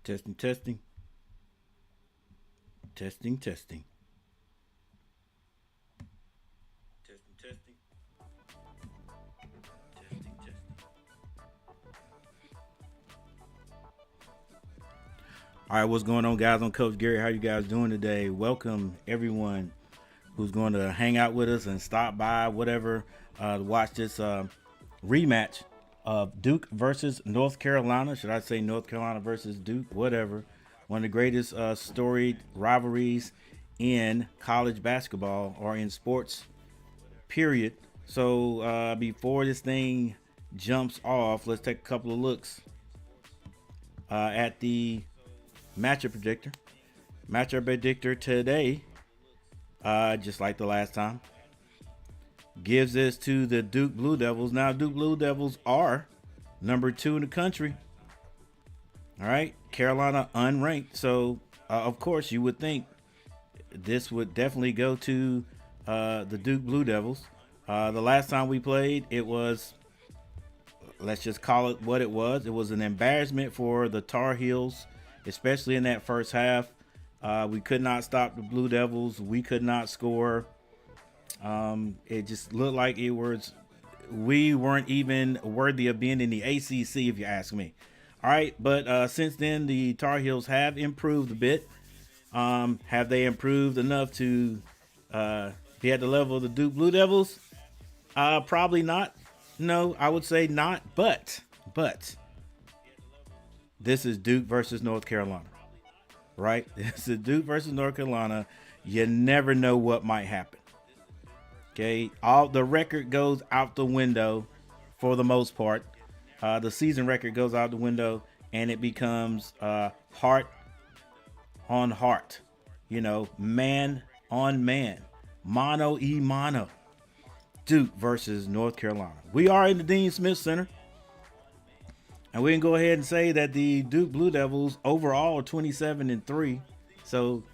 Testing, testing, testing, testing, testing, testing, testing, testing. All right, what's going on, guys? I'm Coach Gary. How you guys doing today? Welcome everyone who's going to hang out with us and stop by, whatever, to watch this rematch of Duke versus North Carolina. Should I say North Carolina versus Duke? Whatever. One of the greatest storied rivalries in college basketball or in sports, period. So before this thing jumps off, let's take a couple of looks at the matchup predictor. Matchup predictor today, just like the last time, gives this to the Duke Blue Devils. Now, Duke Blue Devils are number 2 in the country. All right, Carolina unranked. So, of course, you would think this would definitely go to the Duke Blue Devils. The last time we played, it was, let's just call it what it was. It was an embarrassment for the Tar Heels, especially in that first half. We could not stop the Blue Devils. We could not score. It just looked like we weren't even worthy of being in the ACC, if you ask me. All right, but since then, the Tar Heels have improved a bit. Have they improved enough to be at the level of the Duke Blue Devils? Probably not. No, I would say not. But this is Duke versus North Carolina, right? This is Duke versus North Carolina. You never know what might happen. Okay, all the record goes out the window for the most part. The season record goes out the window, and it becomes heart on heart. You know, man on man, mano y mano. Duke versus North Carolina. We are in the Dean Smith Center, and we can go ahead and say that the Duke Blue Devils overall are 27-3. So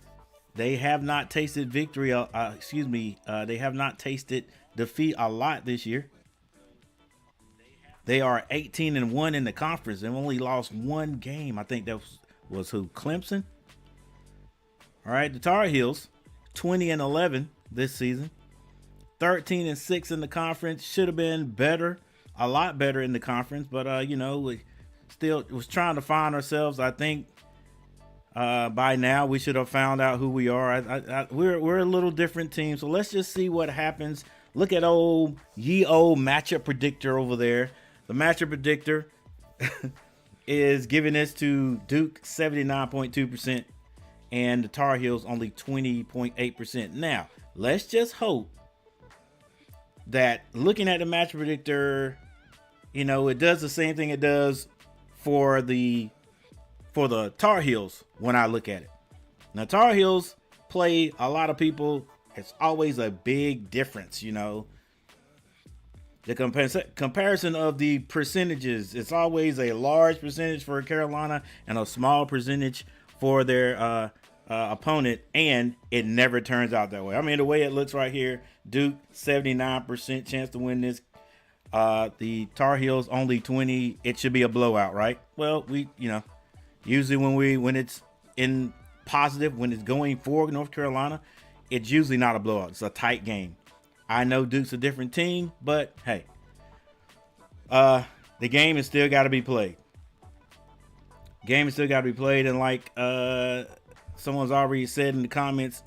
they have not tasted victory. They have not tasted defeat a lot this year. They are 18-1 in the conference and only lost one game. I think that was who? Clemson. All right, the Tar Heels, 20-11 this season, 13-6 in the conference. Should have been better, a lot better in the conference, but we still was trying to find ourselves. I think by now we should have found out who we are. We're a little different team, so let's just see what happens. Look at old matchup predictor over there. The matchup predictor is giving this to Duke 79.2% and the Tar Heels only 20.8%. Now, let's just hope that looking at the matchup predictor, it does the same thing it does for the Tar Heels when I look at it. Now, Tar Heels play a lot of people. It's always a big difference, The comparison of the percentages, it's always a large percentage for Carolina and a small percentage for their opponent, and it never turns out that way. I mean, the way it looks right here, Duke 79% chance to win this. The Tar Heels only 20. It should be a blowout, right? Well, usually when it's in positive, when it's going for North Carolina, it's usually not a blowout. It's a tight game. I know Duke's a different team, but hey, the game has still got to be played. And like someone's already said in the comments,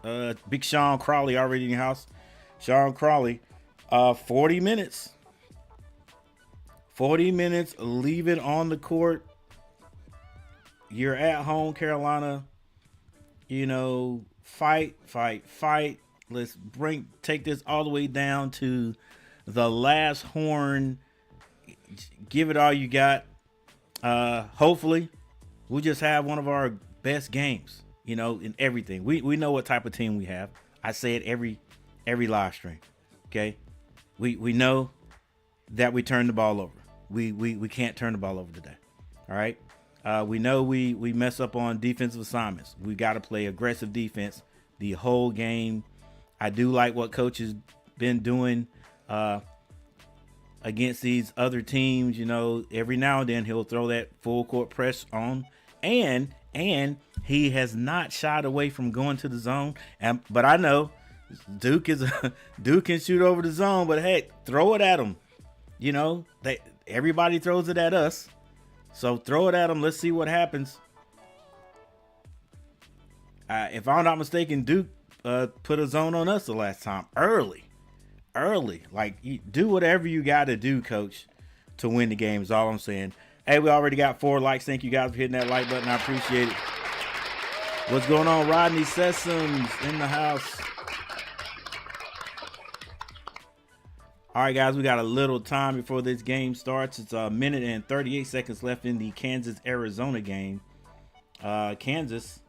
Big Sean Crawley already in the house. Sean Crawley, 40 minutes. 40 minutes, leave it on the court. You're at home, Carolina. Fight. Let's take this all the way down to the last horn. Give it all you got. Hopefully, we'll just have one of our best games, in everything. We know what type of team we have. I say it every live stream. Okay? We know that we turn the ball over. We can't turn the ball over today. All right? We know we mess up on defensive assignments. We got to play aggressive defense the whole game. I do like what coach has been doing against these other teams. Every now and then he'll throw that full court press on, and and he has not shied away from going to the zone. But I know Duke is Duke can shoot over the zone, but hey, throw it at him. You know, everybody throws it at us, so throw it at them. Let's see what happens. If I'm not mistaken, Duke put a zone on us the last time early. Like, do whatever you got to do, coach, to win the game is all I'm saying. Hey, we already got 4 likes. Thank you guys for hitting that like button. I appreciate it. What's going on? Rodney Sessoms in the house. All right, guys, we got a little time before this game starts. It's a minute and 38 seconds left in the Kansas-Arizona game. Kansas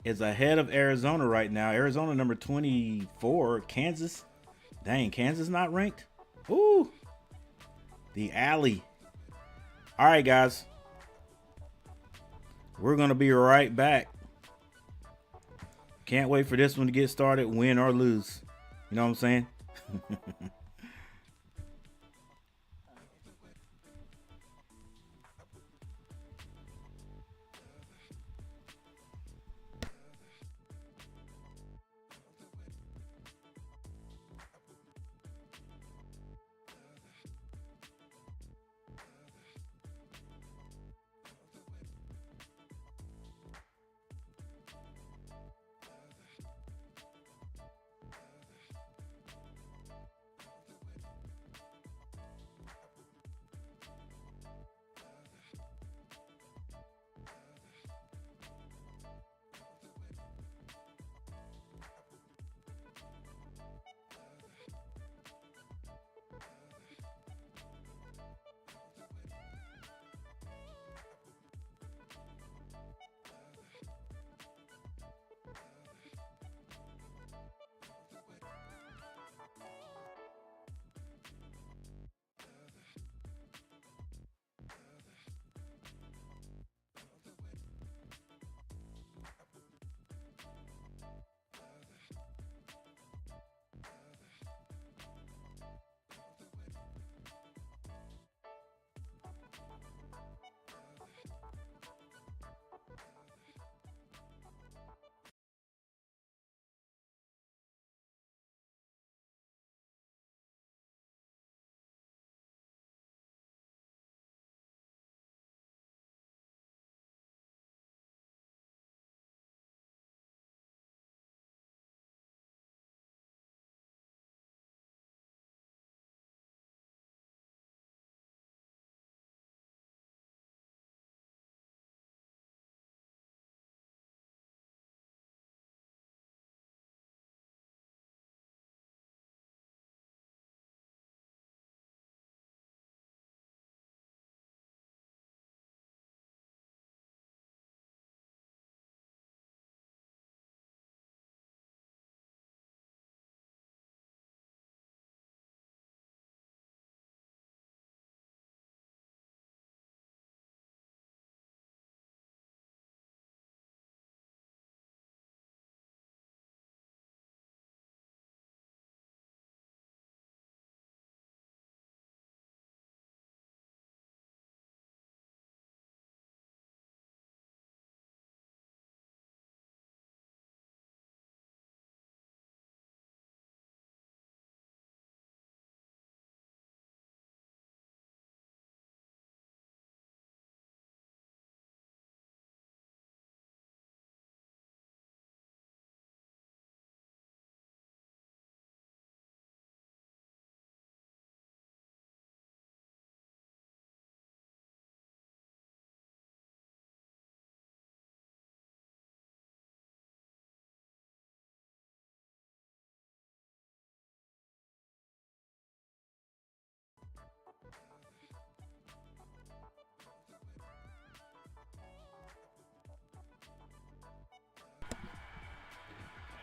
is ahead of Arizona right now. Arizona number 24. Kansas, dang, Kansas not ranked? Ooh, the alley. All right, guys, we're going to be right back. Can't wait for this one to get started, win or lose. You know what I'm saying?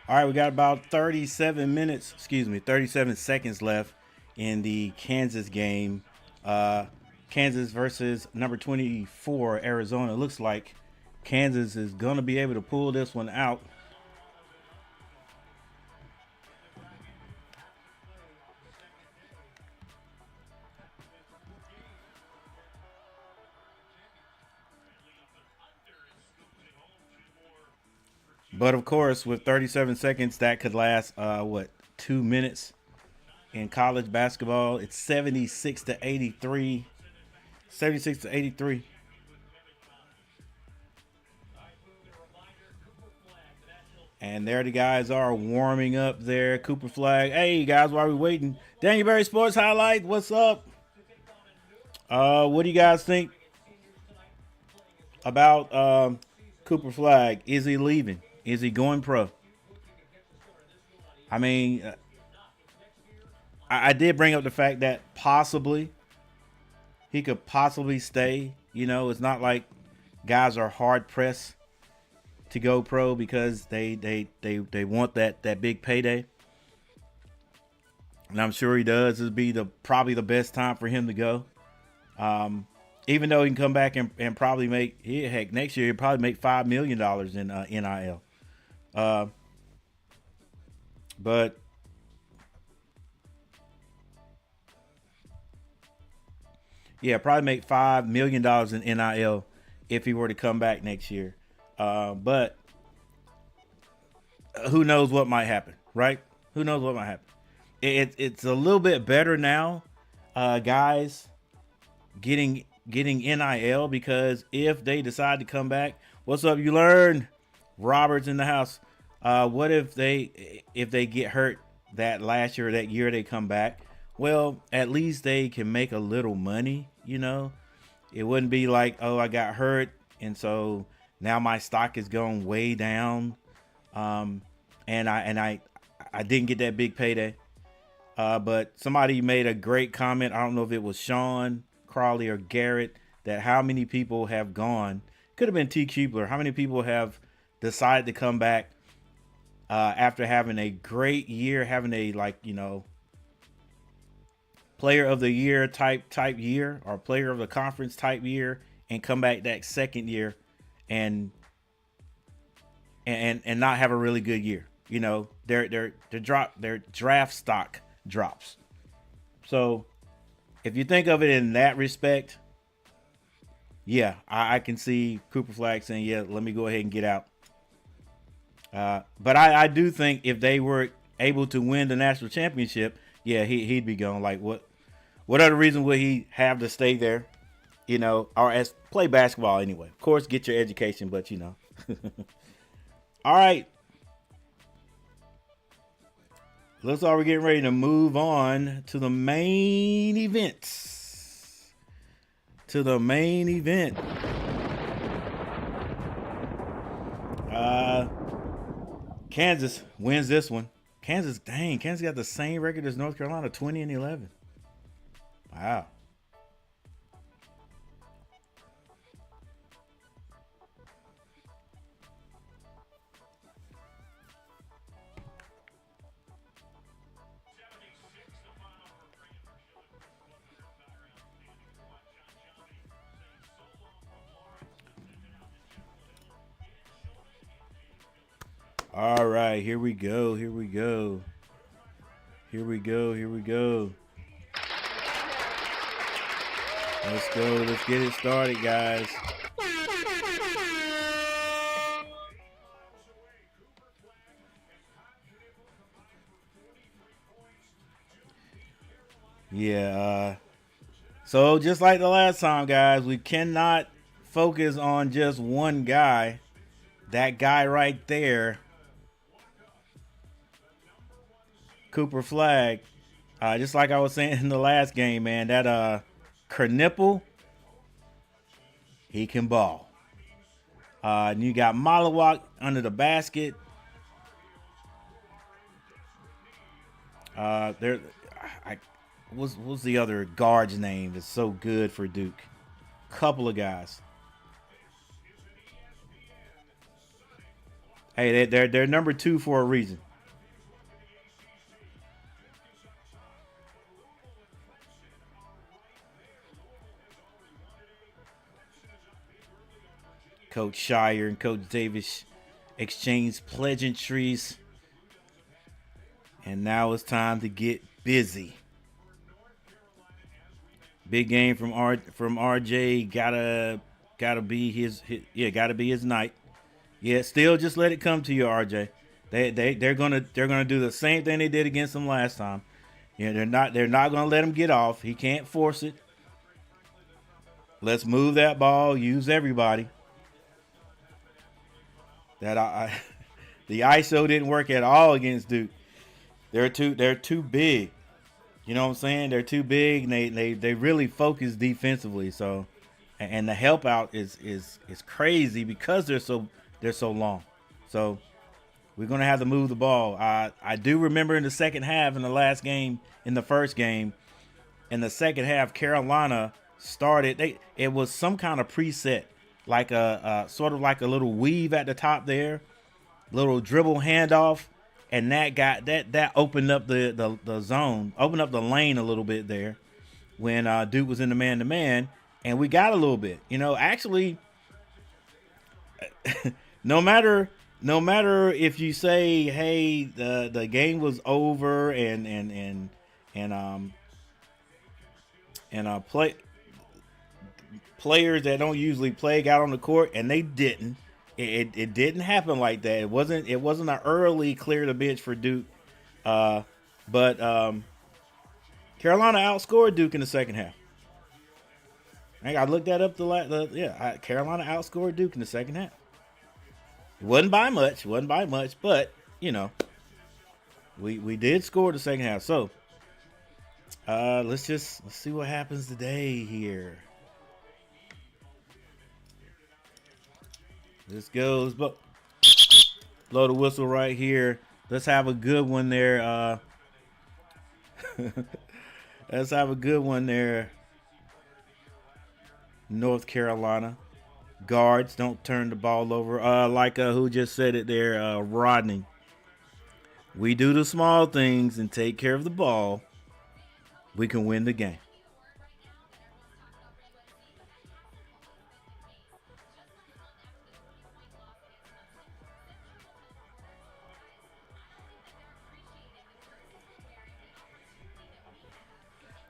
All right, we got about 37 seconds left in the Kansas game. Kansas versus number 24, Arizona. It looks like Kansas is going to be able to pull this one out. But of course, with 37 seconds, that could last 2 minutes. In college basketball, it's 76 to 83. 76 to 83. And there the guys are warming up there. Cooper Flagg. Hey guys, while we waiting, Daniel Berry Sports Highlight. What's up? What do you guys think about Cooper Flagg? Is he leaving? Is he going pro? I mean, I did bring up the fact that possibly he could possibly stay. You know, it's not like guys are hard pressed to go pro because they want that big payday. And I'm sure he does. It'd be probably the best time for him to go. Even though he can come back and probably make, heck, next year he'll probably make $5 million in NIL. But yeah, probably make $5 million in NIL if he were to come back next year. But who knows what might happen, right? Who knows what might happen? It's a little bit better now, guys, getting NIL, because if they decide to come back, what's up? You learn, Robert's in the house. What if they get hurt that last year or that year they come back? Well, at least they can make a little money, you know. It wouldn't be like, oh, I got hurt and so now my stock is going way down. And I didn't get that big payday. But somebody made a great comment. I don't know if it was Sean, Crawley, or Garrett, that how many people have gone. Could have been T. Keebler. How many people have decided to come back after having a great year, having a, like, you know, player of the year type year, or player of the conference type year, and come back that second year and not have a really good year. You know, their draft stock drops. So if you think of it in that respect, yeah, I can see Cooper Flagg saying, yeah, let me go ahead and get out. But I do think if they were able to win the national championship, yeah, he'd be gone. Like, what other reason would he have to stay there? You know, or as play basketball anyway. Of course, get your education, but you know. All right. Looks like we're getting ready to move on to the main events. Kansas wins this one. Kansas got the same record as North Carolina, 20-11. Wow. All right, here we go. Let's go. Let's get it started, guys. Yeah. So just like the last time, guys, we cannot focus on just one guy. That guy right there, Cooper Flagg. Just like I was saying in the last game, man, that Kernipple, he can ball. And you got Malawak under the basket. What's the other guard's name that's so good for Duke? Couple of guys. Hey, they're number 2 for a reason. Coach Shire and Coach Davis exchanged pleasantries. And now it's time to get busy. Big game from RJ. Gotta be his night. Yeah, still just let it come to you, RJ. They're gonna do the same thing they did against him last time. You know, they're not gonna let him get off. He can't force it. Let's move that ball. Use everybody. That the ISO didn't work at all against Duke. They're too big. You know what I'm saying? They're too big, and they really focus defensively. So, and the help out is crazy because they're so long. So we're gonna have to move the ball. I do remember in the second half, in the last game, in the first game, in the second half, Carolina started. It was some kind of preset, like a sort of like a little weave at the top there, little dribble handoff, and that opened up the zone, opened up the lane a little bit there when Duke was in the man to man, and we got a little bit. Actually, no matter if you say, hey, the game was over and play players that don't usually play got on the court, and they didn't. It didn't happen like that. It wasn't an early clear the bench for Duke, but Carolina outscored Duke in the second half. I looked that up Carolina outscored Duke in the second half. It wasn't by much, but we did score the second half. So let's see what happens today here. This goes, but blow the whistle right here. Let's have a good one there. Let's have a good one there. North Carolina. Guards, don't turn the ball over. Like who just said it there, Rodney. We do the small things and take care of the ball. We can win the game.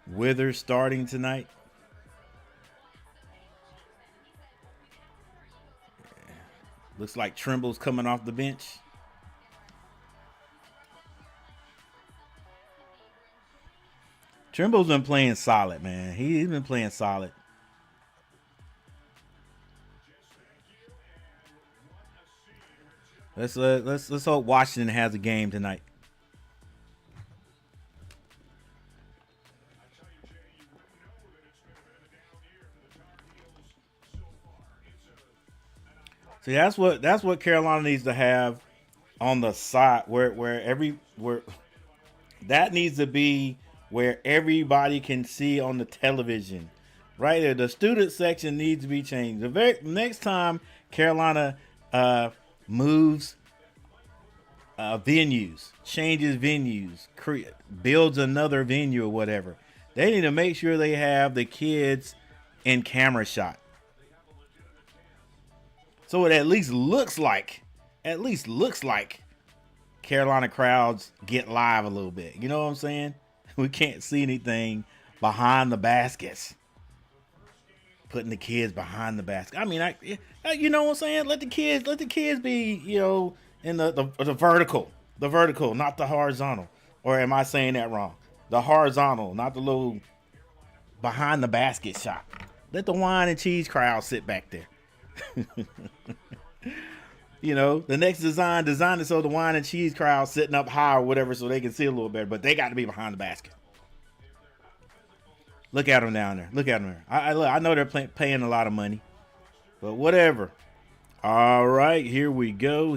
Withers starting tonight. Looks like Trimble's coming off the bench. Trimble's been playing solid, man. He's been playing solid. Let's hope Washington has a game tonight. See, that's what Carolina needs to have on the side where that needs to be where everybody can see on the television. Right there, the student section needs to be changed. The very next time Carolina moves venues, changes venues, builds another venue or whatever, they need to make sure they have the kids in camera shot. So it at least looks like Carolina crowds get live a little bit. You know what I'm saying? We can't see anything behind the baskets. Putting the kids behind the basket. I mean, you know what I'm saying? Let the kids be, in the vertical, not the horizontal. Or am I saying that wrong? The horizontal, not the little behind the basket shot. Let the wine and cheese crowd sit back there. The next design it so the wine and cheese crowd sitting up high or whatever so they can see a little better, but they got to be behind the basket. Look at them down there. Look at them there. I know they're paying a lot of money, but whatever. All right, here we go.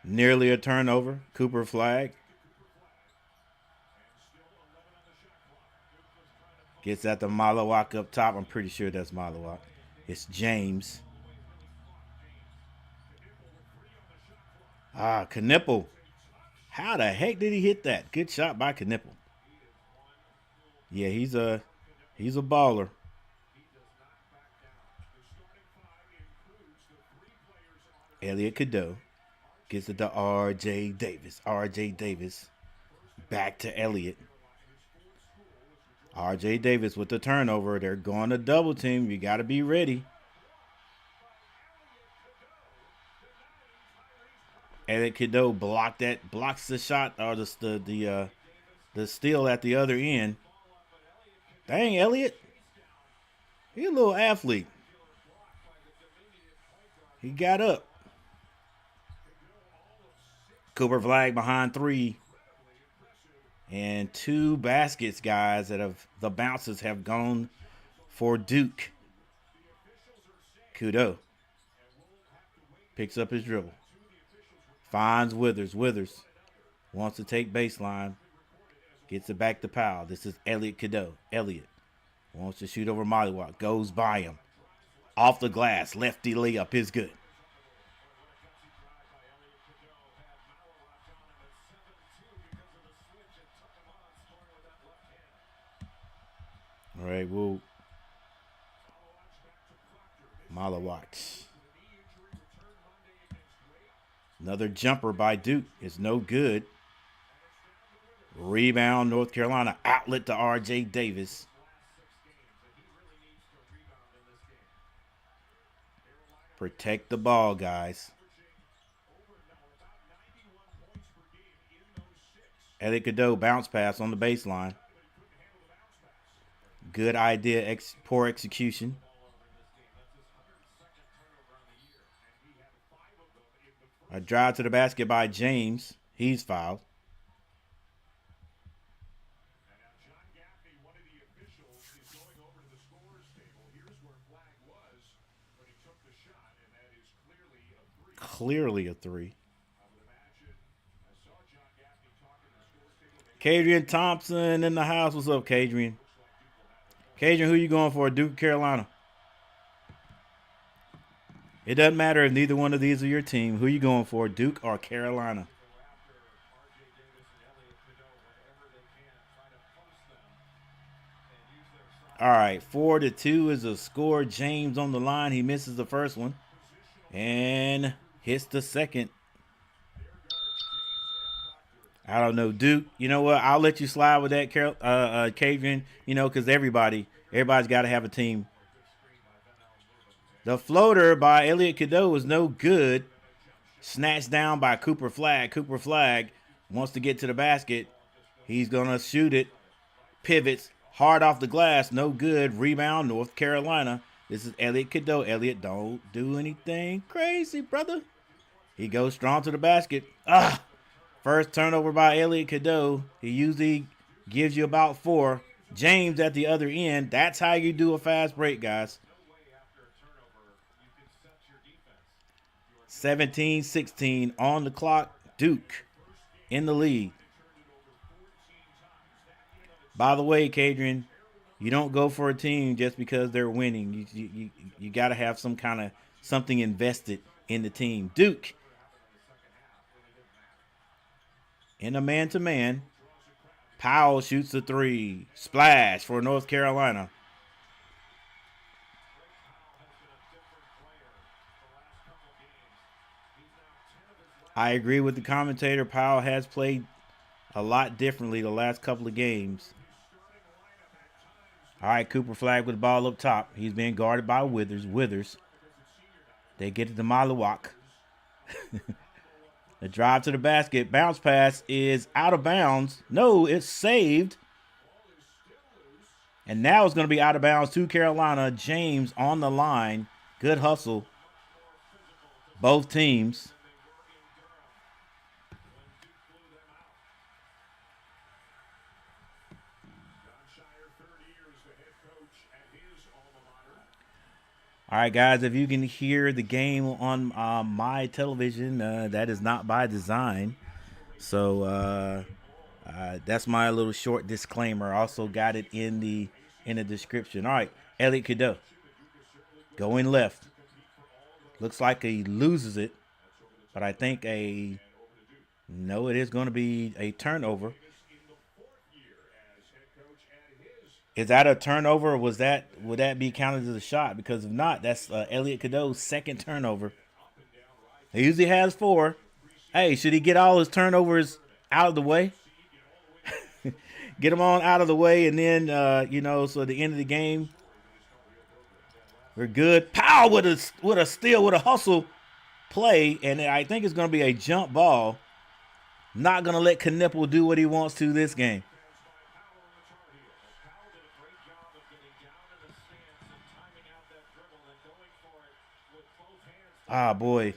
Nearly a turnover. Cooper Flagg. Gets at the Malawak up top. I'm pretty sure that's Malawak. It's James. Knipple. How the heck did he hit that? Good shot by Knipple. Yeah, he's a baller. Elliot Cadeau gets it to R.J. Davis. R.J. Davis back to Elliott. R.J. Davis with the turnover. They're going to double team. You got to be ready. Elliot Cadeau blocks the shot or the steal at the other end. Dang, Elliot. He a little athlete. He got up. Cooper Flagg behind three. And 2 baskets, guys, the bounces have gone for Duke. Kudo picks up his dribble. Finds Withers. Withers wants to take baseline. Gets it back to Powell. This is Elliot Cadeau. Elliot wants to shoot over Mollywalk. Goes by him. Off the glass. Lefty layup is good. All right, well, Mollywalk. Another jumper by Duke is no good. Rebound, North Carolina. Outlet to R.J. Davis. Protect the ball, guys. Elliot Cadeau bounce pass on the baseline. Good idea, poor execution. A drive to the basket by James. He's fouled. Clearly a 3. Kadrian Thompson in the house. What's up, Kadrian? Kadrian, who you going for? Duke, Carolina? It doesn't matter if neither one of these are your team. Who you going for, Duke or Carolina? All right, 4-2 is a score. James on the line. He misses the first one and hits the second. I don't know, Duke. You know what? I'll let you slide with that, Kadrian. You know, because everybody's got to have a team. The floater by Elliot Cadeau was no good. Snatched down by Cooper Flagg. Cooper Flagg wants to get to the basket. He's going to shoot it. Pivots. Hard off the glass. No good. Rebound, North Carolina. This is Elliot Cadeau. Elliot, don't do anything crazy, brother. He goes strong to the basket. First turnover by Elliot Cadeau. He usually gives you about 4. James at the other end. That's how you do a fast break, guys. 17-16 on the clock. Duke in the lead. By the way, Kadrian, you don't go for a team just because they're winning. You got to have some kind of something invested in the team. Duke in a man-to-man. Powell shoots the 3. Splash for North Carolina. I agree with the commentator. Powell has played a lot differently the last couple of games. All right, Cooper Flagg with the ball up top. He's being guarded by Withers. They get it to Mollywalk. The drive to the basket. Bounce pass is out of bounds. No, it's saved. And now it's going to be out of bounds to Carolina. James on the line. Good hustle. Both teams. All right, guys, if you can hear the game on my television, that is not by design. So that's my little short disclaimer. Also got it in the description. All right, Elliot Cadeau going left. Looks like he loses it, but I think it is going to be a turnover. Is that a turnover, or would that be counted as a shot? Because if not, that's Elliot Cadeau's second turnover. He usually has 4. Hey, should he get all his turnovers out of the way? Get them on out of the way, and then so at the end of the game, we're good. Powell with a steal, with a hustle play, and I think it's going to be a jump ball. Not going to let Knipple do what he wants to this game. Ah, boy.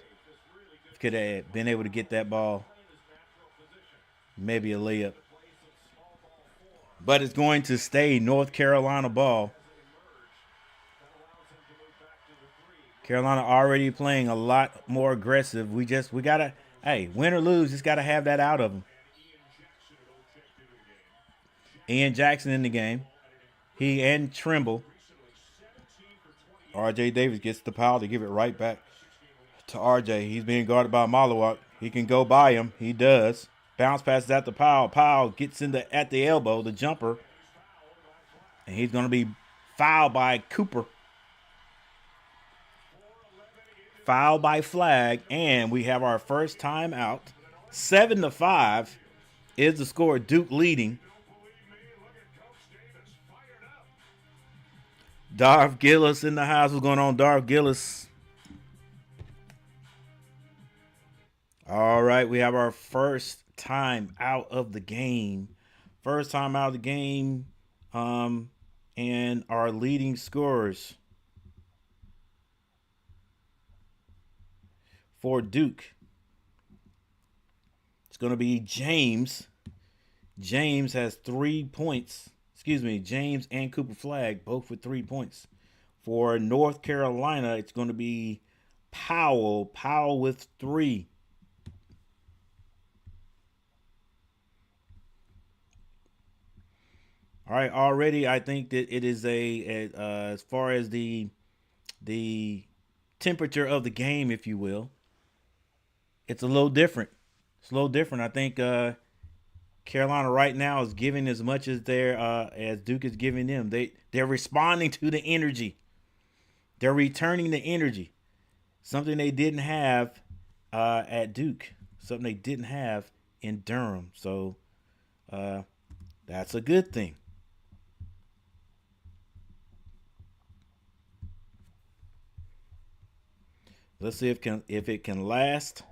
Could have been able to get that ball. Maybe a layup. But it's going to stay North Carolina ball. Carolina already playing a lot more aggressive. We got to, hey, win or lose, just got to have that out of them. Ian Jackson in the game. He and Trimble. R.J. Davis gets the foul to give it right back to R.J. He's being guarded by Malawak. He can go by him. He does. Bounce passes at the Powell. Powell gets at the elbow, the jumper. And he's going to be fouled by Cooper. Foul by Flagg. And we have our first timeout. 7-5 is the score. Duke leading. Darv Gillis in the house. What's going on, Darv Gillis? All right, we have our first time out of the game. First time out of the game. And our leading scorers for Duke. It's going to be James. James has 3 points. James and Cooper Flagg, both with 3 points. For North Carolina, it's going to be Powell. Powell with 3. All right, already I think that it is as far as the temperature of the game, if you will, it's a little different. It's a little different. I think Carolina right now is giving as much as as Duke is giving them. They're responding to the energy. They're returning the energy. Something they didn't have at Duke. Something they didn't have in Durham. So that's a good thing. Let's see if it can last.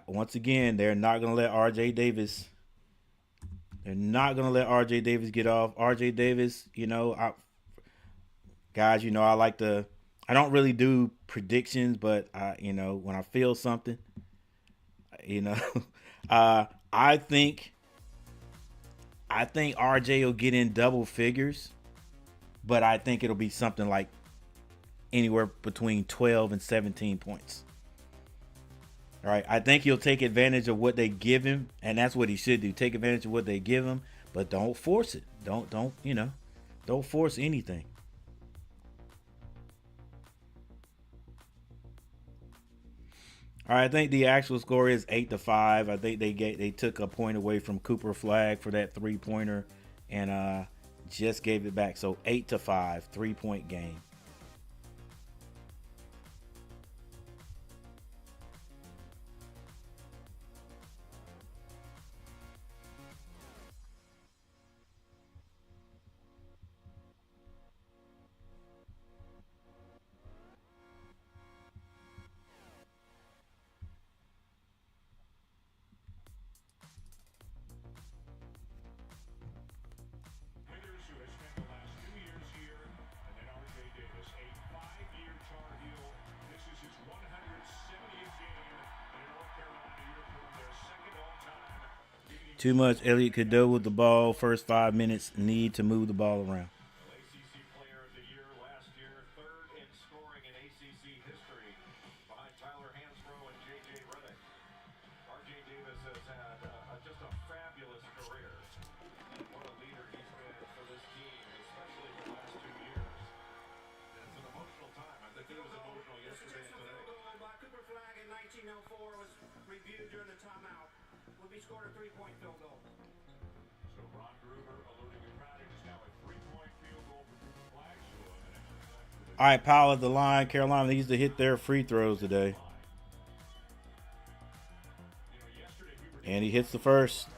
Once again, they're not going to let R.J. Davis. They're not going to let R.J. Davis get off. R.J. Davis, guys, I like to. I don't really do predictions, but when I feel something, I think R.J. will get in double figures, but I think it'll be something like anywhere between 12 and 17 points. All right, I think he'll take advantage of what they give him, and that's what he should do. Take advantage of what they give him, but don't force it. Don't force anything. All right, I think the actual score is 8-5. I think they took a point away from Cooper Flagg for that 3-pointer, and just gave it back. So 8-5, 3-point game. Too much Elliot Cadeau with the ball. First 5 minutes, need to move the ball around. ACC Player of the Year last year, third in scoring in ACC history, behind Tyler Hansbrough and J.J. Redick. R.J. Davis has had just a fabulous career. And what a leader he's been for this team, especially the last 2 years. And it's an emotional time. I think it was emotional yesterday and today. The goal by Cooper Flagg in 1904 was reviewed during the timeout. Would be scored a 3-point field goal. So Ron Gruber alluding to Craddock is now a 3-point field goal for Cooper Flagg. All right, Powell at the line. Carolina needs to hit their free throws today. And he hits the first.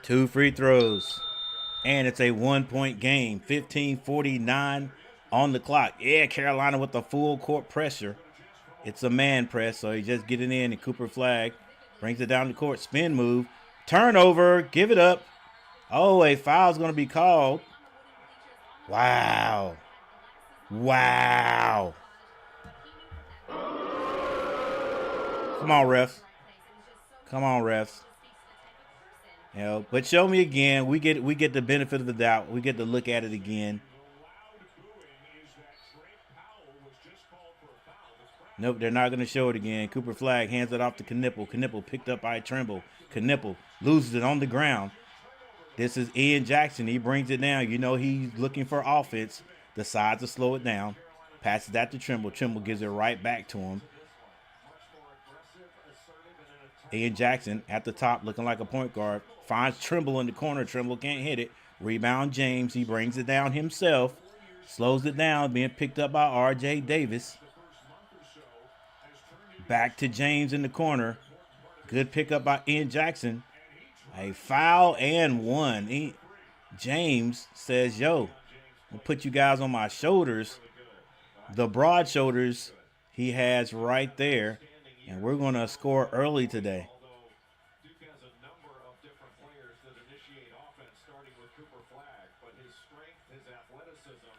2 free throws. And it's a 1-point game. 15:49 on the clock. Yeah, Carolina with the full court pressure. It's a man press, so he's just getting in, and Cooper Flagg brings it down the court. Spin move. Turnover. Give it up. Oh, a foul's going to be called. Wow. Wow. Come on, refs. Come on, refs. You know, but show me again. We get the benefit of the doubt. We get to look at it again. Nope, they're not going to show it again. Cooper Flagg hands it off to Knipple. Knipple picked up by Trimble. Knipple loses it on the ground. This is Ian Jackson. He brings it down. You know he's looking for offense. Decides to slow it down. Passes that to Trimble. Trimble gives it right back to him. Ian Jackson at the top looking like a point guard. Finds Trimble in the corner. Trimble can't hit it. Rebound James. He brings it down himself. Slows it down. Being picked up by R.J. Davis. Back to James in the corner. Good pickup by Ian Jackson. A foul and one. James says, yo, I'll put you guys on my shoulders. The broad shoulders he has right there. And we're going to score early today.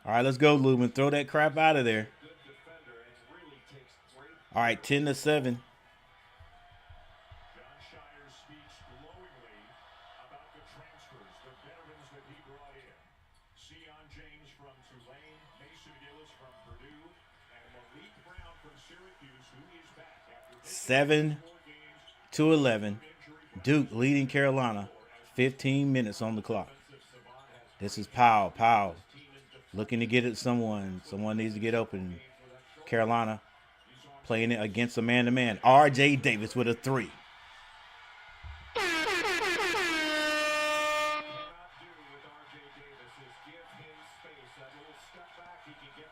All right, let's go, Lubin. Throw that crap out of there. All right, 10-7. Seven to 11. Duke leading Carolina. 15 minutes on the clock. This is Powell. Powell looking to get it to someone. Someone needs to get open. Carolina playing it against a man-to-man. R.J. Davis with a three.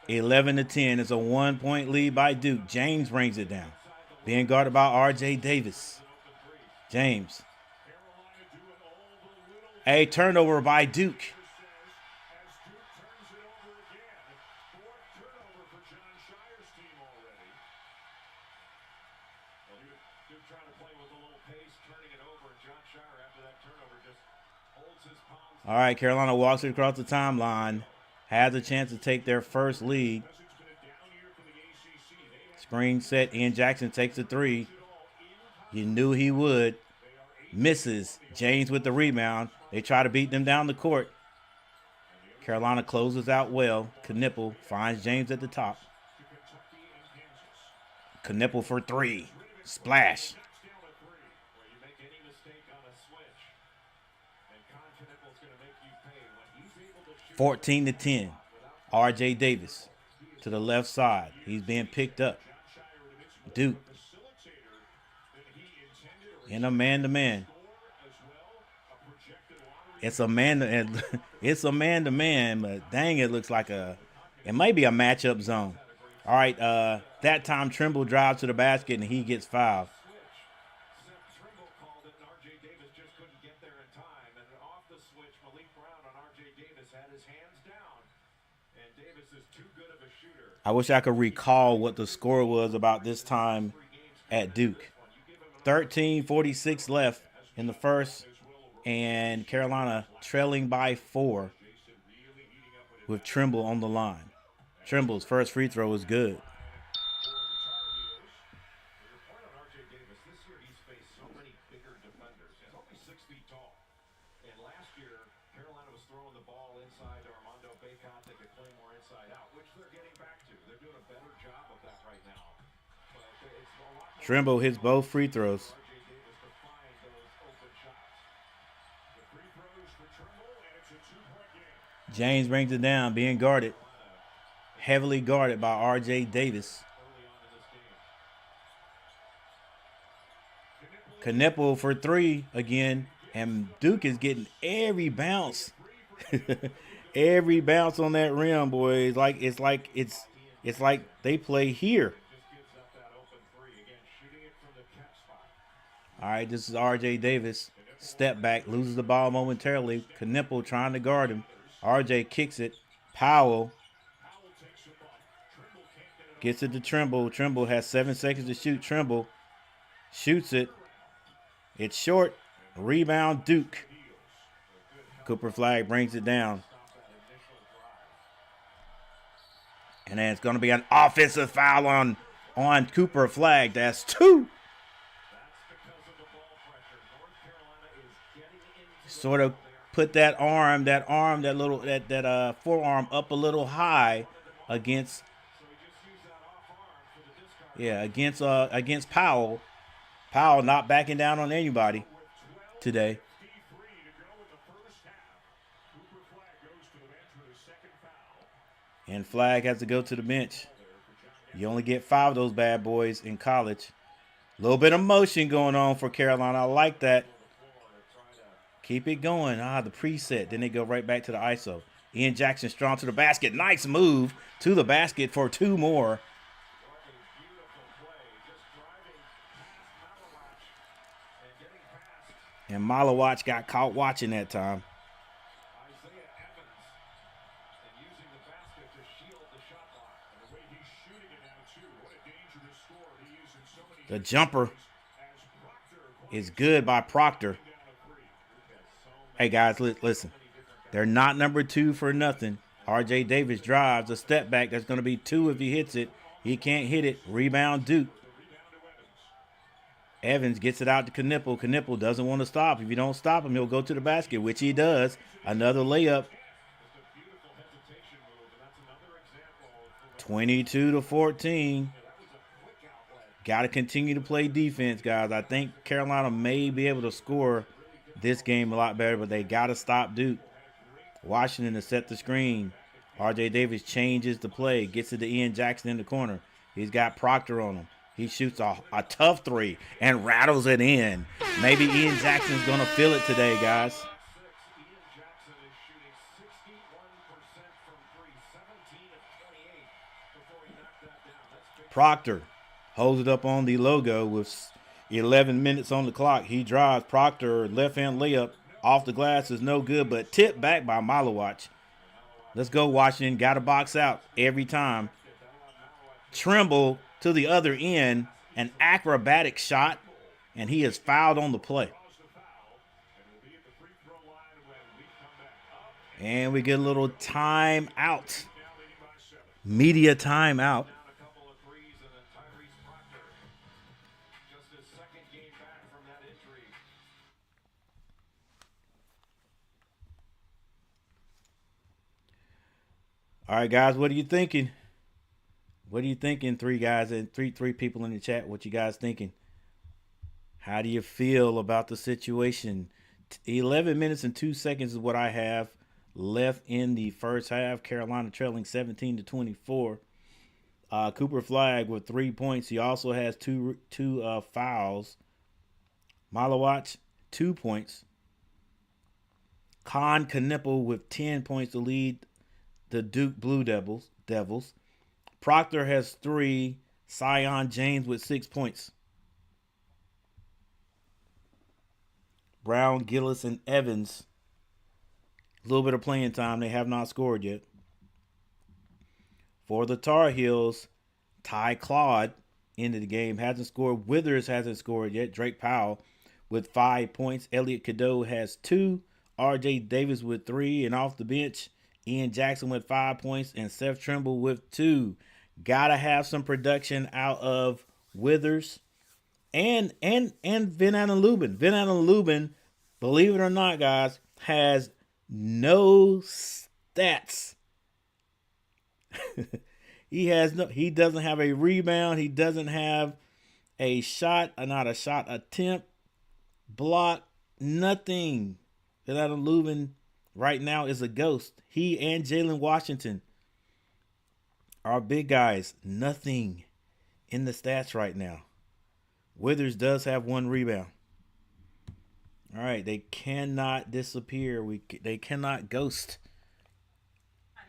Eleven to 10. It's a 1-point lead by Duke. James brings it down. Being guarded by R.J. Davis. James. A turnover by Duke. All right, Carolina walks it across the timeline. Has a chance to take their first lead. Screen set. Ian Jackson takes a three. You knew he would. Misses. James with the rebound. They try to beat them down the court. Carolina closes out well. Knipple finds James at the top. Knipple for three. Splash. 14 to 10. R.J. Davis to the left side. He's being picked up. Duke in a man-to-man. It's a man-to-man, but dang, it looks like it might be a matchup zone. All right, that time Trimble drives to the basket and he gets fouled. I wish I could recall what the score was about this time at Duke. 13:46 left in the first, and Carolina trailing by 4 with Trimble on the line. Trimble's first free throw is good. Trimble hits both free throws. James brings it down, being guarded. Heavily guarded by R.J. Davis. Knipple for three again, and Duke is getting every bounce. Every bounce on that rim, boy. It's like they play here. All right, this is R.J. Davis. Step back, loses the ball momentarily. Knipple trying to guard him. RJ kicks it. Powell gets it to Trimble. Trimble has 7 seconds to shoot. Trimble shoots it. It's short. Rebound, Duke. Cooper Flagg brings it down. And then it's going to be an offensive foul on Cooper Flagg. That's 2. Sort of put that forearm up a little high against Powell. Powell not backing down on anybody today. And Flagg has to go to the bench. You only get 5 of those bad boys in college. A little bit of motion going on for Carolina. I like that. Keep it going. The preset. Then they go right back to the ISO. Ian Jackson strong to the basket. Nice move to the basket for 2 more. And Malawatch got caught watching that time. The jumper is good by Proctor. Hey, guys, listen. They're not number 2 for nothing. RJ Davis drives a step back. That's going to be 2 if he hits it. He can't hit it. Rebound, Duke. Evans gets it out to Knipple. Knipple doesn't want to stop. If you don't stop him, he'll go to the basket, which he does. Another layup. 22-14. Got to continue to play defense, guys. I think Carolina may be able to score this game a lot better, but they got to stop Duke. Washington to set the screen. RJ Davis changes the play, gets it to Ian Jackson in the corner. He's got Proctor on him. He shoots a tough 3 and rattles it in. Maybe Ian Jackson's going to feel it today, guys. Proctor holds it up on the logo with 11 minutes on the clock. He drives. Proctor, left-hand layup off the glass is no good, but tipped back by Malawatch. Let's go, Washington. Got to box out every time. Trimble to the other end, an acrobatic shot, and he is fouled on the play. And we get a little timeout. Media timeout. All right, guys, what are you thinking? What are you thinking, 3 guys and three people in the chat? What you guys thinking? How do you feel about the situation? 11 minutes and 2 seconds is what I have left in the first half. Carolina trailing 17-24. Cooper Flagg with 3 points. He also has two fouls. Malawatch, 2 points. Knipple with 10 points to lead the Duke Blue Devils. Proctor has 3. Sion James with 6 points. Brown, Gillis, and Evans. A little bit of playing time. They have not scored yet. For the Tar Heels, Ty Claude into the game. Hasn't scored. Withers hasn't scored yet. Drake Powell with 5 points. Elliot Cadeau has 2. RJ Davis with 3. And off the bench, Ian Jackson with 5 points. And Seth Trimble with 2. Gotta have some production out of Withers and Van Allen Lubin. Van Allen Lubin, believe it or not, guys, has no stats. He doesn't have a rebound. He doesn't have a shot, not a shot attempt, block, nothing. Van Allen Lubin right now is a ghost. He and Jalen Washington are big guys. Nothing in the stats right now. Withers does have 1 rebound. All right, they cannot disappear. They cannot ghost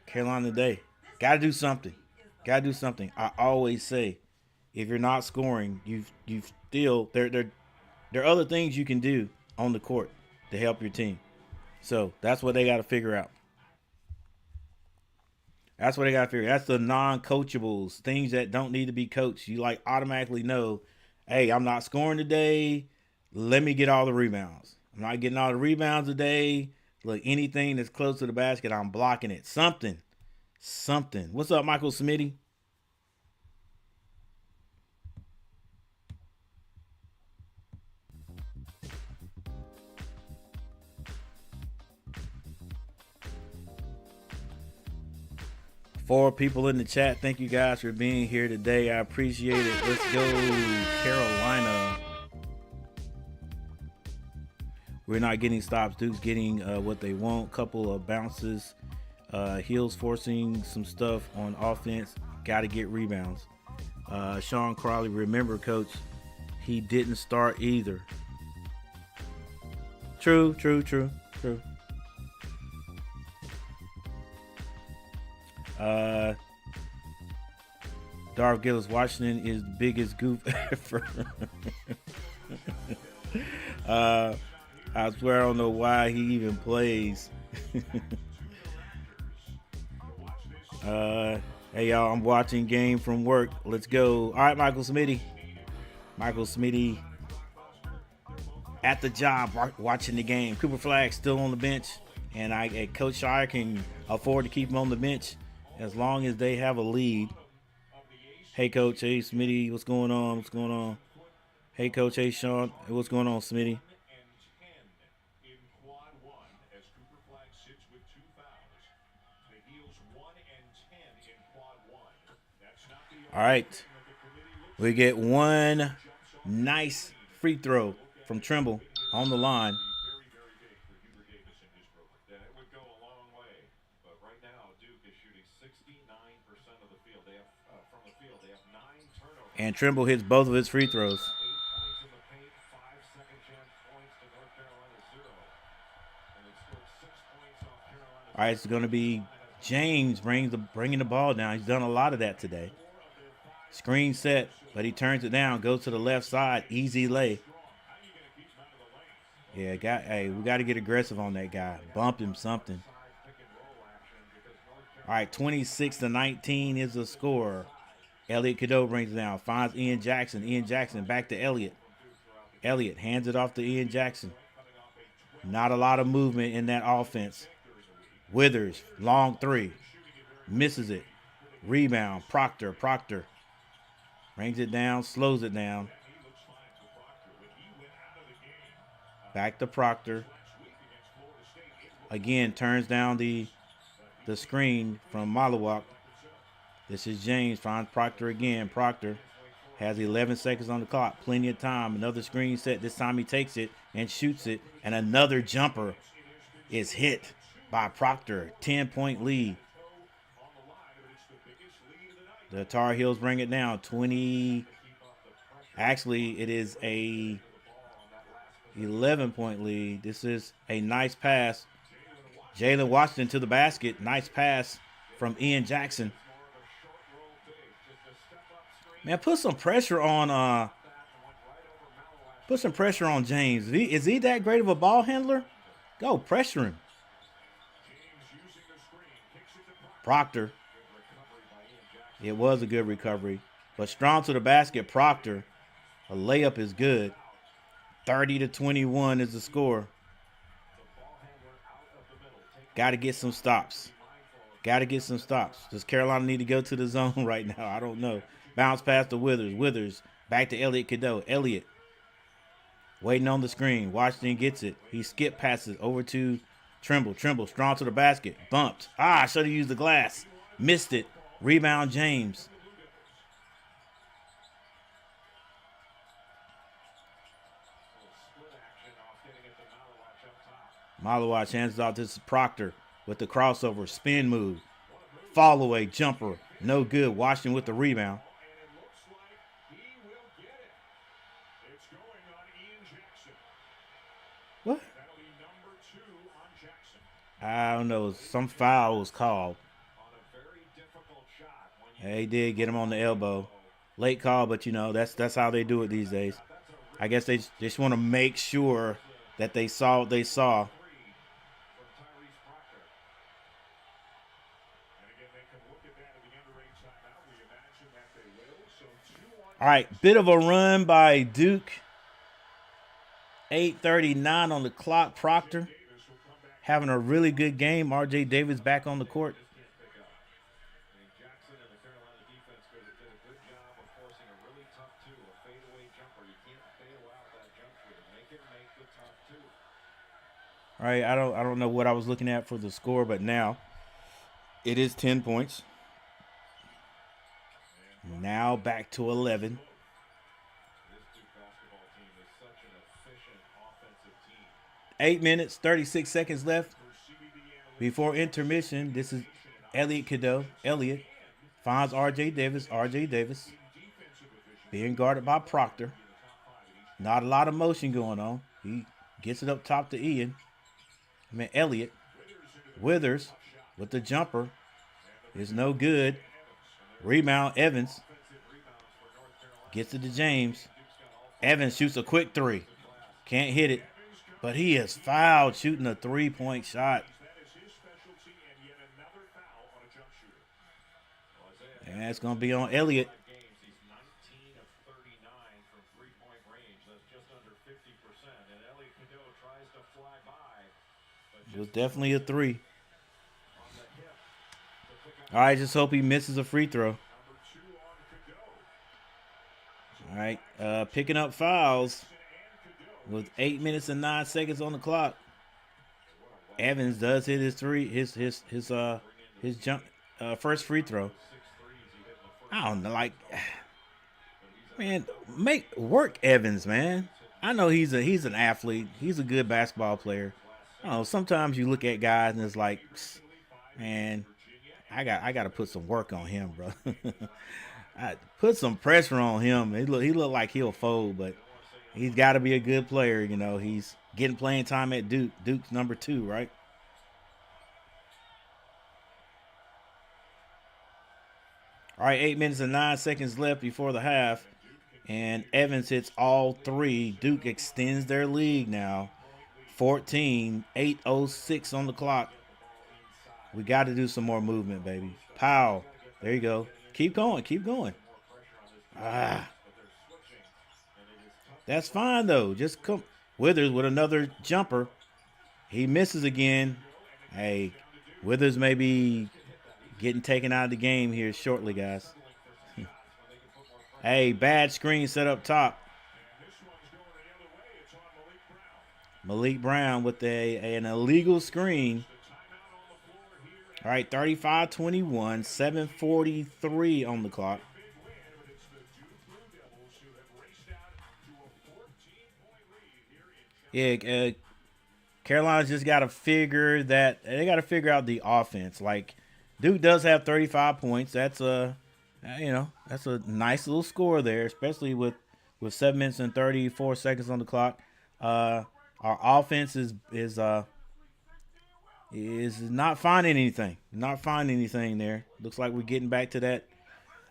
Carolina today. Got to do something. I always say, if you're not scoring, you still there are other things you can do on the court. to help your team. So that's what they got to figure out. That's what they got to figure. That's the non-coachables, things that don't need to be coached. You like automatically know, hey, I'm not scoring today. Let me get all the rebounds. I'm not getting all the rebounds today. Look, anything that's close to the basket, I'm blocking it. Something. What's up, Michael Smitty? Four people in the chat. Thank you guys for being here today. I appreciate it. Let's go, Carolina. We're not getting stops. Duke's getting what they want. Couple of bounces. Heels forcing some stuff on offense. Got to get rebounds. Sean Crawley, remember, coach, he didn't start either. True. Darth Gillis, Washington is the biggest goof ever. I swear I don't know why he even plays. Hey y'all, I'm watching game from work. Let's go. All right, Michael Smitty. At the job watching the game. Cooper Flagg still on the bench, and Coach Shire can afford to keep him on the bench as long as they have a lead. Hey, Coach. Hey, Smitty. What's going on? Hey, Coach. Hey, Sean. Hey, what's going on, Smitty? All right. We get one nice free throw from Trimble on the line. And Trimble hits both of his free throws. All right, it's going to be James bringing the ball down. He's done a lot of that today. Screen set, but he turns it down, goes to the left side, easy lay. Yeah, we got to get aggressive on that guy. Bump him something. All right, 26-19 is the score. Elliott Cadeau brings it down, finds Ian Jackson. Ian Jackson back to Elliott. Elliott hands it off to Ian Jackson. Not a lot of movement in that offense. Withers, long three. Misses it. Rebound, Proctor. Brings it down, slows it down. Back to Proctor. Again, turns down the screen from Malawak. This is James, finds Proctor again. Proctor has 11 seconds on the clock, plenty of time. Another screen set. This time he takes it and shoots it, and another jumper is hit by Proctor. 10-point lead. The Tar Heels bring it down. 20. Actually, it is a 11-point lead. This is a nice pass. Jalen Washington to the basket. Nice pass from Ian Jackson. Man, put some pressure on James. Is he that great of a ball handler? Go pressure him. Proctor. It was a good recovery. But strong to the basket, Proctor. A layup is good. 30-21 is the score. Got to get some stops. Does Carolina need to go to the zone right now? I don't know. Bounce pass to Withers. Withers back to Elliott Cadeau. Elliott waiting on the screen. Washington gets it. He skip passes over to Trimble. Trimble strong to the basket. Bumped. Should have used the glass. Missed it. Rebound James. Malawak hands it off to Proctor with the crossover. Spin move. Fall away. Jumper. No good. Washington with the rebound. What? I don't know. Some foul was called. He did get him on the elbow. Late call, but that's how they do it these days. I guess they just want to make sure that they saw. Three from Tyrese Proctor. And again, they can look at that at the under-8 timeout. We imagine that they will. So 2 on. All right, bit of a run by Duke. 8:39 on the clock. Proctor Davis will come back. having a really good game. R.J. Davis back on the court. Just can't pick up. I mean, Jackson and the Carolina defense did a good job of forcing a really tough two, a fadeaway jumper. You can't bail out that jump shooter. Make it make the tough two. All right, I don't know what I was looking at for the score, but now it is 10 points. Now back to 11. This Duke basketball team is such an efficient offensive team. 8 minutes, 36 seconds left For CBD analytics, before intermission. This is Elliot Cadeau. Elliot finds R.J. Davis. R.J. Davis defensive efficiency being guarded by Proctor. in the top 5 in each. Not a lot of motion going on. He gets it up top to Ian. Elliot. Withers with the jumper is no good. Rebound, Evans Offensive rebounds for North Carolina. gets it to James. Duke's got all Evans shoots a quick three. Can't hit it, but he is fouled shooting a three-point shot. that is his specialty, and yet another foul on a jump shooter. Well, Isaiah And it's going to be on Elliott. games, he's 19 of 39 from three-point range. That's just under 50%. And Elliot Cadeau tries to fly by, but It was definitely a three. on the hip to pick up All right, just hope he misses a free throw. number 2 on Cadeau. All right, picking up fouls And Cadeau. with 8 minutes and 9 seconds on the clock. Evans does hit his his jump first free throw. 6 threes he hit in the first. I don't know, like, man, make work Evans, man. I know he's an athlete. He's a good basketball player. I don't know, sometimes you look at guys and it's like, man, I got to put some work on him, bro. I put some pressure on him. He look like he'll fold, but he's got to be a good player. You know, he's getting playing time at Duke. Duke's number 2, right? All right, 8 minutes and 9 seconds left before the half, and Evans hits all 3. Duke extends their lead now. 14, 8:06 on the clock. We got to do some more movement, baby. Pow. There you go. Keep going. Keep going. That's fine, though. Just come. Withers with another jumper. He misses again. Hey, Withers may be getting taken out of the game here shortly, guys. Hey, bad screen set up top. This one's going the other way. It's on Malik Brown. Malik Brown with an illegal screen. Timeout on the floor here. All right, 35-21, 7:43 on the clock. Big win, but it's the Duke Blue Devils who have raced out to a 14-point lead here in Chapel. Yeah, Carolina's just got to figure that they got to figure out the offense. Like Duke does have 35 points. That's that's a nice little score there, especially with 7 minutes and 34 seconds on the clock. Our offense is not finding anything. Not finding anything there. Looks like we're getting back to that.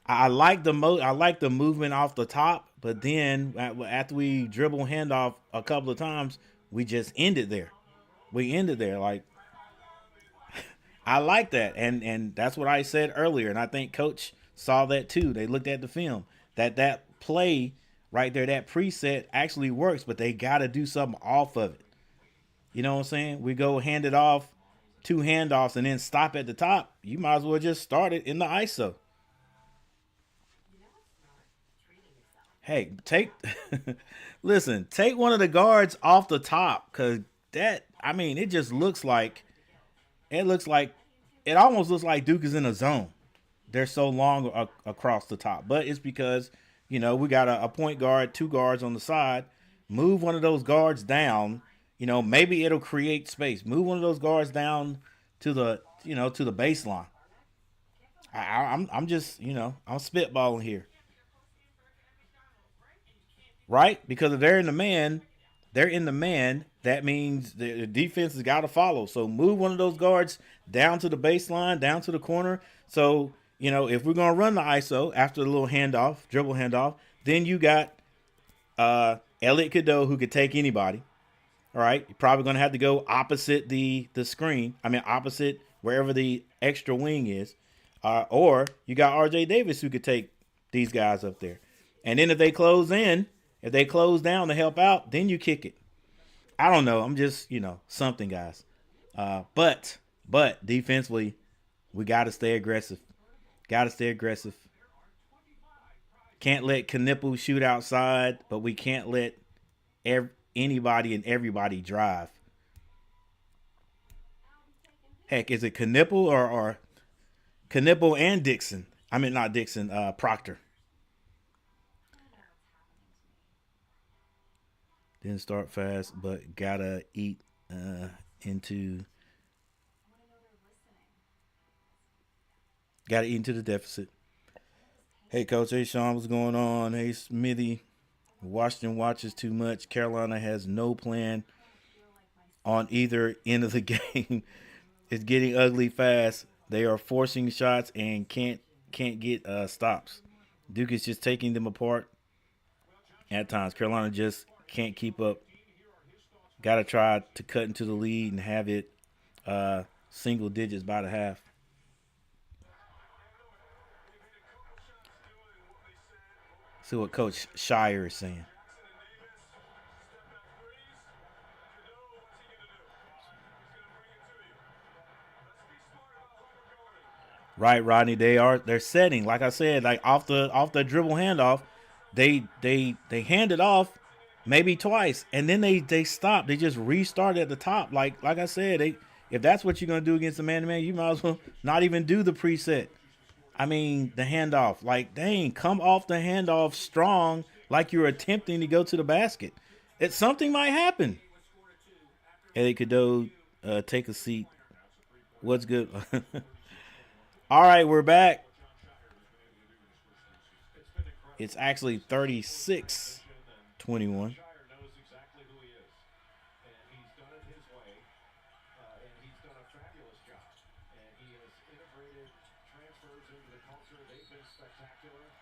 I like the movement off the top, but then after we dribble handoff a couple of times, we just ended there. We ended there. Like I like that, and that's what I said earlier, and I think Coach saw that too. They looked at the film that play right there, that preset actually works, but they got to do something off of it. You know what I'm saying? We go hand it off, 2 handoffs, and then stop at the top. You might as well just start it in the ISO. Hey, take one of the guards off the top, because it just looks like it almost looks like Duke is in a zone. They're so long across the top, but it's because we got a point guard, 2 guards on the side. Move one of those guards down. Maybe it'll create space. Move one of those guards down to the baseline. I'm just I'm spitballing here. Right? Because if they're in the man, that means the defense has got to follow. So move one of those guards down to the baseline, down to the corner. So, if we're going to run the ISO after the little dribble handoff, then you got Elliot Cadeau who could take anybody. All right, you're probably going to have to go opposite the screen. I mean, opposite wherever the extra wing is, or you got R.J. Davis who could take these guys up there. And then if they close down to help out, then you kick it. I don't know. I'm just something, guys. But defensively, we got to stay aggressive. Got to stay aggressive. Can't let Knipple shoot outside, but we can't let anybody and everybody drive. Heck, is it Knipple or Knipple and Dixon? I mean, not Dixon, Proctor. Didn't start fast, but gotta eat into gotta eat into the deficit. Hey, Coach. Hey, Sean. What's going on? Hey, Smithy. Washington watches too much. Carolina has no plan on either end of the game. It's getting ugly fast. They are forcing shots and can't get stops. Duke is just taking them apart at times. Carolina just can't keep up. Got to try to cut into the lead and have it single digits by the half. See what Coach Shire is saying. Right, Rodney. They're setting. Like I said, like off the dribble handoff, they hand it off maybe twice, and then they stop. They just restart at the top. Like I said, if that's what you're gonna do against a man to man, you might as well not even do the preset. I mean the handoff. Like dang, come off the handoff strong, like you're attempting to go to the basket. Something might happen. Eddie Cadeau, take a seat. What's good? All right, we're back. It's actually 36-21.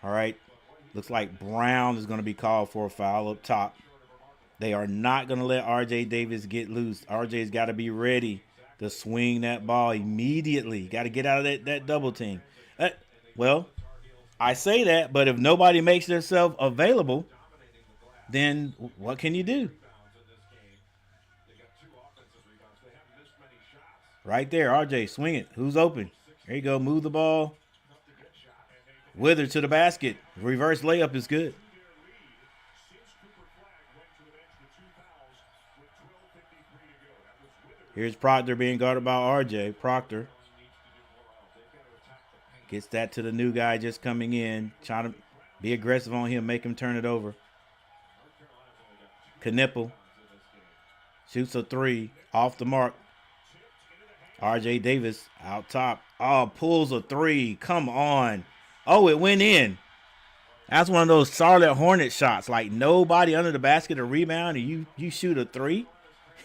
All right. Looks like Brown is going to be called for a foul up top. They are not going to let R.J. Davis get loose. R.J.'s got to be ready to swing that ball immediately. Got to get out of that double team. Well, I say that, but if nobody makes themselves available, then what can you do? Right there, RJ, swing it. Who's open? There you go. Move the ball. Wither to the basket. Reverse layup is good. Here's Proctor being guarded by RJ. Proctor gets that to the new guy just coming in. Trying to be aggressive on him, make him turn it over. Knipple shoots a three off the mark. R.J. Davis out top. Oh, pulls a three. Come on. Oh, it went in. That's one of those Charlotte Hornet shots. Like nobody under the basket to rebound and you shoot a three.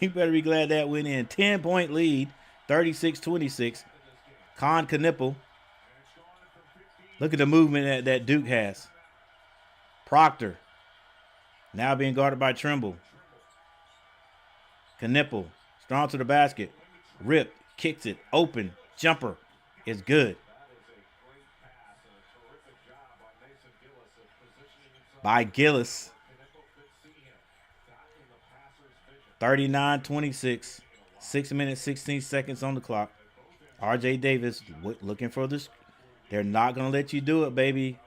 You better be glad that went in. 10-point lead, 36-26. Con Knipple. Look at the movement that Duke has. Proctor now being guarded by Trimble. Knipple strong to the basket. Rip, kicks it, open, jumper is good. By Gillis. 39-26. 6 minutes, 16 seconds on the clock. R.J. Davis looking for this. They're not going to let you do it, baby.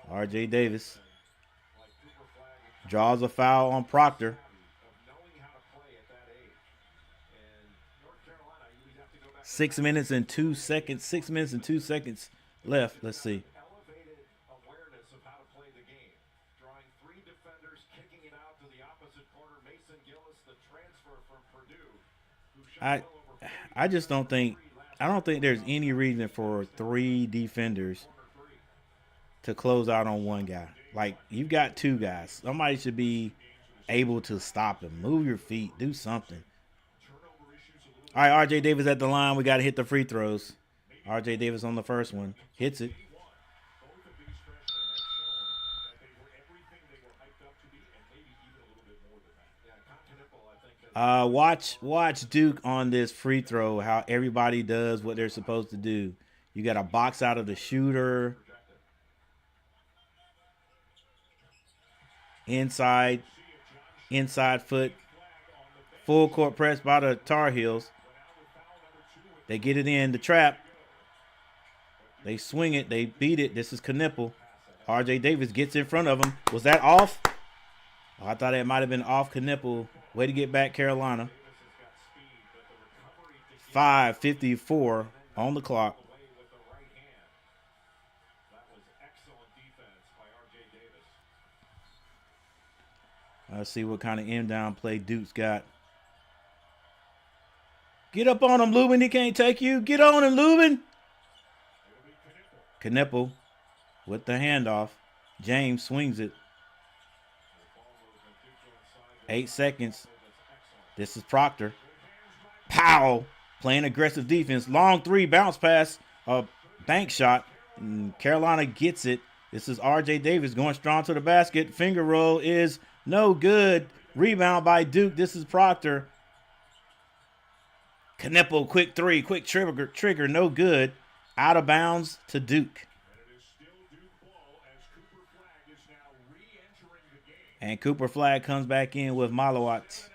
R.J. Davis draws a foul on Proctor. 6 minutes and 2 seconds. 6 minutes and 2 seconds left. Let's see. I just don't think there's any reason for three defenders to close out on one guy. Like you've got two guys. Somebody should be able to stop him. Move your feet. Do something. All right, R.J. Davis at the line. We got to hit the free throws. R.J. Davis on the first one. Hits it. Watch Duke on this free throw, how everybody does what they're supposed to do. You got to box out of the shooter. Inside foot. Full court press by the Tar Heels. They get it in the trap. They swing it. They beat it. This is Knipple. RJ Davis gets in front of him. Was that off? Oh, I thought it might have been off Knipple. Way to get back, Carolina. 5:54 on the clock. Let's see what kind of in-down play Duke's got. Get up on him, Lubin. He can't take you. Get on him, Lubin. Knipple with the handoff. James swings it. 8 seconds. This is Proctor. Powell playing aggressive defense. Long three, bounce pass, a bank shot. And Carolina gets it. This is RJ Davis going strong to the basket. Finger roll is no good. Rebound by Duke. This is Proctor. Knipple, quick three, quick trigger, no good. Out of bounds to Duke. And Cooper Flagg comes back in with Malawat.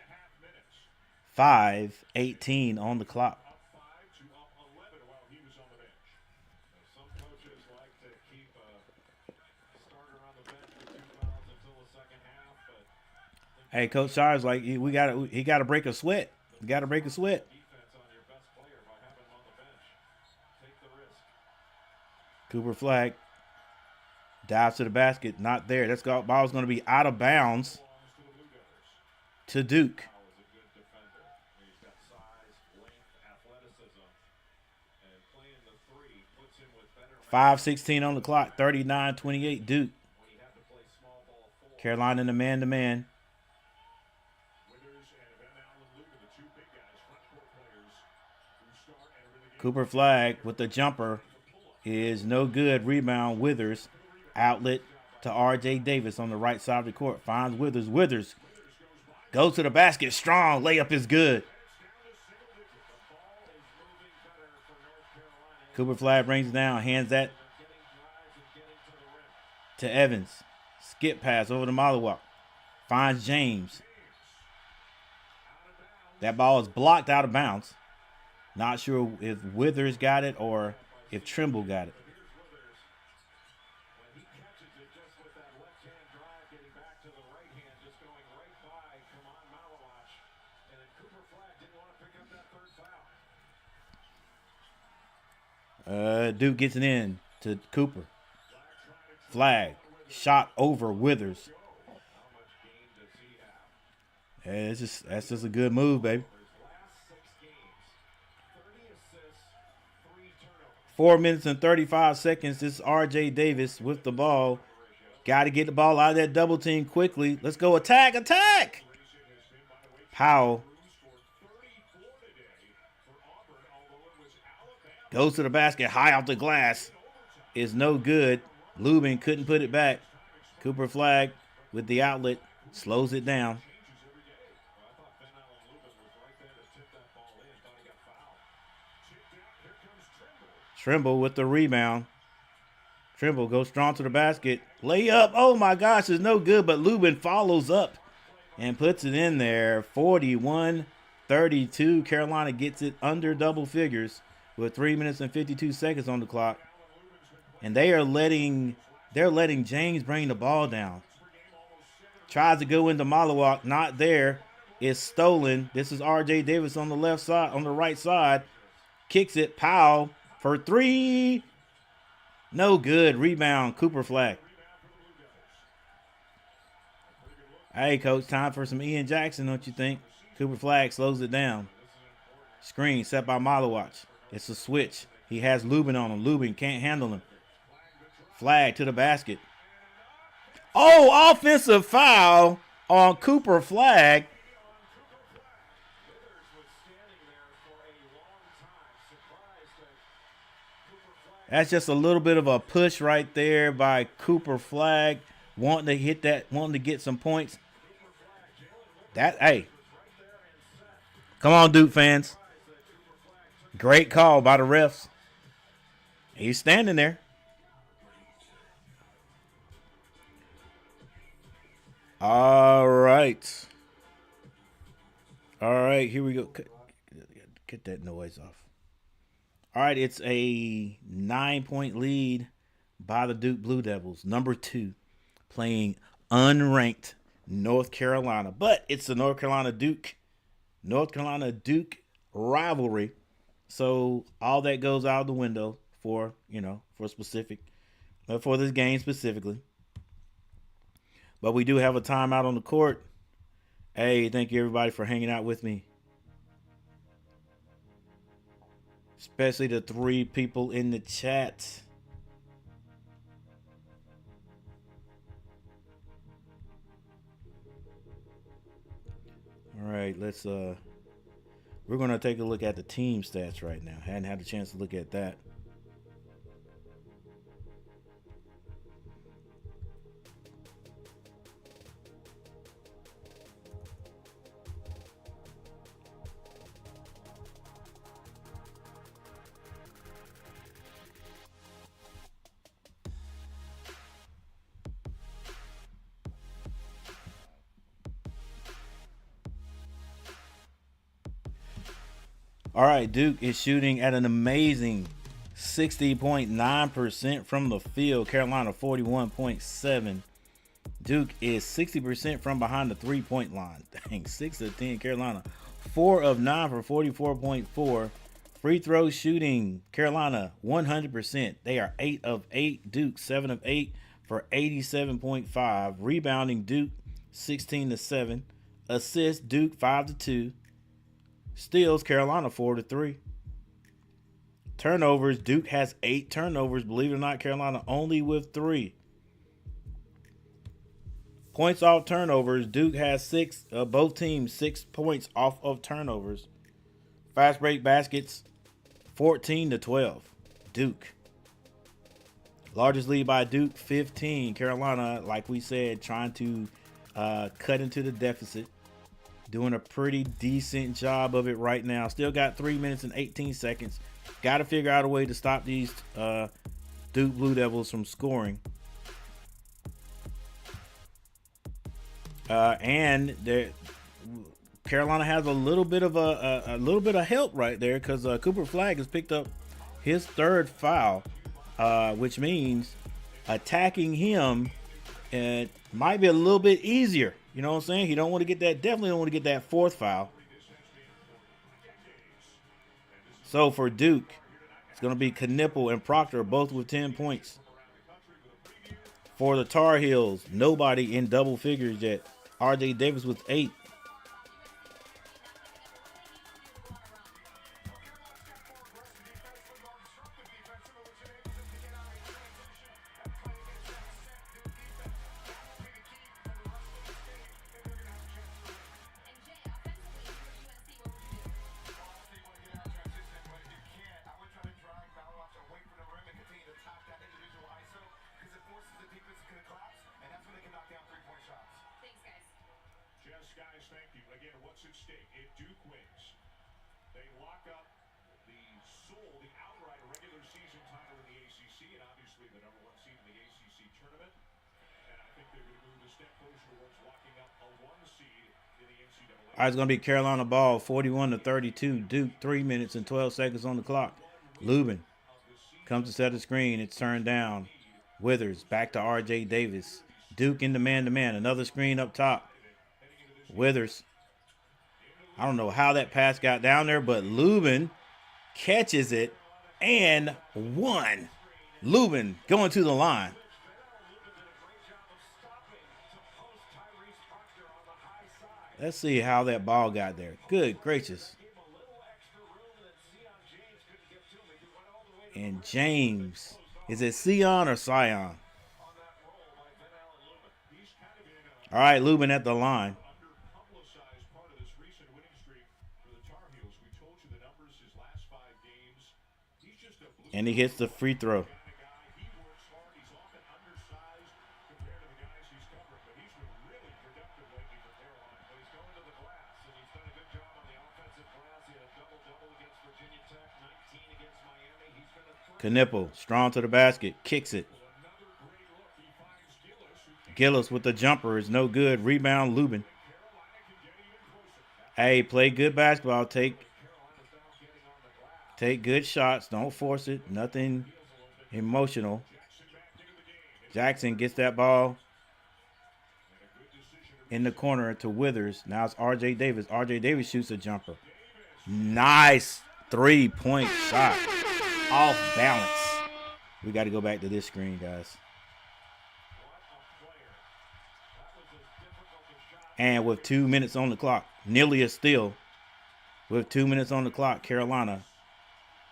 5:18 on the clock. Hey, Coach Shires, like he got to break a sweat. We got to break a sweat. Cooper Flagg dives to the basket, not there. That's ball's going to be out of bounds to Duke. 5:16 on the clock. 39-28 Duke. Carolina in the man-to-man. Cooper Flagg with the jumper is no good. Rebound, Withers. Outlet to RJ Davis on the right side of the court. Finds Withers. Withers goes to the basket. Strong. Layup is good. Cooper Flagg brings it down. Hands that to Evans. Skip pass over to Malawat. Finds James. That ball is blocked out of bounds. Not sure if Withers got it or if Trimble got it. Duke gets it in to Cooper. Flagg. Shot over Withers. Yeah, that's just a good move, baby. 4 minutes and 35 seconds. This is RJ Davis with the ball. Got to get the ball out of that double team quickly. Let's go attack, attack. Powell goes to the basket, high off the glass. Is no good. Lubin couldn't put it back. Cooper Flagg with the outlet slows it down. Trimble with the rebound. Trimble goes strong to the basket. Layup. Oh, my gosh, it's no good, but Lubin follows up and puts it in there. 41-32. Carolina gets it under double figures with 3 minutes and 52 seconds on the clock. And they're letting James bring the ball down. Tries to go into Malawat, not there. It's stolen. This is RJ Davis on the left side, on the right side. Kicks it. Powell for three. No good. Rebound, Cooper Flagg. Hey, Coach, time for some Ian Jackson, don't you think? Cooper Flagg slows it down. Screen set by Malawat. It's a switch. He has Lubin on him. Lubin can't handle him. Flagg to the basket. Oh, offensive foul on Cooper Flagg. That's just a little bit of a push right there by Cooper Flagg, wanting to hit that, wanting to get some points. Hey, Come on, Duke fans. Great call by the refs. He's standing there. All right. All right, here we go. Get that noise off. All right, it's a 9-point lead by the Duke Blue Devils. Number 2, playing unranked North Carolina. But it's the North Carolina Duke rivalry. So all that goes out the window for for this game specifically. But we do have a timeout on the court. Hey, thank you everybody for hanging out with me. Especially the 3 people in the chat. All right, we're going to take a look at the team stats right now. Hadn't had a chance to look at that. All right, Duke is shooting at an amazing 60.9% from the field. Carolina 41.7%. Duke is 60% from behind the 3-point line. Dang, 6 of 10 Carolina. 4 of 9 for 44.4%. Free throw shooting, Carolina 100%. They are 8 of 8. Duke 7 of 8 for 87.5%. Rebounding, Duke 16-7. Assists, Duke 5-2. Steals, Carolina 4-3. Turnovers, Duke has 8 turnovers. Believe it or not, Carolina only with 3. Points off turnovers, Duke has 6. Both teams 6 points off of turnovers. Fast break baskets, 14-12. Duke. Largest lead by Duke, 15. Carolina, like we said, trying to cut into the deficit. Doing a pretty decent job of it right now. Still got 3 minutes and 18 seconds. Got to figure out a way to stop these Duke Blue Devils from scoring. And Carolina has a little bit of help right there because Cooper Flagg has picked up his 3rd foul, which means attacking him might be a little bit easier. You know what I'm saying? He definitely don't want to get that 4th foul. So for Duke, it's going to be Knipple and Proctor, both with 10 points. For the Tar Heels, nobody in double figures yet. RJ Davis with 8. Guys, thank you. Again, what's at stake? If Duke wins, they lock up the outright regular season title in the ACC, and obviously the #1 seed in the ACC tournament. And I think they're going to move a step closer towards locking up a 1 seed in the NCAA. All right, it's going to be Carolina ball, 41-32. Duke, 3 minutes and 12 seconds on the clock. Lubin comes to set the screen. It's turned down. Withers back to RJ Davis. Duke into man-to-man. Another screen up top. Withers. I don't know how that pass got down there, but Lubin catches it and 1. Lubin going to the line. Let's see how that ball got there. Good gracious. And James. Is it Sion or Sion? All right, Lubin at the line. And he hits the free throw. Knipple, strong to the basket, kicks it. Gillis with the jumper is no good. Rebound, Lubin. Hey, play good basketball. Take good shots. Don't force it. Nothing emotional. Jackson gets that ball in the corner to Withers. Now it's R.J. Davis. R.J. Davis shoots a jumper. Nice 3-point shot. Off balance. We got to go back to this screen, guys. And with 2 minutes on the clock, nearly a steal. With 2 minutes on the clock, Carolina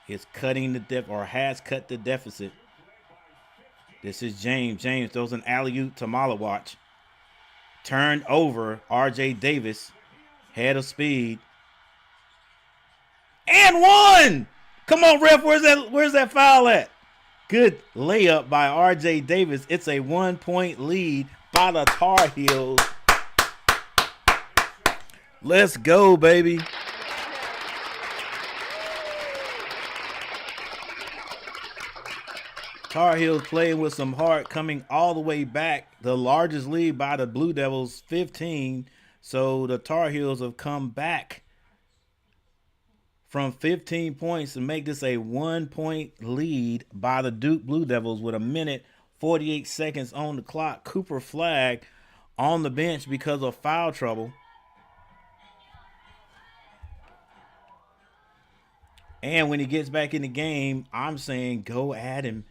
is cutting the or has cut the deficit. This is James. James throws an alley-oop to Malawach. Turned over, R.J. Davis. Head of speed. And one! Come on, ref. Where's that foul at? Good layup by R.J. Davis. It's a 1-point lead by the Tar Heels. Let's go, baby. Tar Heels playing with some heart, coming all the way back. The largest lead by the Blue Devils, 15. So the Tar Heels have come back from 15 points to make this a 1-point lead by the Duke Blue Devils with 1:48 seconds on the clock. Cooper Flagg on the bench because of foul trouble. And when he gets back in the game, I'm saying go at him.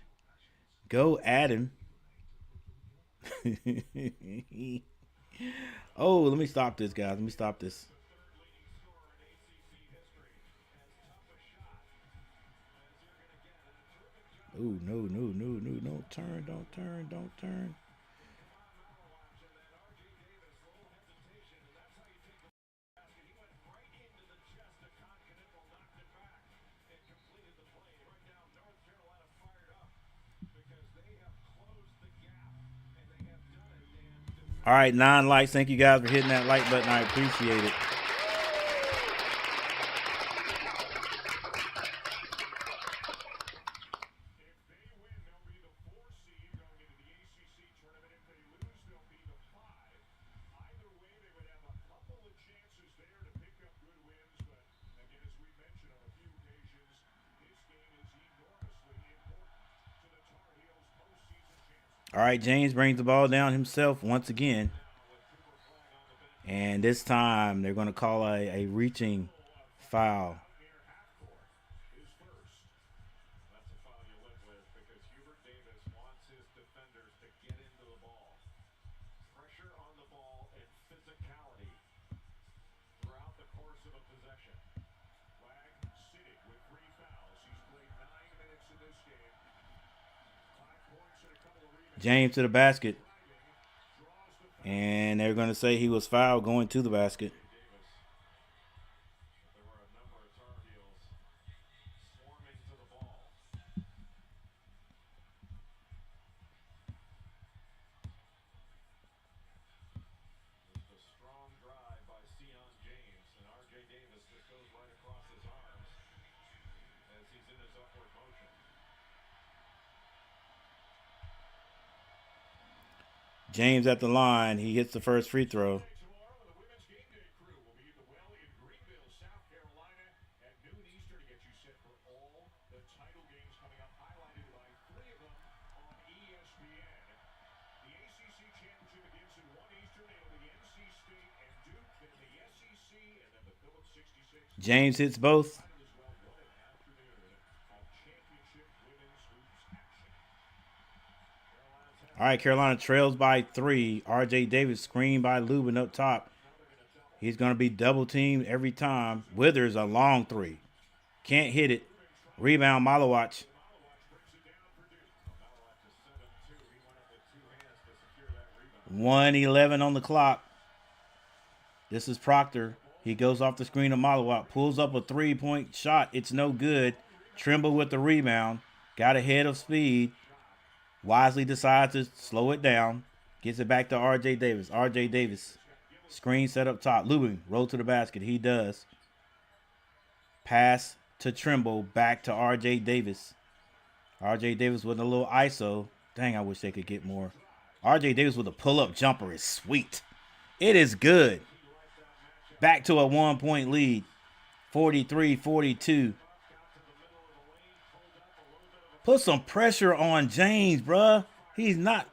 Go at him. Oh, let me stop this, guys. Let me stop this. Oh, no. Don't turn. All right, 9 likes. Thank you guys for hitting that like button. I appreciate it. All right, James brings the ball down himself once again. And this time they're going to call a reaching foul. James to the basket. And they're going to say he was fouled going to the basket. James at the line. He hits the first free throw. James hits both. All right, Carolina trails by 3. R.J. Davis screened by Lubin up top. He's going to be double teamed every time. Withers a long 3. Can't hit it. Rebound, Malawach. 1:11 on the clock. This is Proctor. He goes off the screen of Malawach. Pulls up a 3-point shot. It's no good. Trimble with the rebound. Got ahead of speed. Wisely decides to slow it down. Gets it back to R.J. Davis. R.J. Davis. Screen set up top. Lubin, roll to the basket. He does. Pass to Trimble. Back to R.J. Davis. RJ Davis with a little ISO. Dang, I wish they could get more. RJ Davis with a pull-up jumper is sweet. It is good. Back to a 1-point lead. 43-42. Put some pressure on James, bruh. He's not.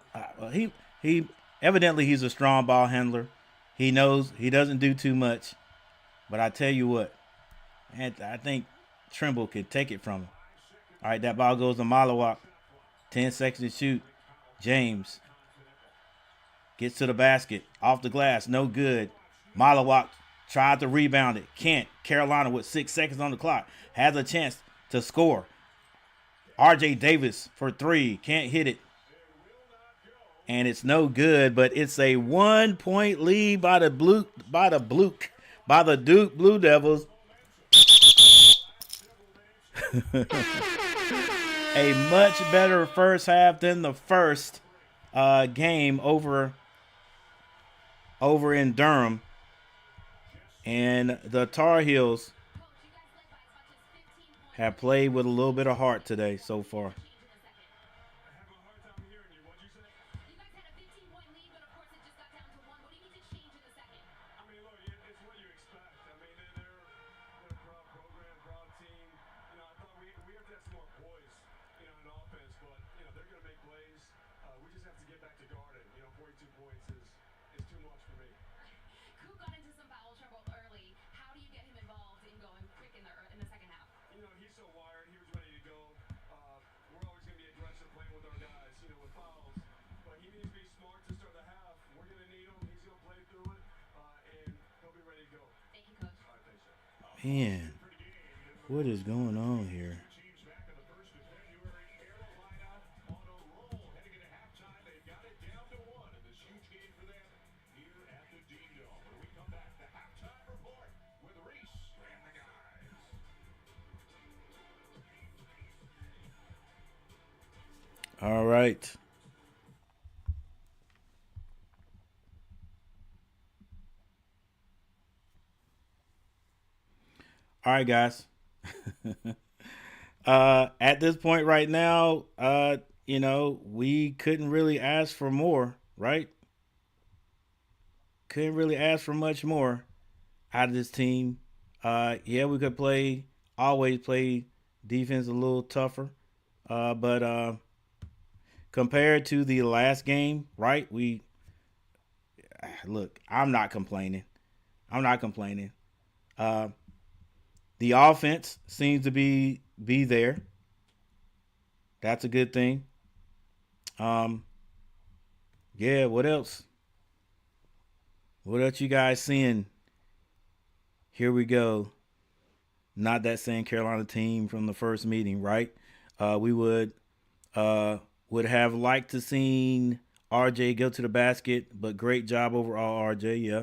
He evidently he's a strong ball handler. He knows he doesn't do too much. But I tell you what, I think Trimble could take it from him. All right, that ball goes to Malawak. 10 seconds to shoot. James gets to the basket. Off the glass. No good. Malawak tried to rebound it. Can't. Carolina with 6 seconds on the clock. Has a chance to score. RJ Davis for 3. Can't hit it. And it's no good, but it's a 1-point lead by the Duke Blue Devils. A much better first half than the first game over in Durham. And the Tar Heels have played with a little bit of heart today so far. Man, what is going on here? All right. All right, guys. At this point right now, we couldn't really ask for more, right? Couldn't really ask for much more out of this team. Yeah, we could always play defense a little tougher. But compared to the last game, right? Look, I'm not complaining. The offense seems to be there. That's a good thing. Yeah, what else? What else you guys seeing? Here we go. Not that same Carolina team from the first meeting, right? We would have liked to seen RJ go to the basket, but great job overall, RJ. Yeah,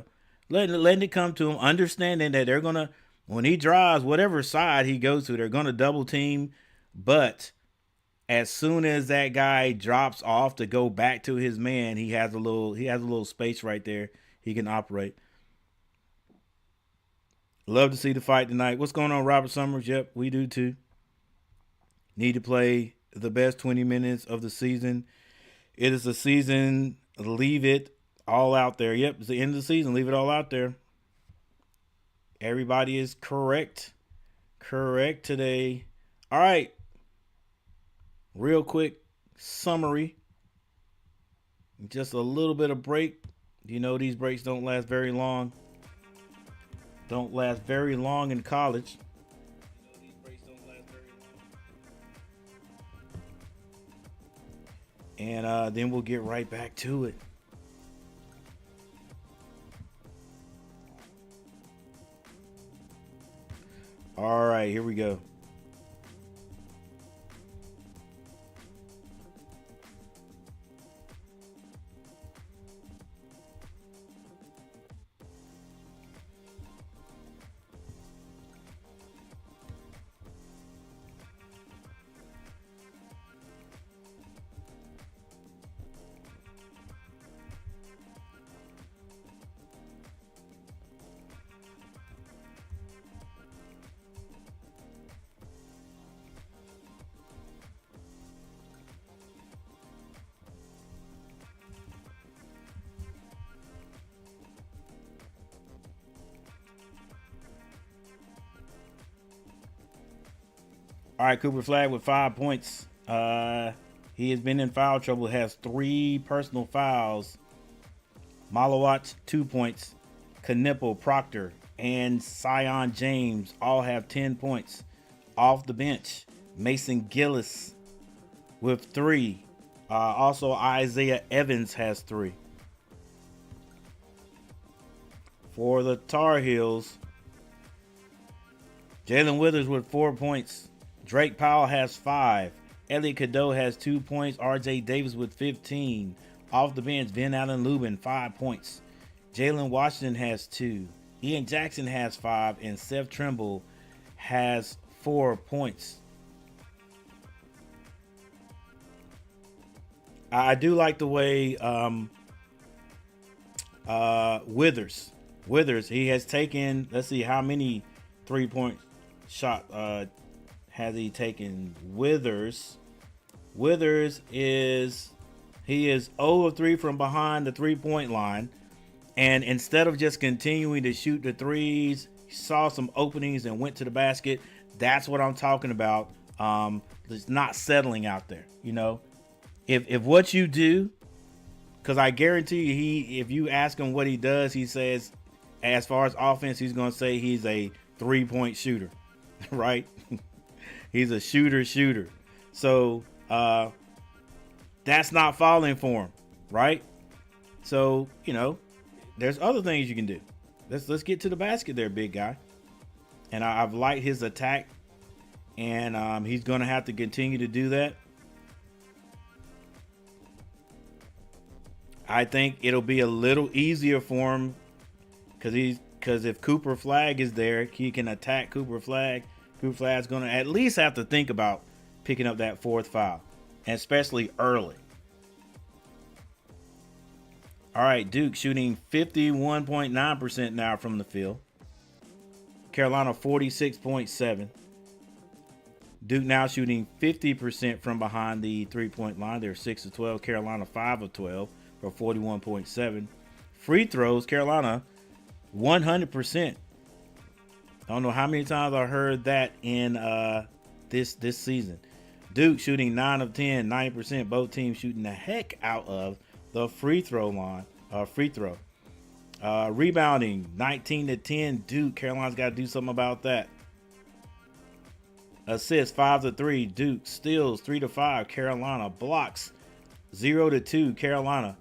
letting it come to him, understanding that they're gonna, when he drives, whatever side he goes to, they're gonna double team. But as soon as that guy drops off to go back to his man, he has a little space right there he can operate. Love to see the fight tonight. What's going on, Robert Summers? Yep, we do too. Need to play the best 20 minutes of the season. It is the season. Leave it all out there. Yep, it's the end of the season. Leave it all out there. Everybody is correct. Correct today. All right. Real quick summary. Just a little bit of break. You know these breaks don't last very long. Don't last very long in college. And then we'll get right back to it. All right, here we go. All right, Cooper Flagg with 5 points. He has been in foul trouble, has 3 personal fouls. Malawatch, 2 points. Knipple, Proctor, and Sion James all have 10 points. Off the bench, Mason Gillis with 3. Also, Isaiah Evans has 3. For the Tar Heels, Jalen Withers with 4 points. Drake Powell has 5. Elliot Cadeau has 2 points. RJ Davis with 15. Off the bench, Ben Allen Lubin, 5 points. Jalen Washington has 2. Ian Jackson has 5. And Seth Trimble has 4 points. I do like the way Withers, he has taken, let's see, how many 3-point shot has he taken? Withers is 0 of 3 from behind the 3-point line. And instead of just continuing to shoot the threes, he saw some openings and went to the basket. That's what I'm talking about. Just not settling out there, you know. If what you do, because I guarantee you, if you ask him what he does, he says, as far as offense, he's going to say he's a 3-point shooter, right? He's a shooter. So that's not falling for him, right? So, you know, there's other things you can do. Let's get to the basket there, big guy. And I've liked his attack, and he's going to have to continue to do that. I think it'll be a little easier for him because if Cooper Flagg is there, he can attack Cooper Flagg. Cooper Flagg's going to at least have to think about picking up that 4th foul, and especially early. All right, Duke shooting 51.9% now from the field. Carolina 46.7%. Duke now shooting 50% from behind the 3-point line. They're 6 of 12. Carolina 5 of 12 for 41.7%. Free throws, Carolina 100%. I don't know how many times I heard that in this season. Duke shooting 9 of 10, 90%. Both teams shooting the heck out of the free throw line. Rebounding 19 to 10. Duke. Carolina's got to do something about that. Assists 5 to 3. Duke. Steals 3 to 5. Carolina. Blocks 0 to 2. Carolina.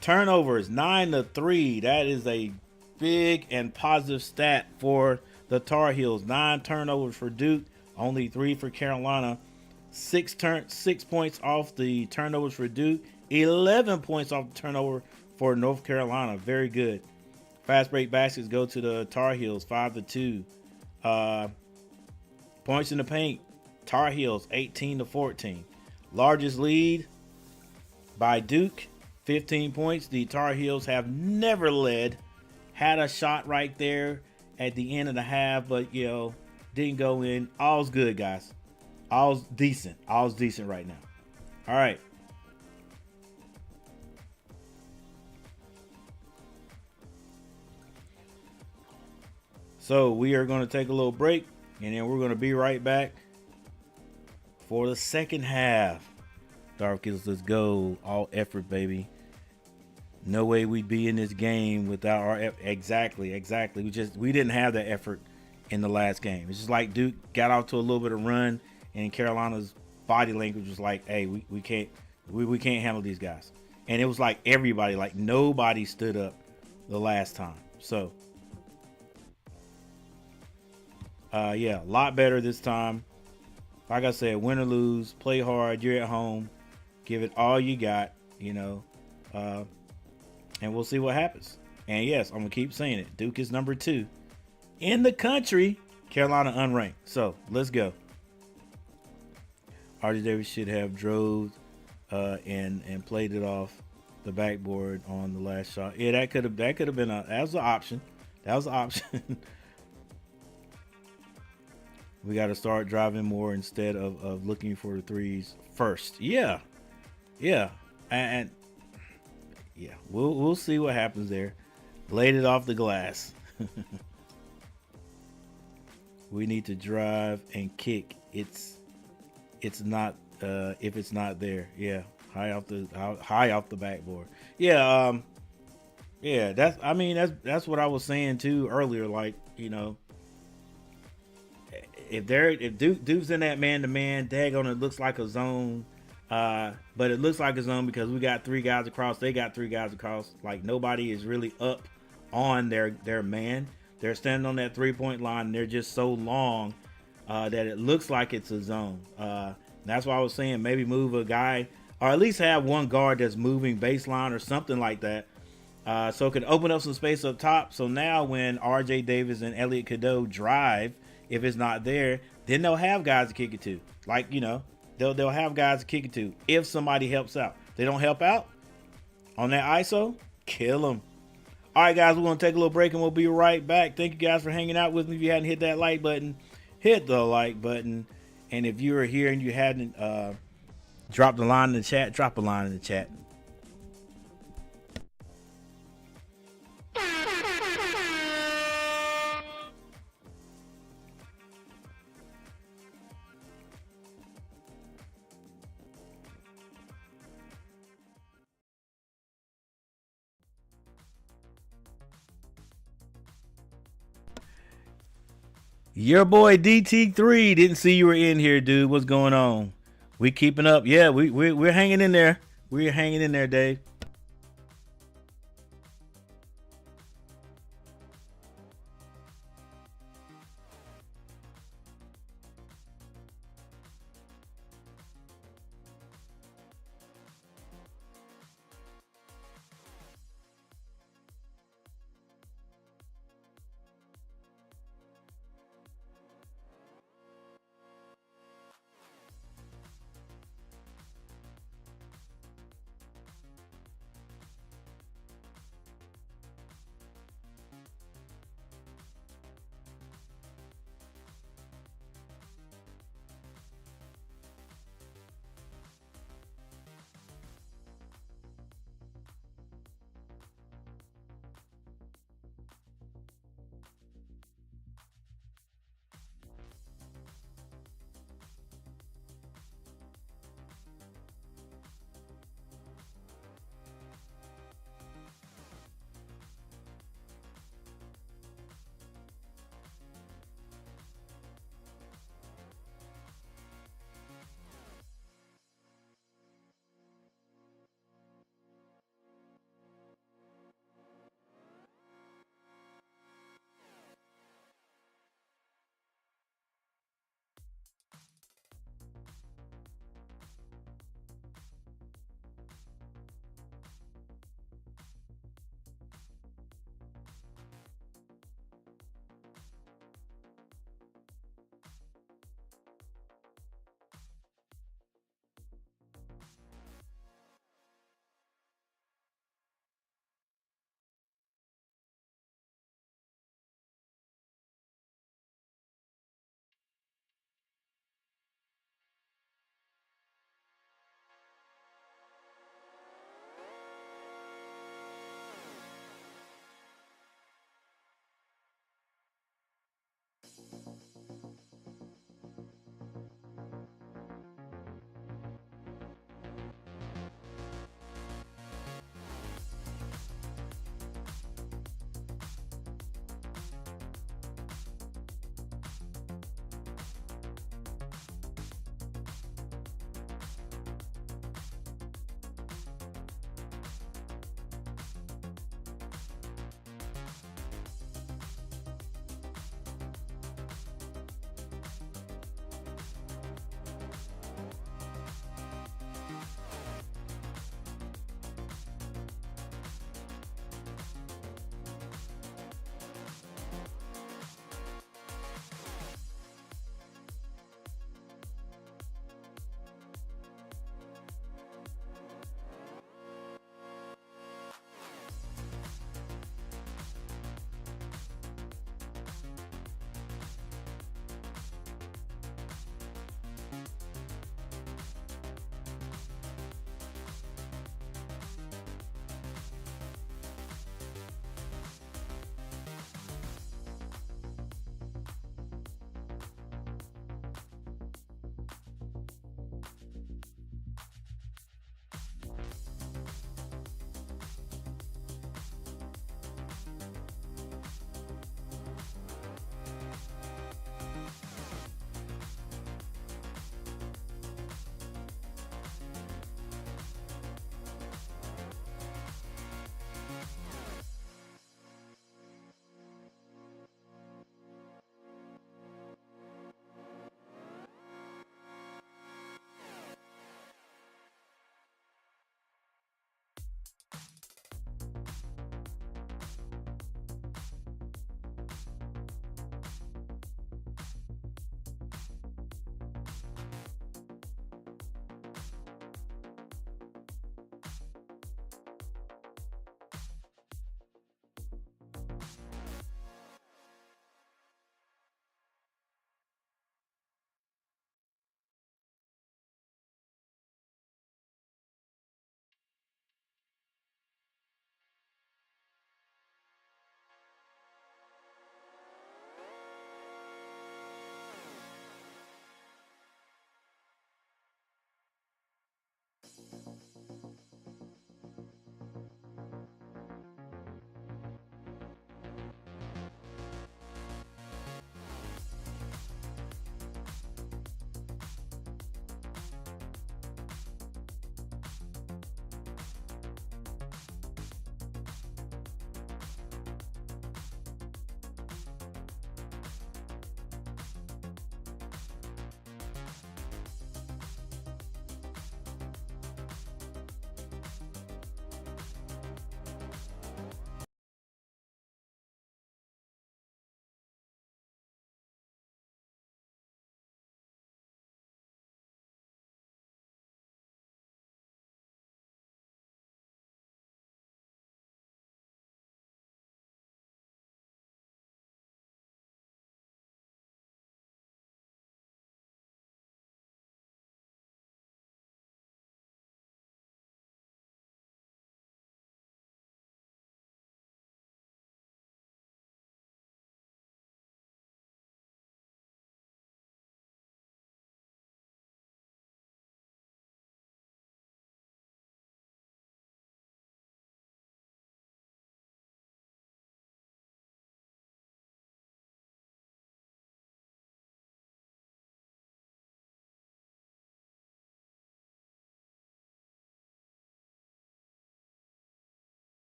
Turnovers 9 to 3. That is a big and positive stat for the Tar Heels. 9 turnovers for Duke, only 3 for Carolina. 6 points off the turnovers for Duke. 11 points off the turnover for North Carolina. Very good. Fast break baskets go to the Tar Heels, 5 to 2. Points in the paint, Tar Heels 18 to 14. Largest lead by Duke, 15 points. The Tar Heels have never led. Had a shot right there at the end of the half, but didn't go in. All's good, guys. All's decent. All's decent right now. All right. So we are going to take a little break, and then we're going to be right back for the second half. Dark Kids, let's go. All effort, baby. No way we'd be in this game without our exactly. We didn't have that effort in the last game. It's just like Duke got out to a little bit of run, and Carolina's body language was like, "Hey, we can't handle these guys." And it was like everybody, like nobody stood up the last time. So, a lot better this time. Like I said, win or lose, play hard. You're at home, give it all you got. And we'll see what happens. And yes, I'm going to keep saying it. Duke is number 2 in the country. Carolina unranked. So let's go. RJ Davis should have drove and played it off the backboard on the last shot. Yeah, that could have been that was an option. We got to start driving more instead of looking for the threes first. Yeah. And yeah, we'll see what happens there. Laid it off the glass. We need to drive and kick. It's not if it's not there. Yeah, high off the backboard. Yeah, yeah. That's what I was saying too earlier. Like if Duke's in that man to man, daggone it looks like a zone. But it looks like a zone because we got three guys across. They got three guys across. Like nobody is really up on their man. They're standing on that 3-point line. And they're just so long that it looks like it's a zone. That's why I was saying maybe move a guy or at least have one guard that's moving baseline or something like that. So it can open up some space up top. So now when RJ Davis and Elliot Cadeau drive, if it's not there, then they'll have guys to kick it to. Like, they'll have guys to kick it to if somebody helps out. They don't help out on that ISO, kill them. All right, guys, we're going to take a little break and we'll be right back. Thank you guys for hanging out with me. If you hadn't hit that like button, hit the like button. And if you were here and you hadn't dropped a line in the chat, drop a line in the chat. Your boy DT3 didn't see you were in here, dude. What's going on? We keeping up? Yeah, we're hanging in there. We're hanging in there, Dave.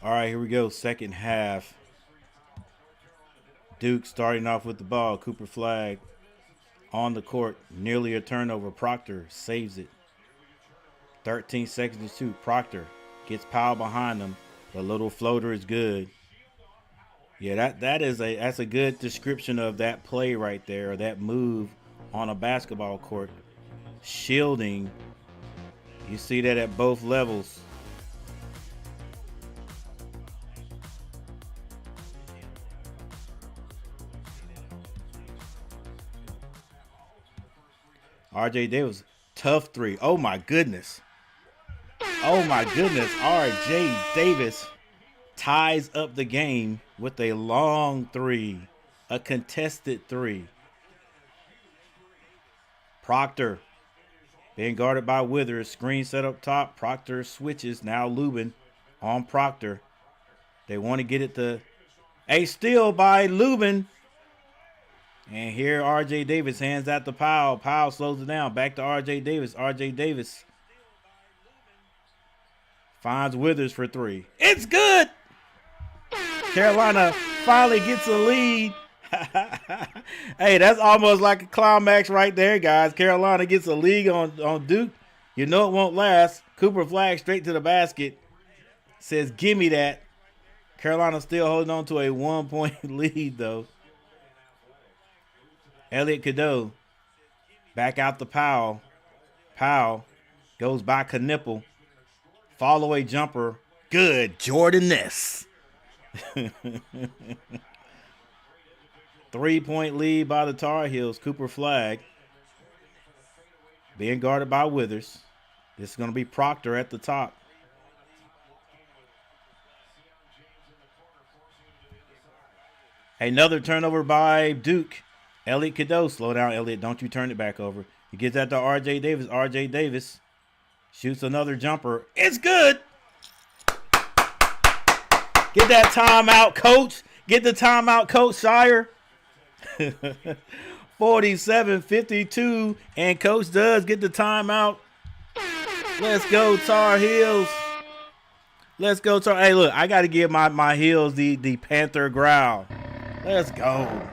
All right, here we go. Second half. Duke starting off with the ball. Cooper Flagg on the court. Nearly a turnover. Proctor saves it. 13 seconds to shoot. Proctor gets Powell behind him. The little floater is good. Yeah, that's a good description of that play right there, or that move on a basketball court. Shielding. You see that at both levels. RJ Davis, tough three. Oh my goodness. Oh my goodness. RJ Davis ties up the game with a long three, a contested three. Proctor being guarded by Withers. Screen set up top. Proctor switches. Now Lubin on Proctor. They want to get it to a steal by Lubin. And here RJ Davis hands out to Powell. Powell slows it down. Back to RJ Davis. RJ Davis finds Withers for three. It's good. Carolina finally gets a lead. Hey, that's almost like a climax right there, guys. Carolina gets a lead on Duke. You know it won't last. Cooper Flagg straight to the basket. Says, give me that. Carolina still holding on to a 1-point lead, though. Elliot Cadeau back out to Powell. Powell goes by Knipple. Fall away jumper. Good. Jordan Ness. 3-point lead by the Tar Heels. Cooper Flagg being guarded by Withers. This is going to be Proctor at the top. Another turnover by Duke. Elliot Cadeau. Slow down, Elliot. Don't you turn it back over. He gets that to R.J. Davis. R.J. Davis shoots another jumper. It's good. Get that timeout, coach. Get the timeout, Coach Shire. 47-52, and Coach does get the timeout. Let's go, Tar Heels. Let's go, Tar. Hey, look, I got to give my Heels the Panther growl. Let's go.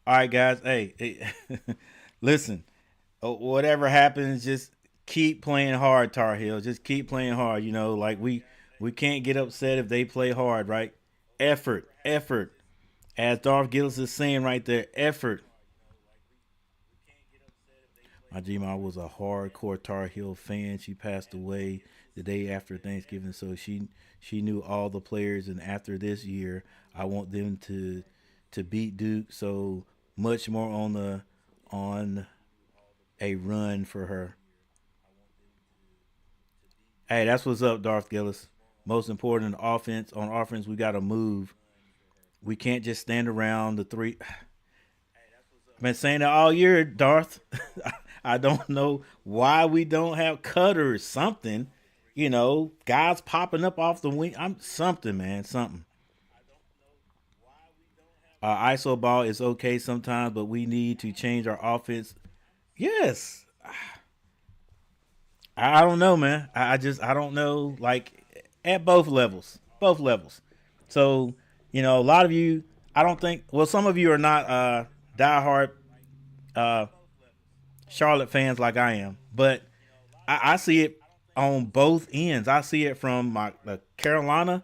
All right, guys. Hey, listen. Whatever happens, just keep playing hard, Tar Heels. Just keep playing hard. You know, like we can't get upset if they play hard, right? Effort. As Darth Gillis is saying right there, effort. My G-Ma was a hardcore Tar Heel fan. She passed away the day after Thanksgiving, so she knew all the players. And after this year, I want them to beat Duke. So much more on a run for her. Hey, that's what's up, Darth Gillis. Most important offense. On offense, we got to move. We can't just stand around the three. I've been saying that all year, Darth. I don't know why we don't have cutters, something. You know, guys popping up off the wing. I'm something, man, something. ISO ball is okay sometimes, but we need to change our offense. Yes. I don't know, man. I don't know. Like at both levels. So, you know, a lot of you, I don't think, well, some of you are not diehard uh, Charlotte fans like I am, but I see it on both ends. I see it from Carolina.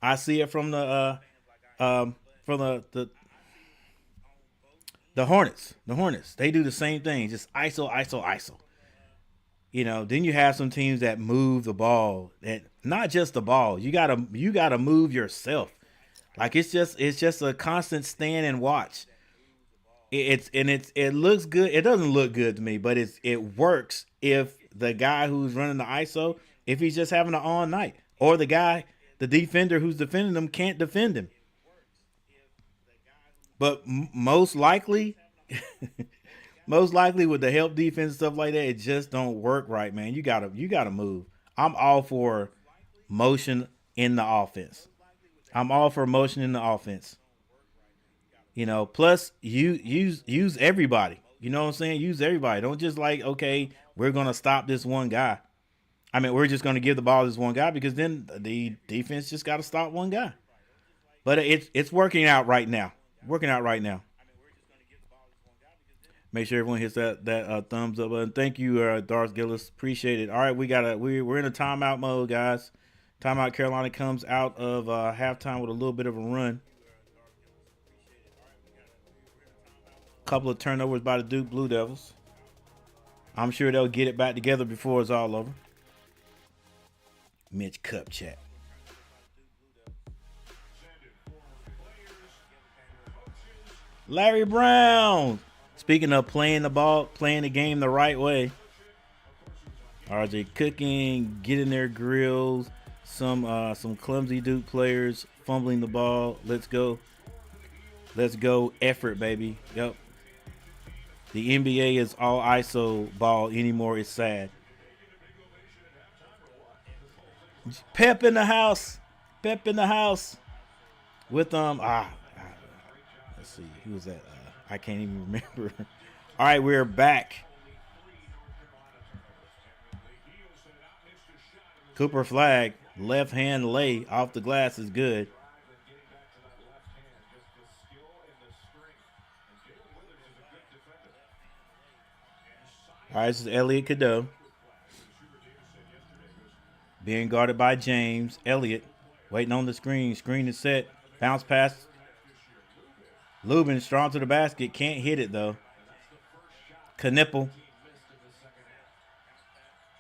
I see it from the Hornets. The Hornets. They do the same thing. Just ISO. You know, then you have some teams that move the ball. That not just the ball. You gotta move yourself. Like it's just a constant stand and watch. It looks good. It doesn't look good to me, but it works if the guy who's running the ISO, if he's just having an on night, or the defender who's defending him can't defend him. But most likely, most likely with the help defense and stuff like that, it just don't work right, man. You gotta move. I'm all for motion in the offense. I'm all for motion in the offense. Plus you use everybody. You know what I'm saying? Use everybody. Don't just like, okay, we're gonna stop this one guy. I mean, we're just gonna give the ball to this one guy because then the defense just gotta stop one guy. But it's working out right now. Working out right now. Make sure everyone hits that thumbs up button. Thank you, Darth Gillis. Appreciate it. All right, we're in a timeout mode, guys. Timeout. Carolina comes out of halftime with a little bit of a run. Couple of turnovers by the Duke Blue Devils. I'm sure they'll get it back together before it's all over. Mitch Cup chat. Larry Brown. Speaking of playing the ball, playing the game the right way. RJ cooking, getting their grills. Some clumsy Duke players fumbling the ball. Let's go. Let's go. Effort, baby. Yep. The NBA is all ISO ball anymore. It's sad. Pep in the house. Pep in the house. With let's see. Who was that? I can't even remember. All right, we're back. Cooper Flagg, left hand lay off the glass is good. All right, this is Elliott Cadeau. Being guarded by James. Elliott waiting on the screen. Screen is set. Bounce pass. Lubin strong to the basket. Can't hit it, though. Knipple.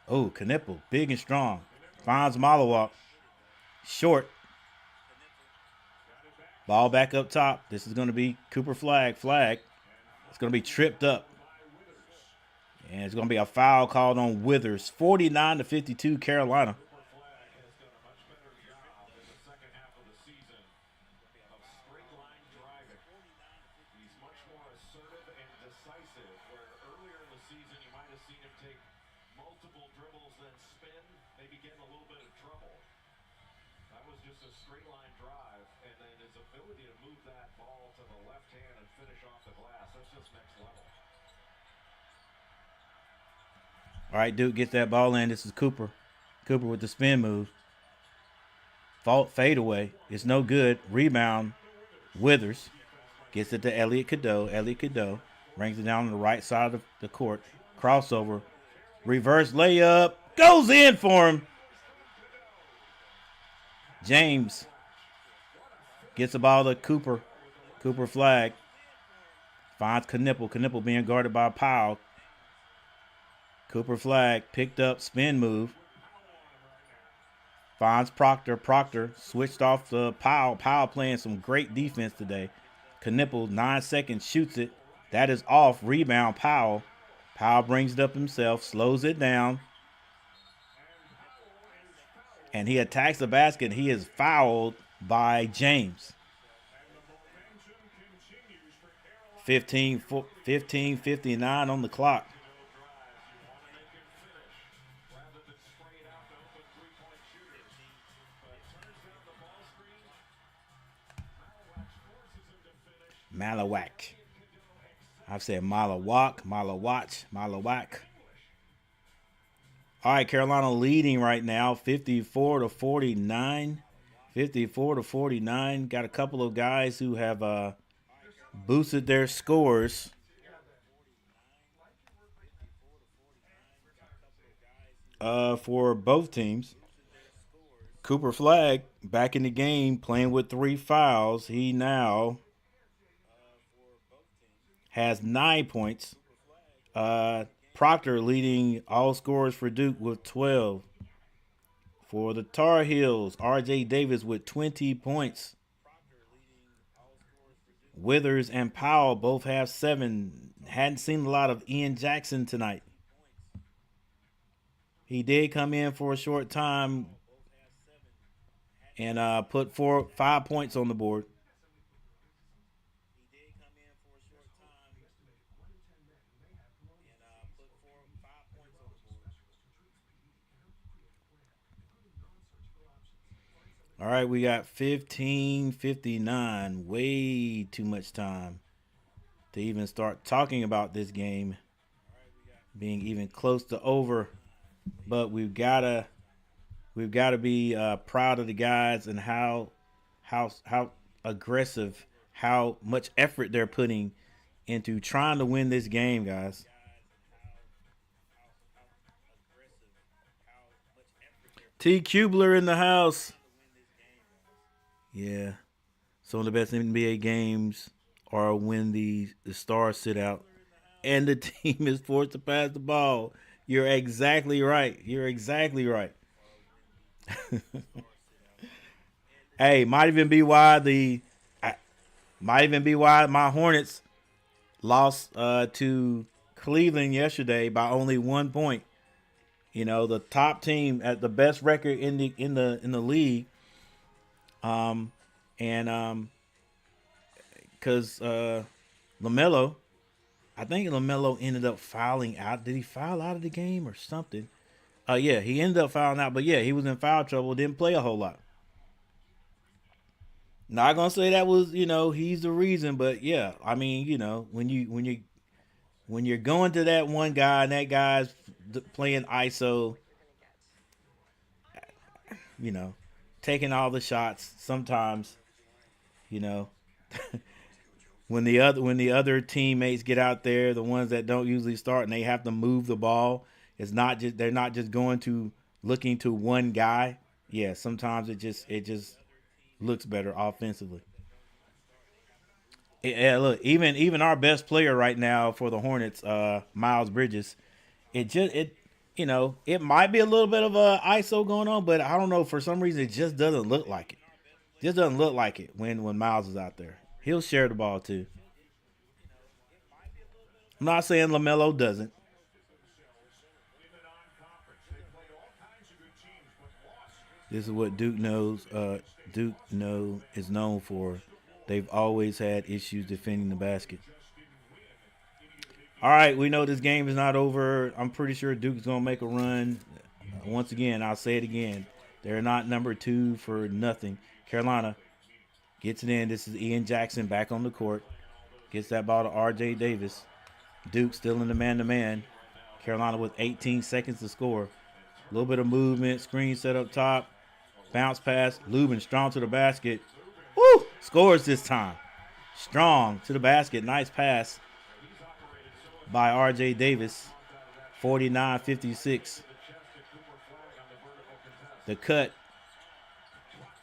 Oh, Knipple. Big and strong. Finds Malawak. Short. Ball back up top. This is going to be Cooper Flagg. Flagg. It's going to be tripped up. And it's going to be a foul called on Withers. 49-52 Carolina. All right, Duke gets that ball in. This is Cooper. Cooper with the spin move. Fault fadeaway. It's no good. Rebound. Withers. Gets it to Elliott Cadeau. Elliott Cadeau brings it down on the right side of the court. Crossover. Reverse layup. Goes in for him. James gets the ball to Cooper. Cooper Flagg. Finds Knipple. Knipple being guarded by Powell. Cooper Flagg picked up, spin move. Finds Proctor. Proctor switched off to Powell. Powell playing some great defense today. Knipple, 9 seconds, shoots it. That is off. Rebound, Powell. Powell brings it up himself, slows it down. And he attacks the basket. He is fouled by James. 15:59 on the clock. Malawak. I've said Malawak, Malawak. All right, Carolina leading right now, 54-49. 54-49. Got a couple of guys who have boosted their scores. For both teams. Cooper Flagg back in the game, playing with 3 fouls. He now has 9 points. Proctor leading all scorers for Duke with 12. For the Tar Heels, R.J. Davis with 20 points. Withers and Powell both have 7. Hadn't seen a lot of Ian Jackson tonight. He did come in for a short time and put 5 points on the board. All right, we got 15:59. Way too much time to even start talking about this game being even close to over. But we've gotta be proud of the guys and how aggressive, how much effort they're putting into trying to win this game, guys. T. Kubler in the house. Yeah. Some of the best NBA games are when the stars sit out and the team is forced to pass the ball. You're exactly right. You're exactly right. Hey, might even be why my Hornets lost to Cleveland yesterday by only 1 point. You know, the top team at the best record in the league, and because Lamelo, I think Lamelo ended up fouling out. Did he foul out of the game or something? Yeah, he ended up fouling out, but yeah, he was in foul trouble. Didn't play a whole lot. Not gonna say that was he's the reason, but yeah, I mean when you're going to that one guy and that guy's playing ISO, you know, taking all the shots. Sometimes, you know, when the other teammates get out there, the ones that don't usually start and they have to move the ball, they're not just going to looking to one guy. Yeah, sometimes it just looks better offensively. Yeah, look, even our best player right now for the Hornets, Miles Bridges, it might be a little bit of a ISO going on, but I don't know, for some reason it just doesn't look like it. Just doesn't look like it when Miles is out there. He'll share the ball too. I'm not saying Lamelo doesn't. This is what Duke knows. Duke is known for. They've always had issues defending the basket. All right, we know this game is not over. I'm pretty sure Duke's gonna make a run. Once again, I'll say it again. They're not number two for nothing. Carolina gets it in. This is Ian Jackson back on the court. Gets that ball to R.J. Davis. Duke still in the man-to-man. Carolina with 18 seconds to score. A little bit of movement. Screen set up top. Bounce pass. Lubin strong to the basket. Woo! Scores this time. Strong to the basket. Nice pass by R.J. Davis. 49-56. The cut.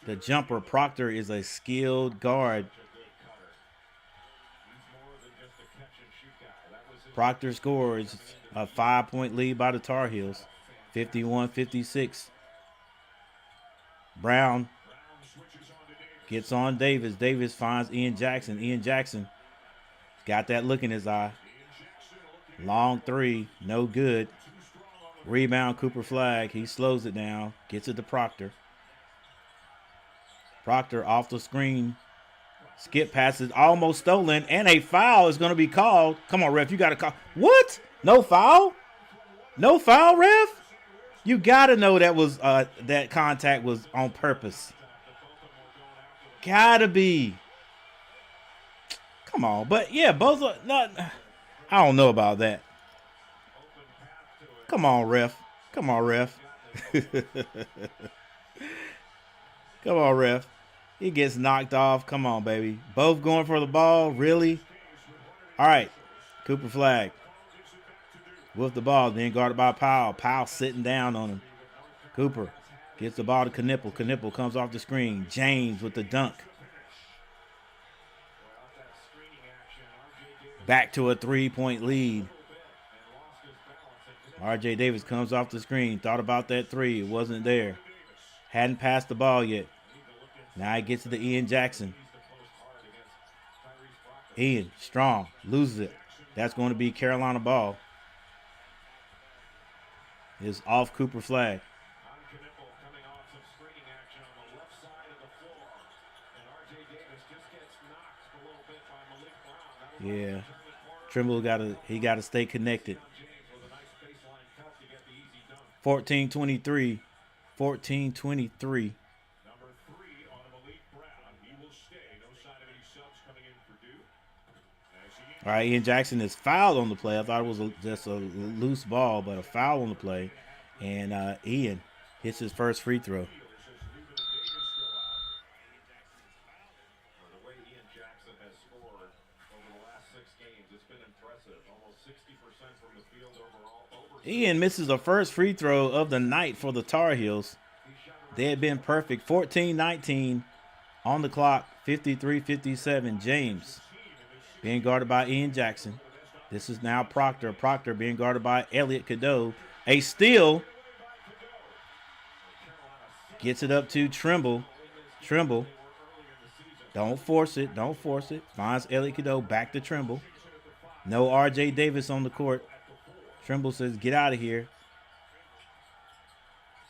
The jumper. Proctor is a skilled guard. Proctor scores a 5-point lead by the Tar Heels. 51-56. Brown gets on Davis. Davis finds Ian Jackson. Ian Jackson got that look in his eye. Long three, no good. Rebound, Cooper Flagg. He slows it down, gets it to Proctor. Proctor off the screen. Skip passes, almost stolen, and a foul is going to be called. Come on, ref, you got to call. What? No foul? No foul, ref? You got to know that contact was on purpose. Gotta be. Come on, but yeah, both are not. I don't know about that. Come on, ref. Come on, ref. Come on, ref. He gets knocked off. Come on, baby. Both going for the ball. Really? All right. Cooper Flagg with the ball, then guarded by Powell. Powell sitting down on him. Cooper gets the ball to Knipple. Knipple comes off the screen. James with the dunk. Back to a 3-point lead. R.J. Davis comes off the screen. Thought about that three. It wasn't there. Hadn't passed the ball yet. Now he gets to the Ian Jackson. Ian, strong, loses it. That's going to be Carolina ball. It's off Cooper Flagg. Yeah. Trimble got to stay connected. 14-23. 14-23. All right, Ian Jackson is fouled on the play. I thought it was just a loose ball, but a foul on the play. And Ian hits his first free throw. The way Ian Jackson has scored over the last 6 games, it's been impressive. Almost 60% from the field overall. Ian misses the first free throw of the night for the Tar Heels. They had been perfect. 14-19 on the clock. 53-57. James being guarded by Ian Jackson. This is now Proctor. Proctor being guarded by Elliot Cadeau. A steal. Gets it up to Trimble. Trimble. Don't force it. Don't force it. Finds Elliot Cadeau. Back to Trimble. No R.J. Davis on the court. Trimble says, get out of here.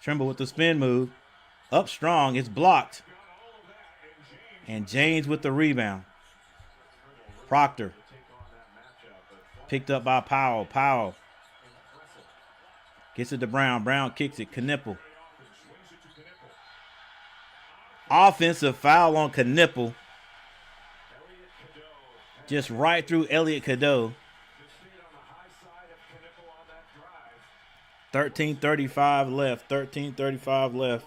Trimble with the spin move. Up strong. It's blocked. And James with the rebound. Proctor. Picked up by Powell. Powell gets it to Brown. Brown kicks it. Knipple. Offensive foul on Knipple. Just right through Elliot Cadeau. 13:35 left. 13:35 left.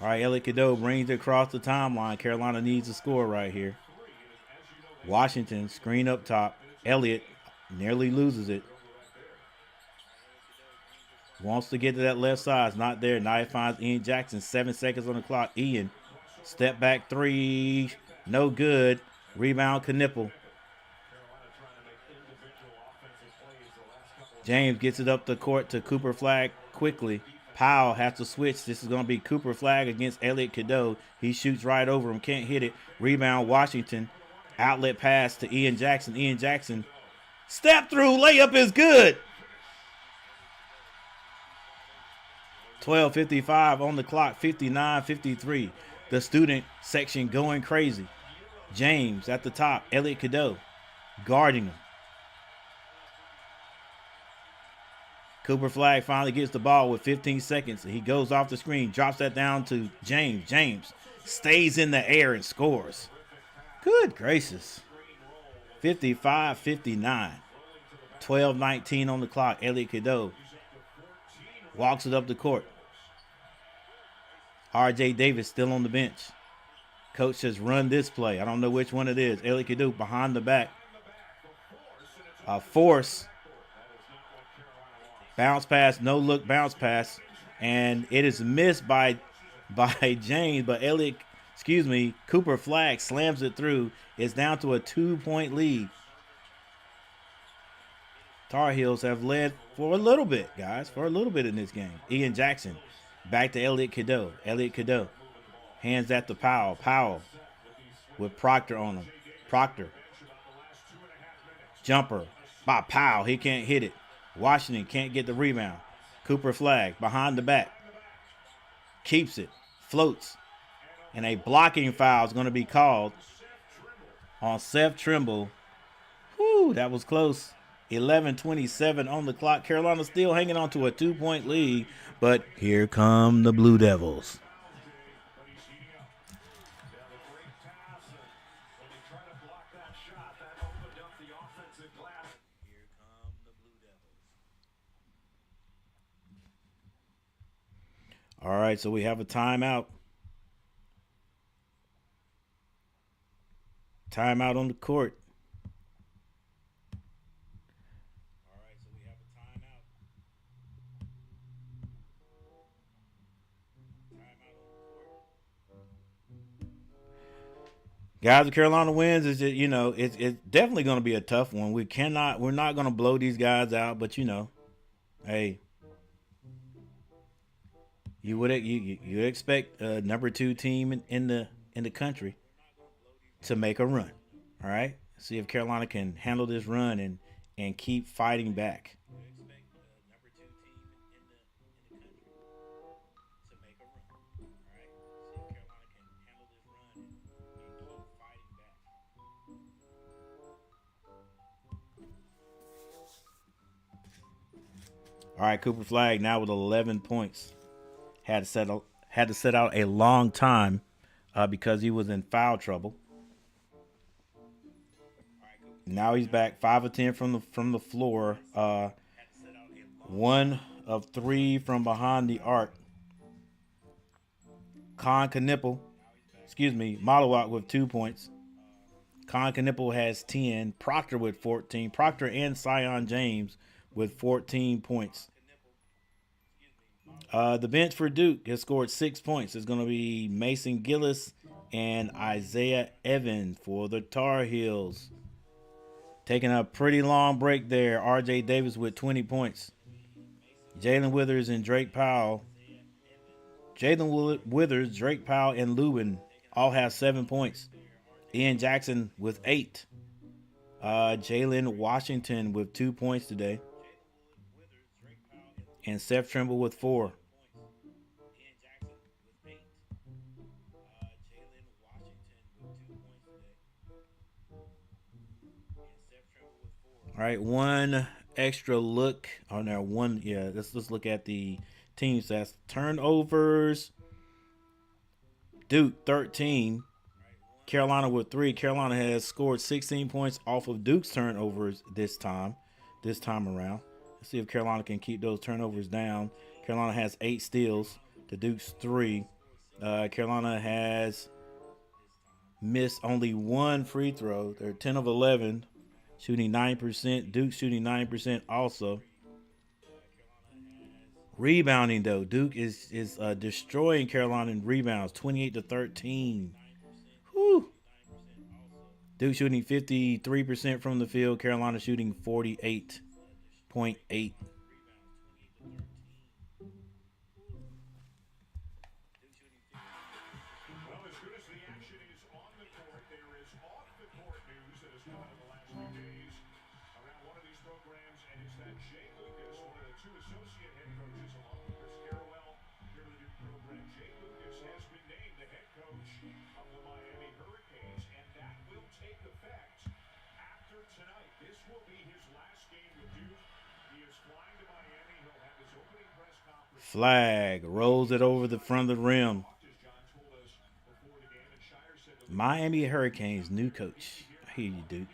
All right, Elliot Cadeau brings it across the timeline. Carolina needs a score right here. Washington, screen up top. Elliott nearly loses it. Wants to get to that left side. It's not there. Now he finds Ian Jackson. 7 seconds on the clock. Ian, step back three. No good. Rebound, Knipple. James gets it up the court to Cooper Flagg quickly. Powell has to switch. This is going to be Cooper Flagg against Elliot Cadeau. He shoots right over him. Can't hit it. Rebound, Washington. Outlet pass to Ian Jackson. Ian Jackson. Step through. Layup is good. 12:55 on the clock. 59-53. The student section going crazy. James at the top. Elliot Cadeau guarding him. Cooper Flagg finally gets the ball with 15 seconds. He goes off the screen, drops that down to James. James stays in the air and scores. Good gracious. 55-59. 12-19 on the clock. Elliot Cadeau walks it up the court. R.J. Davis still on the bench. Coach says run this play. I don't know which one it is. Elliot Cadeau behind the back. A force. Bounce pass, no look bounce pass. And it is missed by James, but Cooper Flagg slams it through. It's down to a 2-point lead. Tar Heels have led for a little bit, guys, for a little bit in this game. Ian Jackson back to Elliot Cadeau. Elliot Cadeau hands that to Powell. Powell with Proctor on him. Proctor. Jumper by Powell. He can't hit it. Washington can't get the rebound. Cooper Flagg behind the back. Keeps it. Floats. And a blocking foul is going to be called on Seth Trimble. Whew, that was close. 11:27 on the clock. Carolina still hanging on to a 2-point lead, but here come the Blue Devils. All right, so we have a timeout. Timeout on the court. All right, so we have a timeout. Timeout on the court. Guys, if Carolina wins, it's definitely going to be a tough one. We're not going to blow these guys out, but hey. You would expect a number 2 team in the country to make a run. All right, see if Carolina can handle this run and keep fighting back. All right, Cooper Flagg now with 11 points. had to sit out a long time because he was in foul trouble. Now he's back 5 of 10 from the floor. 1 of 3 from behind the arc. Malawak with 2 points. Knipple has 10. Proctor with 14. Proctor and Sion James with 14 points. The bench for Duke has scored 6 points. It's going to be Mason Gillis and Isaiah Evans for the Tar Heels. Taking a pretty long break there. R.J. Davis with 20 points. Jalen Withers, Drake Powell, and Lubin all have 7 points. Ian Jackson with 8. Jalen Washington with 2 points today. And Seth Trimble with 4. All right, one extra look on there. Let's look at the team stats. Turnovers. Duke 13. Carolina with 3. Carolina has scored 16 points off of Duke's turnovers this time around. Let's see if Carolina can keep those turnovers down. Carolina has 8 steals to Duke's 3. Carolina has missed only 1 free throw. They're 10 of 11, shooting 9%. Duke shooting 9% also. Rebounding though, Duke is destroying Carolina in rebounds, 28-13. Whew. Duke shooting 53% from the field. Carolina shooting 48.8. Well, as good as the action is on the court, there is off the court news that has come out in the last few days around one of these programs, and it's that Jay Lucas, one of the 2 associate head coaches, along with Chris Carrawell, here to the Duke program. Jay Lucas has been named the head coach of the Miami Hurricanes, and that will take effect after tonight. This will be his last game with Duke. He is flying to Miami. He'll have his opening press conference. Flagg rolls it over the front of the rim. Miami Hurricanes new coach. I hear you, Duke.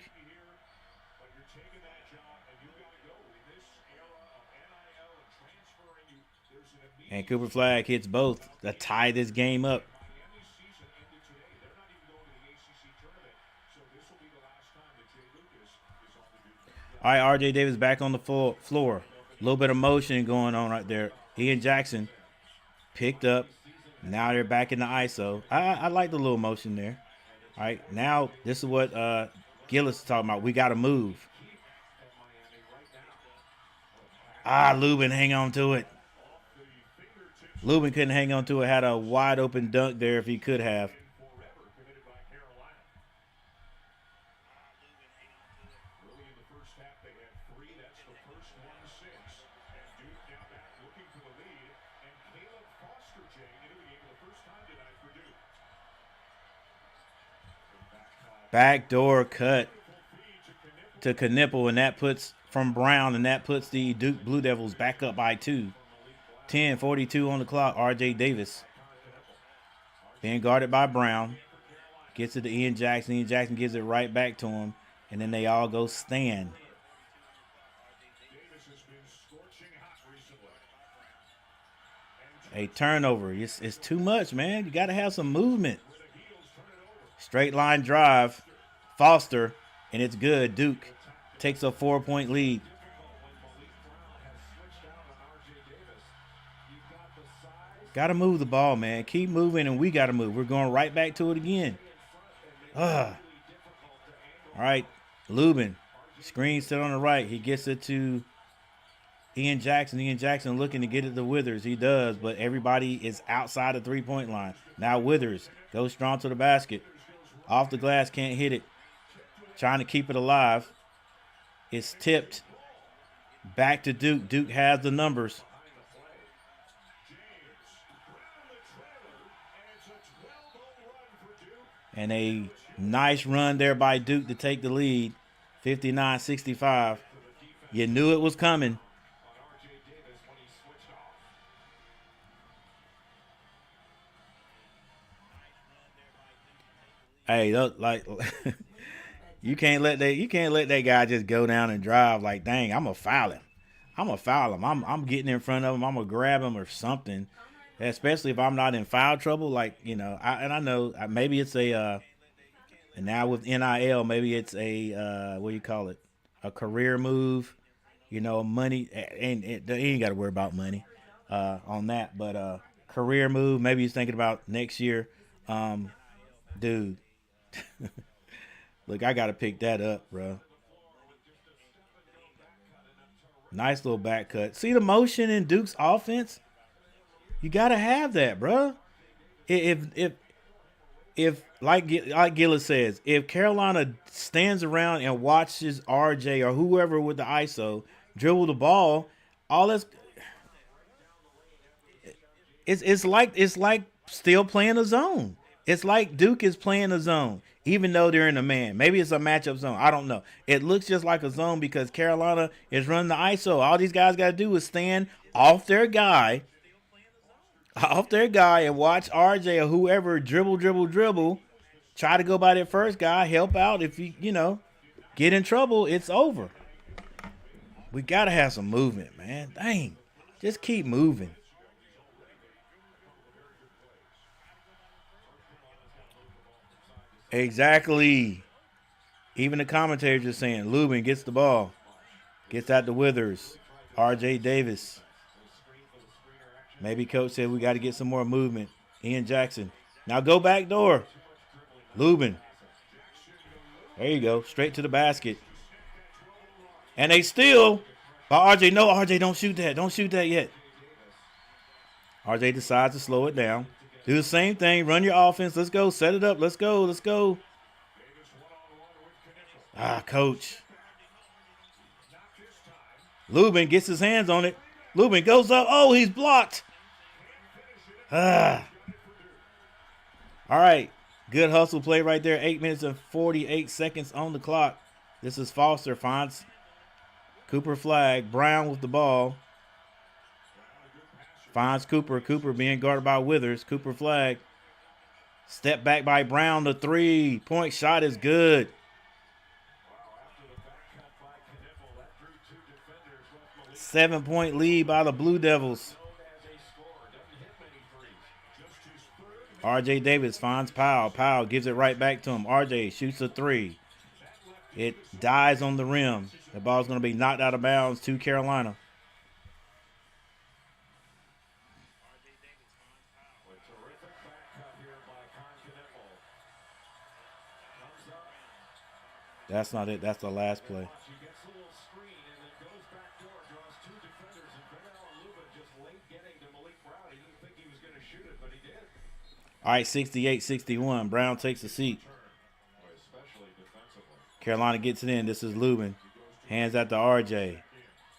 And Cooper Flagg hits both to tie this game up. All right, R.J. Davis back on the floor. A little bit of motion going on right there. Ian Jackson picked up. Now they're back in the ISO. I like the little motion there. All right, now this is what Gillis is talking about. We got to move. Lubin, hang on to it. Lubin couldn't hang on to it. Had a wide open dunk there if he could have. Backdoor cut to Knipple, and that puts from Brown, and that puts the Duke Blue Devils back up by 2. 10:42 on the clock. R.J. Davis being guarded by Brown. Gets it to Ian Jackson. Ian Jackson gives it right back to him, and then they all go stand. A turnover. It's too much, man. You got to have some movement. Straight line drive. Foster, and it's good. Duke takes a 4-point lead. Got to move the ball, man. Keep moving, and we got to move. We're going right back to it again. All right, Lubin. Screen set on the right. He gets it to Ian Jackson. Ian Jackson looking to get it to Withers. He does, but everybody is outside the 3-point line. Now Withers goes strong to the basket. Off the glass, can't hit it. Trying to keep it alive. It's tipped. Back to Duke. Duke has the numbers. And a nice run there by Duke to take the lead. 59-65. You knew it was coming. Hey, like you can't let that guy just go down and drive. Like, dang, I'm gonna foul him. I'm getting in front of him. I'm gonna grab him or something. Especially if I'm not in foul trouble. Like, I know maybe it's and now with NIL, maybe it's what do you call it? A career move. Money, and you ain't got to worry about money on that. But career move, maybe he's thinking about next year. Dude, look, I got to pick that up, bro. Nice little back cut. See the motion in Duke's offense? You got to have that, bro. If like Gillis says, if Carolina stands around and watches RJ or whoever with the ISO dribble the ball, all that's it's like still playing a zone. It's like Duke is playing a zone, even though they're in a man. Maybe it's a matchup zone. I don't know. It looks just like a zone because Carolina is running the ISO. All these guys got to do is stand off their guy, and watch RJ or whoever dribble. Try to go by that first guy, help out. If you get in trouble, it's over. We got to have some movement, man. Dang. Just keep moving. Exactly. Even the commentators are saying Lubin gets the ball, gets out to Withers, R.J. Davis. Maybe coach said we got to get some more movement. Ian Jackson. Now go back door. Lubin. There you go. Straight to the basket. And they steal by R.J. No, R.J. don't shoot that. Don't shoot that yet. R.J. decides to slow it down. Do the same thing. Run your offense. Let's go. Set it up. Let's go. Coach. Lubin gets his hands on it. Lubin goes up. Oh, he's blocked. All right. Good hustle play right there. 8 minutes and 48 seconds on the clock. This is Foster. Finds Cooper Flagg. Brown with the ball. Finds Cooper. Cooper being guarded by Withers. Cooper Flagg. Step back by Brown. The 3-point shot is good. 7-point lead by the Blue Devils. R.J. Davis finds Powell. Powell gives it right back to him. R.J. shoots a 3. It dies on the rim. The ball's going to be knocked out of bounds to Carolina. That's not it. That's the last play. All right, 68-61. Brown takes a seat. Carolina gets it in. This is Lubin. Hands out to R.J.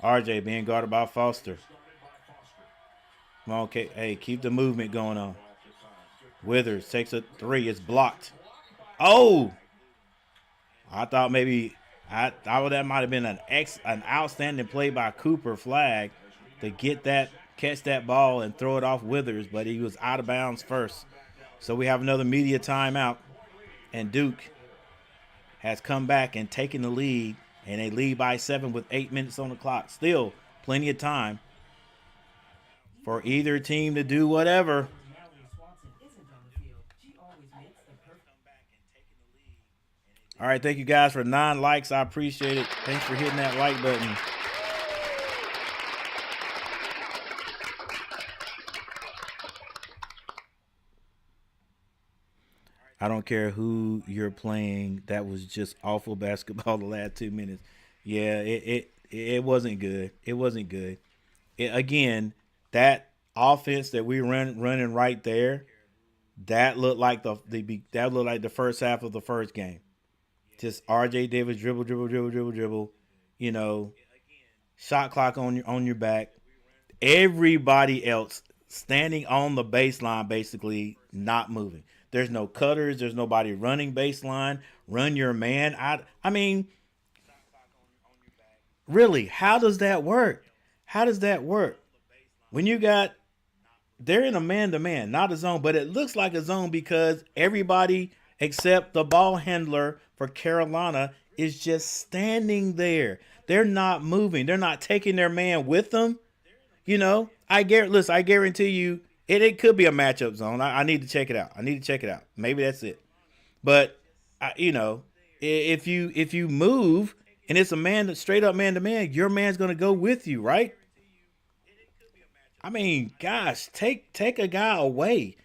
R.J. being guarded by Foster. Come on, okay. Hey, keep the movement going on. Withers takes a 3. It's blocked. Oh! I thought that might have been an outstanding play by Cooper Flagg to catch that ball and throw it off Withers, but he was out of bounds first. So we have another media timeout, and Duke has come back and taken the lead, and they lead by 7 with 8 minutes on the clock. Still plenty of time for either team to do whatever. All right, thank you guys for 9 likes. I appreciate it. Thanks for hitting that like button. I don't care who you're playing. That was just awful basketball the last 2 minutes. Yeah, it wasn't good. It wasn't good. Again, that offense that we running right there, that looked like the first half of the first game. Just R.J. Davis dribble. Shot clock on your back. Everybody else standing on the baseline, basically not moving. There's no cutters. There's nobody running baseline. Run your man. I mean, really, how does that work? How does that work? When they're in a man-to-man, not a zone, but it looks like a zone because everybody except the ball handler for Carolina is just standing there. They're not moving. They're not taking their man with them. You know, listen, I guarantee you, it could be a matchup zone. I need to check it out. I need to check it out. Maybe that's it. But if you move and it's a man straight up man to man, your man's gonna go with you, right? I mean, gosh, take a guy away.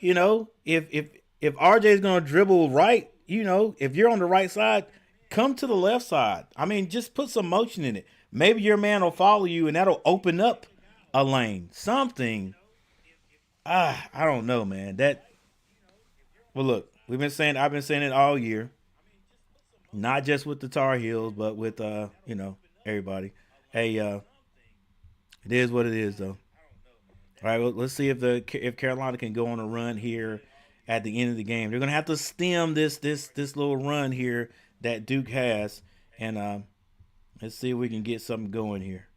If RJ is gonna dribble right, if you're on the right side, come to the left side. I mean, just put some motion in it. Maybe your man will follow you, and that'll open up a lane. Something. I don't know, man. Well, look, I've been saying it all year, not just with the Tar Heels, but with everybody. Hey, it is what it is, though. All right, well, let's see if Carolina can go on a run here at the end of the game. They're gonna have to stem this little run here that Duke has, and let's see if we can get something going here.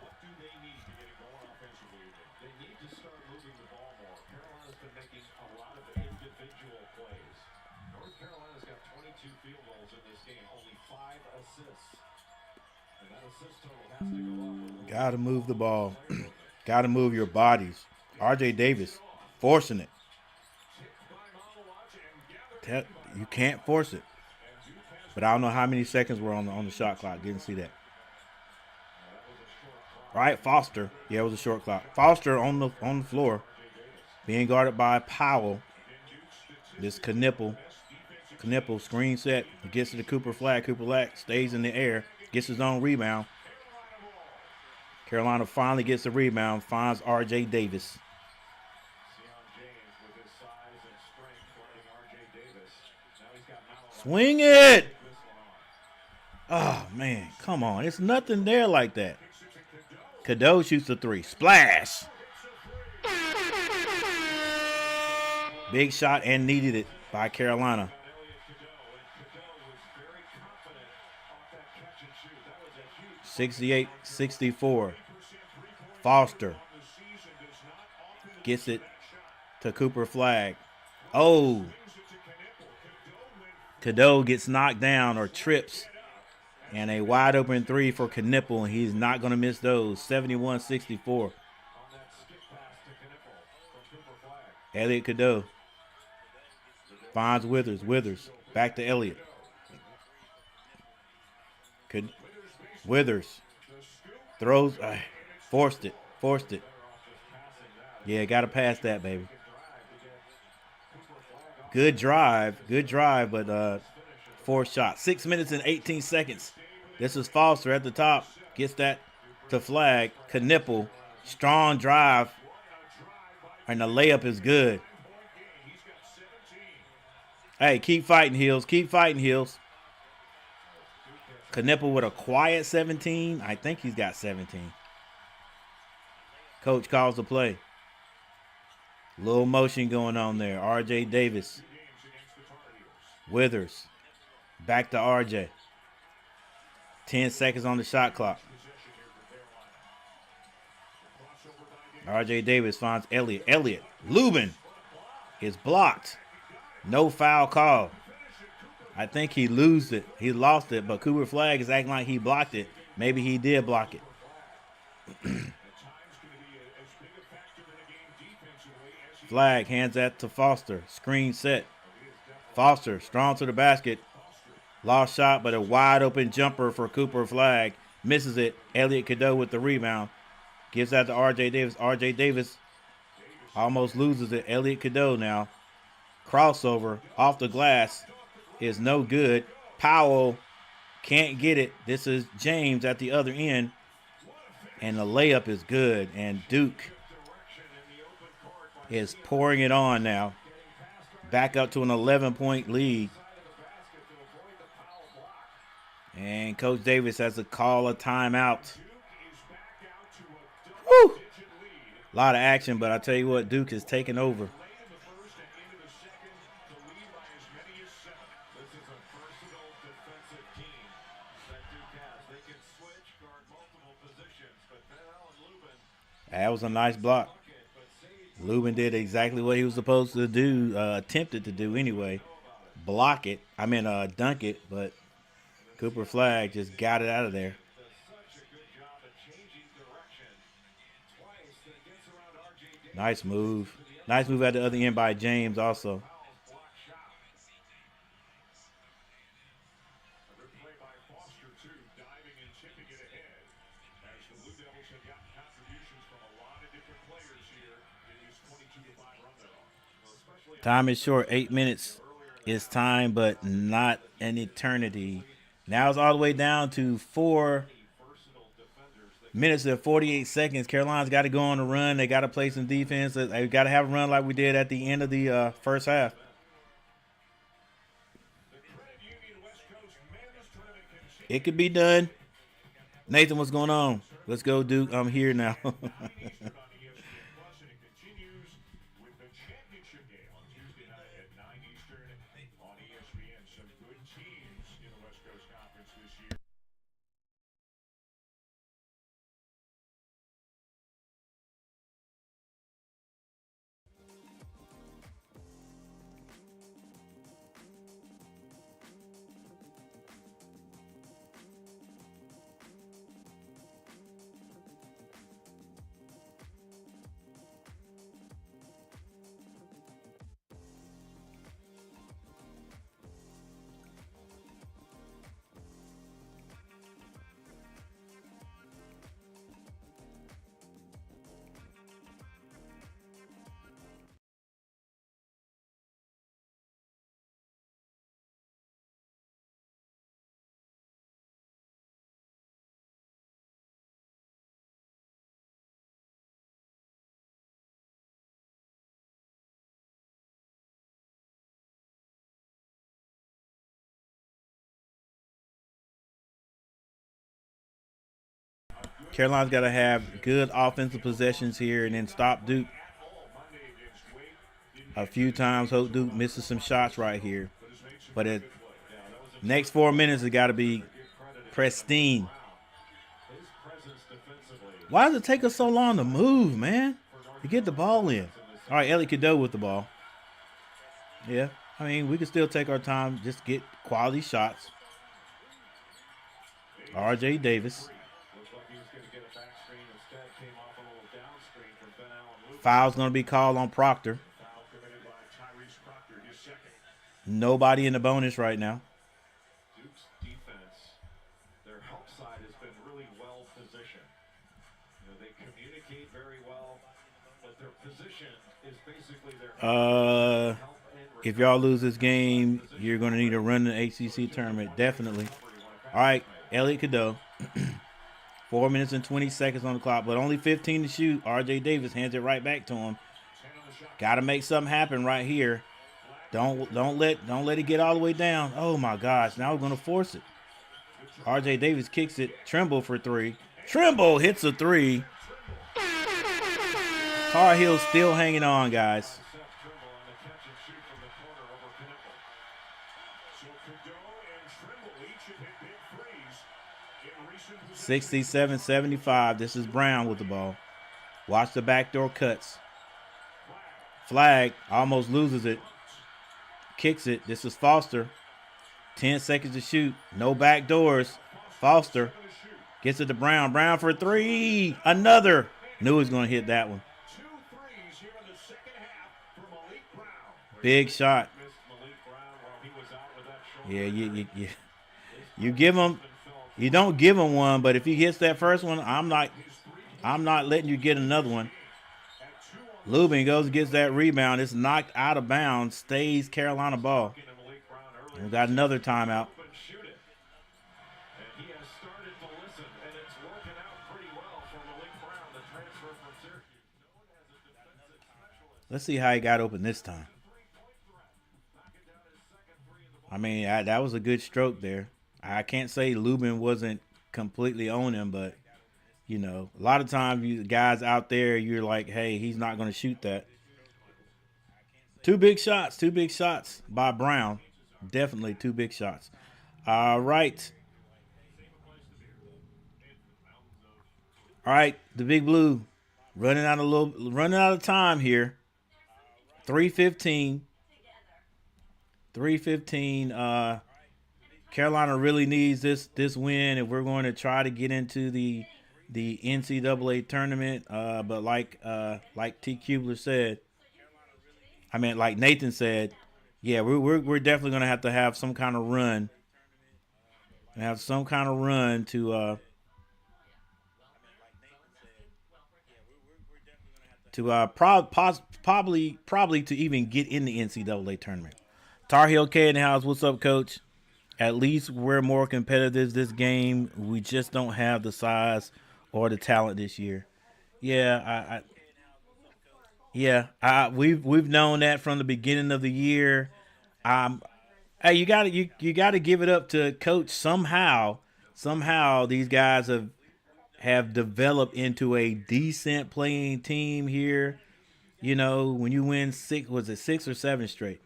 What do they need to get it going offensively? They need to start moving the ball more. Carolina's been making a lot of individual plays. North Carolina's got 22 field goals in this game, only 5 assists. And that assist total has to go up. Got to move the ball. Got to move your bodies. RJ Davis forcing it. You can't force it. But I don't know how many seconds were on the shot clock. Didn't see that. All right, Foster. Yeah, it was a short clock. Foster on the floor, being guarded by Powell. This Knipple screen set. He gets to the Cooper Flagg. Cooper Flagg stays in the air, gets his own rebound. Carolina finally gets the rebound, finds R.J. Davis. Swing it! Oh, man, come on. It's nothing there like that. Cadeau shoots the three. Splash! Big shot and needed it by Carolina. 68-64. Foster gets it to Cooper Flagg. Oh! Cadeau gets knocked down or trips. And a wide open three for Knipple, and he's not going to miss those. 71-64. Elliot Cadeau finds Withers. Withers back to Elliot. Withers throws. Forced it. Yeah, got to pass that, baby. Good drive, but forced shot. 6 minutes and 18 seconds. This is Foster at the top. Gets that to Flagg. Knipple. Strong drive. And the layup is good. Hey, keep fighting, Heels. Keep fighting, Heels. Knipple with a quiet 17. I think he's got 17. Coach calls the play. Little motion going on there. R.J. Davis. Withers. Back to R.J. 10 seconds on the shot clock. R.J. Davis finds Elliott. Elliott. Lubin is blocked. No foul call. I think he lost it. He lost it, but Cooper Flagg is acting like he blocked it. Maybe he did block it. Flagg hands that to Foster. Screen set. Foster strong to the basket. Lost shot, but a wide open jumper for Cooper Flagg. Misses it. Elliott Cadeau with the rebound. Gives that to R.J. Davis. R.J. Davis almost loses it. Elliott Cadeau now. Crossover off the glass is no good. Powell can't get it. This is James at the other end. And the layup is good. And Duke is pouring it on now. Back up to an 11-point lead. And Coach Davis has to call a timeout. Woo! A lot of action, but I tell you what, Duke is taking over. That was a nice block. Lubin did exactly what he was supposed to do, attempted to do anyway. Block it. Dunk it, but Cooper Flagg just got it out of there. Nice move. Nice move at the other end by James also. Time is short. 8 minutes is time, but not an eternity. Now it's all the way down to 4 minutes and 48 seconds. Carolina's got to go on a run. They got to play some defense. They got to have a run like we did at the end of the first half. It could be done. Nathan, what's going on? Let's go, Duke. I'm here now. Carolina's got to have good offensive possessions here and then stop Duke a few times. Hope Duke misses some shots right here. But the next 4 minutes has got to be pristine. Why does it take us so long to move, man? To get the ball in. All right, Elliott Cadeau with the ball. Yeah, we can still take our time, just get quality shots. R.J. Davis. Foul's going to be called on Proctor. Nobody in the bonus right now. Duke's defense, their help side has been really well positioned. They communicate very well, but their position is basically their if y'all lose this game, you're going to need to run the ACC tournament, definitely. All right, Elliott Cadeau. 4 minutes and 20 seconds on the clock, but only 15 to shoot. R.J. Davis hands it right back to him. Got to make something happen right here. Don't let it get all the way down. Oh my gosh! Now we're gonna force it. R.J. Davis kicks it. Trimble for 3. Trimble hits a 3. Tar Heels still hanging on, guys. 67-75. This is Brown with the ball. Watch the backdoor cuts. Flagg almost loses it. Kicks it. This is Foster. 10 seconds to shoot. No back doors. Foster gets it to Brown. Brown for three. Another. Knew he was going to hit that one. Big shot. Yeah, you give him. You don't give him one, but if he hits that first one, I'm not letting you get another one. Lubin goes and gets that rebound. It's knocked out of bounds. Stays Carolina ball. And we got another timeout. Let's see how he got open this time. I mean, that was a good stroke there. I can't say Lubin wasn't completely on him, but you know, a lot of times you guys out there, you're like, hey, he's not going to shoot that. Two big shots by Brown. Definitely two big shots. All right. All right, the Big Blue running out of time here. 3:15. 3:15. Carolina really needs this win if we're going to try to get into the NCAA tournament. But like T. Kubler said, I mean like Nathan said, yeah, we're definitely going to have some kind of run. And have some kind of run probably to even get in the NCAA tournament. Tar Heel K in the house. What's up, Coach? At least we're more competitive this game. We just don't have the size or the talent this year. Yeah, we've known that from the beginning of the year. Um, hey, you got to give it up to Coach. Somehow these guys have developed into a decent playing team here. You know, when you win six or seven straight?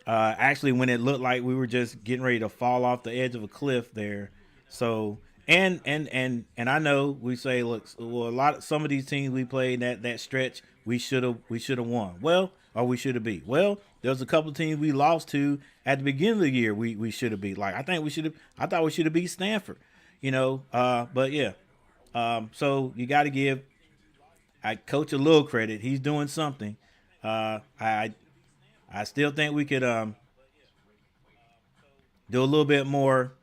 Actually, when it looked like we were just getting ready to fall off the edge of a cliff there. So and I know we say, look, well, some of these teams we played that stretch we should have won. Well, or we should have beat. Well, there was a couple of teams we lost to at the beginning of the year. We should have beat. Like I thought we should have beat Stanford. You know, but yeah. So you got to give I coach a little credit. He's doing something. I still think we could do a little bit more,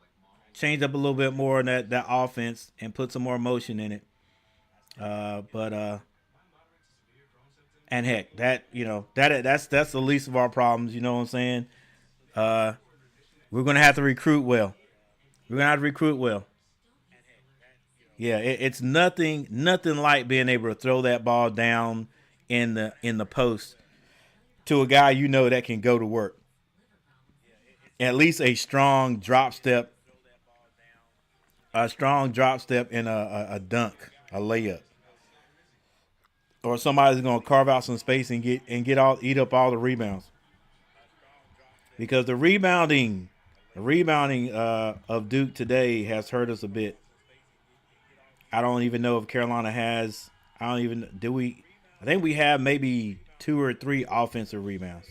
change up a little bit more in that offense and put some more motion in it. But and heck, that you know that's the least of our problems. You know what I'm saying? Uh, we're gonna have to recruit well. We're gonna have to recruit well. Yeah, it's nothing like being able to throw that ball down in the post to a guy you know that can go to work. At least a strong drop step and a dunk, a layup, or somebody's gonna carve out some space and eat up all the rebounds because the rebounding of Duke today has hurt us a bit. I don't even know if Carolina has. I don't even do we. I think we have maybe two or three offensive rebounds.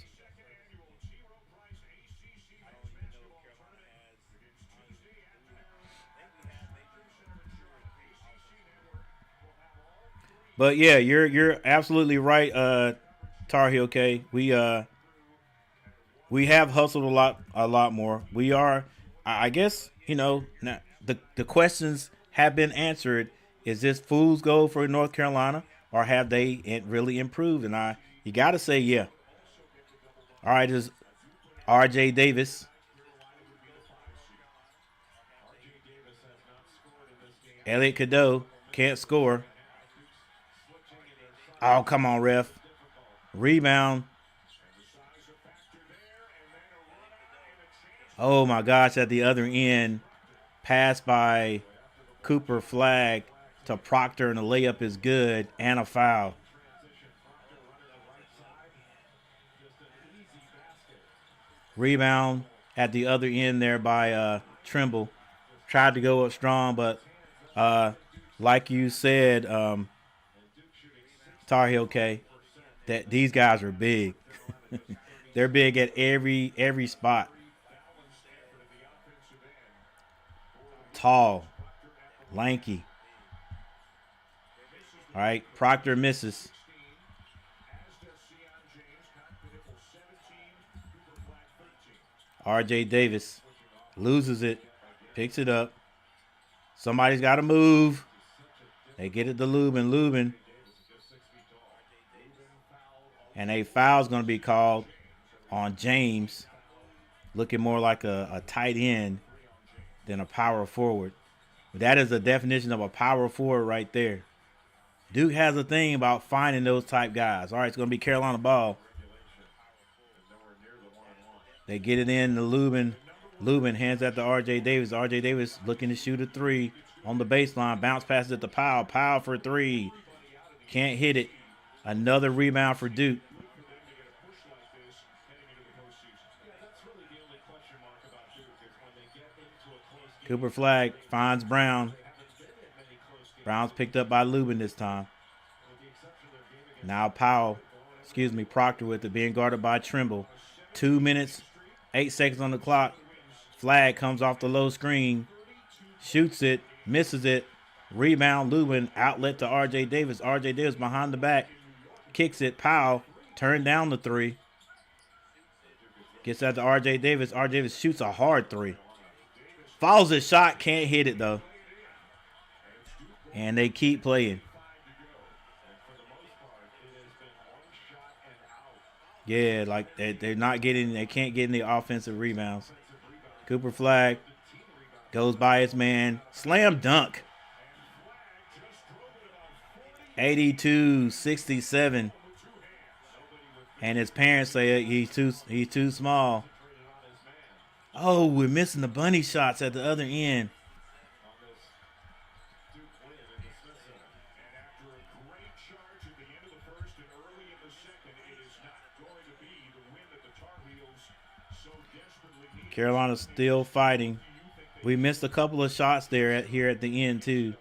But yeah, you're absolutely right, Tar Heel K. We have hustled a lot more. We are, I guess, now the questions have been answered. Is this fool's gold for North Carolina, or have they really improved? And you got to say yeah. All right, is R.J. Davis, Elliot Cadeau can't score. Oh, come on, ref. Rebound. Oh my gosh, at the other end, pass by Cooper Flagg to Proctor, and the layup is good and a foul. Rebound at the other end there by Trimble. Tried to go up strong, but uh, like you said, Tar Heel K, that these guys are big. They're big at every spot. tall, lanky. All right, Proctor misses. RJ Davis loses it, picks it up. Somebody's got to move. They get it to Lubin. And a foul's going to be called on James, looking more like a tight end than a power forward. That is the definition of a power forward right there. Duke has a thing about finding those type guys. All right, it's going to be Carolina ball. They get it in to Lubin. Lubin hands that to R.J. Davis. R.J. Davis looking to shoot a three on the baseline. Bounce passes it to Powell. Powell for three. Can't hit it. Another rebound for Duke. Cooper Flagg finds Brown. Brown's picked up by Lubin this time. Now Proctor with it, being guarded by Trimble. 2 minutes, 8 seconds on the clock. Flagg comes off the low screen, shoots it, misses it. Rebound, Lubin, outlet to R.J. Davis. R.J. Davis behind the back, kicks it. Powell turned down the three. Gets that to R.J. Davis. R.J. Davis shoots a hard three. Fouls his shot, can't hit it though. And they keep playing. Yeah, like they're not getting, they can't get any offensive rebounds. Cooper Flagg goes by his man. Slam dunk. 82-67. And his parents say he's too small. Oh, we're missing the bunny shots at the other end. Carolina's still fighting. We missed a couple of shots there here at the end too.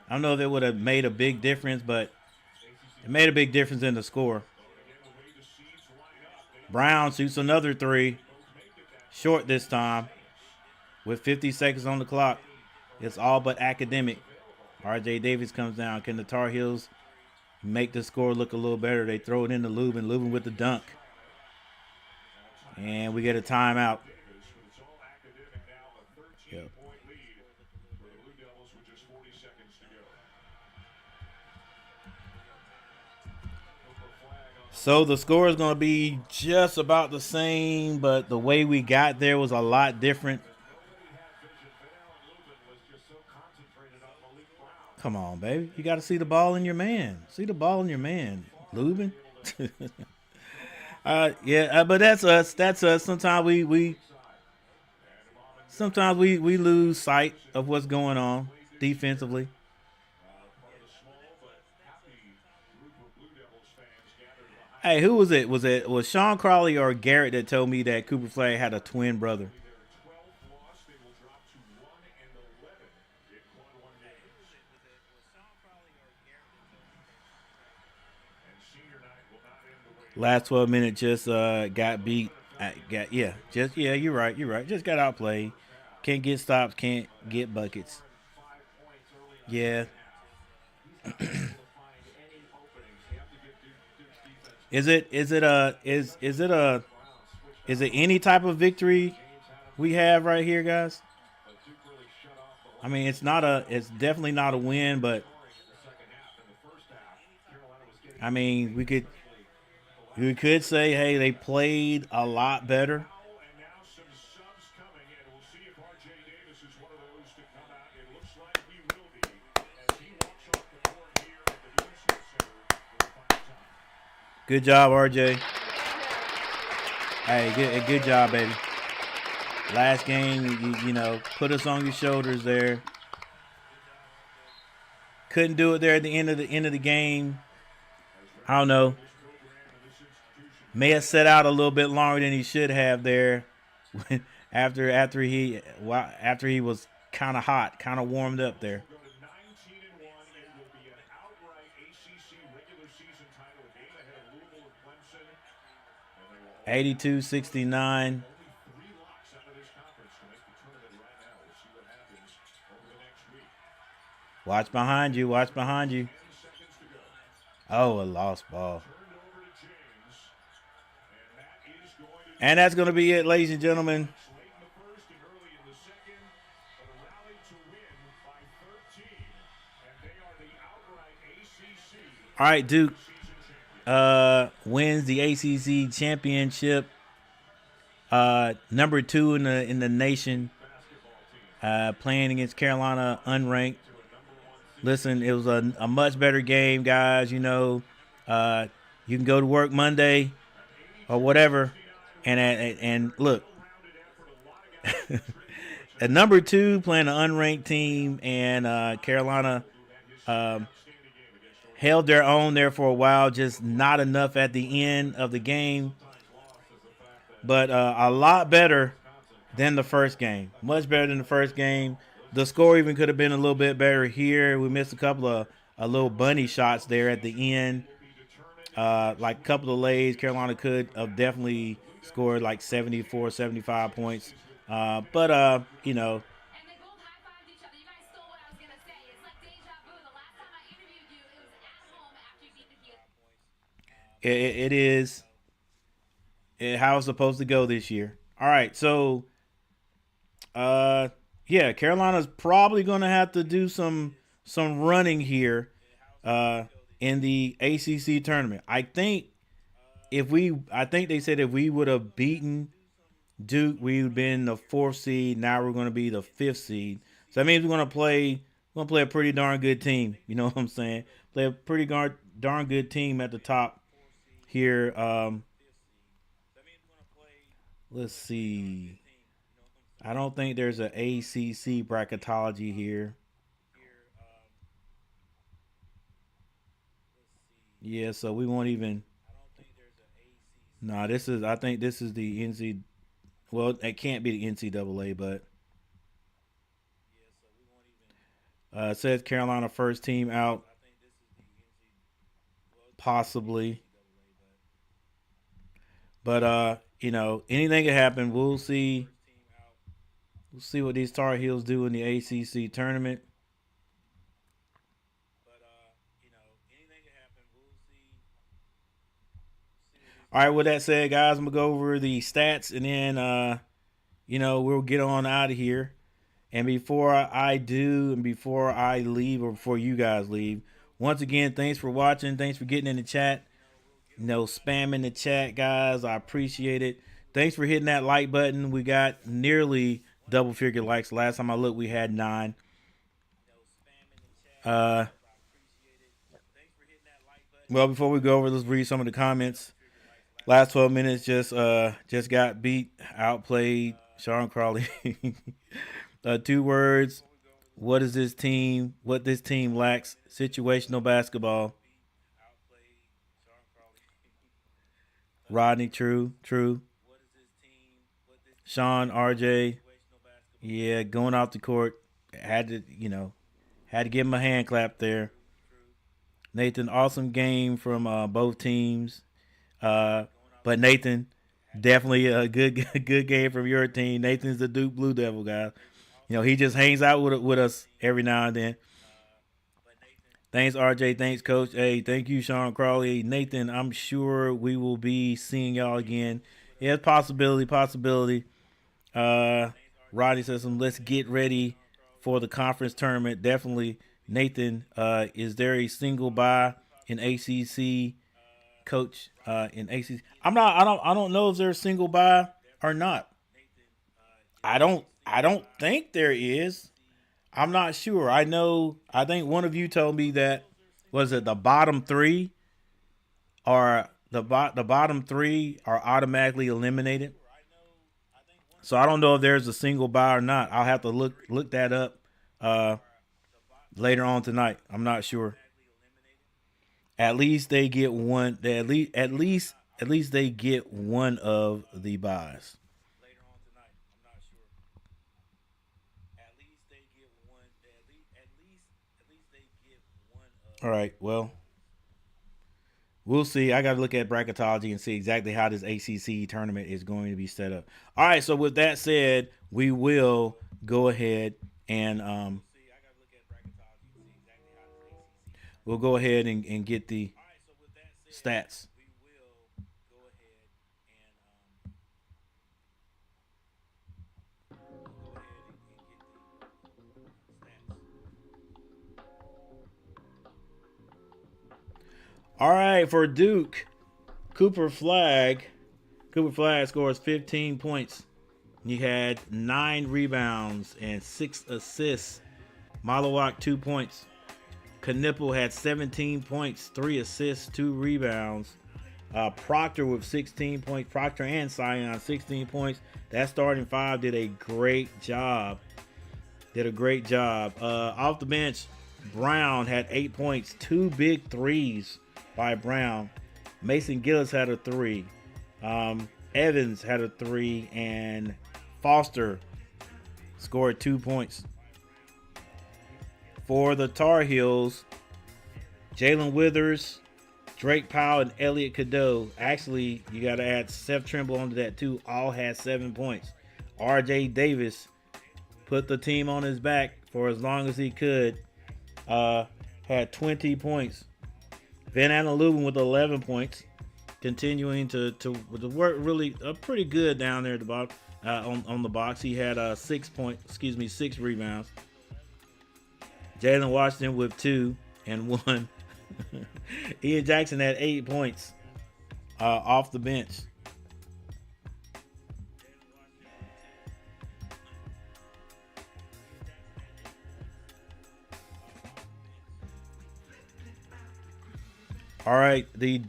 I don't know if it would have made a big difference, but it made a big difference in the score. Brown shoots another three. Short this time. With 50 seconds on the clock. It's all but academic. R.J. Davis comes down. Can the Tar Heels make the score look a little better? They throw it into Lubin. Lubin with the dunk. And we get a timeout. Yep. So the score is going to be just about the same, but the way we got there was a lot different. Come on, baby. You got to see the ball in your man. See the ball in your man. Lubin. But that's us. That's us. Sometimes we lose sight of what's going on defensively. Hey, who was it? Was Sean Crawley or Garrett that told me that Cooper Flagg had a twin brother? Last 12 minutes just got beat. You're right. Just got outplayed. Can't get stops. Can't get buckets. Yeah. Is it any type of victory we have right here, guys? I mean, it's definitely not a win, but I mean, we could say, hey, they played a lot better. Good job, RJ. Hey, good job, baby. Last game, you put us on your shoulders there. Couldn't do it there at the end of the game. I don't know. May have set out a little bit longer than he should have there. after he was kind of hot, kind of warmed up there. 82-69. Watch behind you. Watch behind you. Oh, a lost ball. And that's going to be it, ladies and gentlemen. All right, Duke wins the ACC championship. Number 2 in the nation. Playing against Carolina unranked. Listen, it was a much better game, guys. You know, you can go to work Monday or whatever, and look, at number 2 playing an unranked team, and Carolina held their own there for a while, just not enough at the end of the game. But a lot better than the first game. Much better than the first game. The score even could have been a little bit better here. We missed a couple of little bunny shots there at the end. Like a couple of lays, Carolina could have definitely scored like 74, 75 points. But you know, it is how it's supposed to go this year. All right, so yeah, Carolina's probably going to have to do some running here in the ACC tournament. I think they said if we would have beaten Duke, we would have been the 4th seed. Now we're going to be the 5th seed. So that means we're going to play a pretty darn good team. You know what I'm saying? Play a pretty darn good team at the top here. Let's see. I don't think there's an ACC bracketology here. Yeah, so we won't even. No, this is. I think this is the NC. Well, it can't be the NCAA, but it says Carolina first team out, possibly. But you know, anything can happen. We'll see. We'll see what these Tar Heels do in the ACC tournament. All right, with that said, guys, I'm gonna go over the stats and then you know, we'll get on out of here. And before I do, and before I leave, or before you guys leave, once again, thanks for watching. Thanks for getting in the chat. No spam in the chat, guys. I appreciate it. Thanks for hitting that like button. We got nearly double figure likes. Last time I looked, we had 9. Uh, well, before we go over, let's read some of the comments. Last 12 minutes just got beat, outplayed. Sean Crawley. 2 words. What is this team? What this team lacks? Situational basketball. Rodney, true. Sean, RJ, yeah, going off the court. Had to give him a hand clap there. Nathan, awesome game from both teams. But Nathan, definitely a good good game from your team. Nathan's the Duke Blue Devil guy. You know, he just hangs out with us every now and then. Thanks, RJ. Thanks, Coach. Hey, thank you, Sean Crawley. Nathan, I'm sure we will be seeing y'all again. Yeah, possibility. Uh, Rodney says, let's get ready for the conference tournament. Definitely, Nathan. Is there a single bye in ACC, Coach? In ACC, I don't know if there's a single bye or not. I don't think there is. I'm not sure. I know. I think one of you told me that was it the bottom 3 or the bottom 3 are automatically eliminated. So I don't know if there's a single buy or not. I'll have to look that up uh, later on tonight. I'm not sure. At least they get one. At least they get one of the buys. All right. Well, we'll see. I got to look at bracketology and see exactly how this ACC tournament is going to be set up. All right. So with that said, we will go ahead and we'll go ahead and get the stats. All right, for Duke, Cooper Flagg. Cooper Flagg scores 15 points. He had 9 rebounds and 6 assists. Malawak 2 points. Knipple had 17 points, 3 assists, 2 rebounds. Proctor with 16 points. Proctor and Sion 16 points. That starting five did a great job. Off the bench, Brown had 8 points, 2 big threes by Brown. Mason Gillis had a 3. Evans had a 3, and Foster scored 2 points. For the Tar Heels, Jalen Withers, Drake Powell, and Elliot Cadeau. Actually, you got to add Seth Trimble onto that too. All had 7 points. RJ Davis put the team on his back for as long as he could. Had 20 points. Van Allen Lubin with 11 points. Continuing to work really pretty good down there at the bottom on the box. He had 6 rebounds. Jalen Washington with 2 and 1. Ian Jackson had 8 points off the bench. All right, the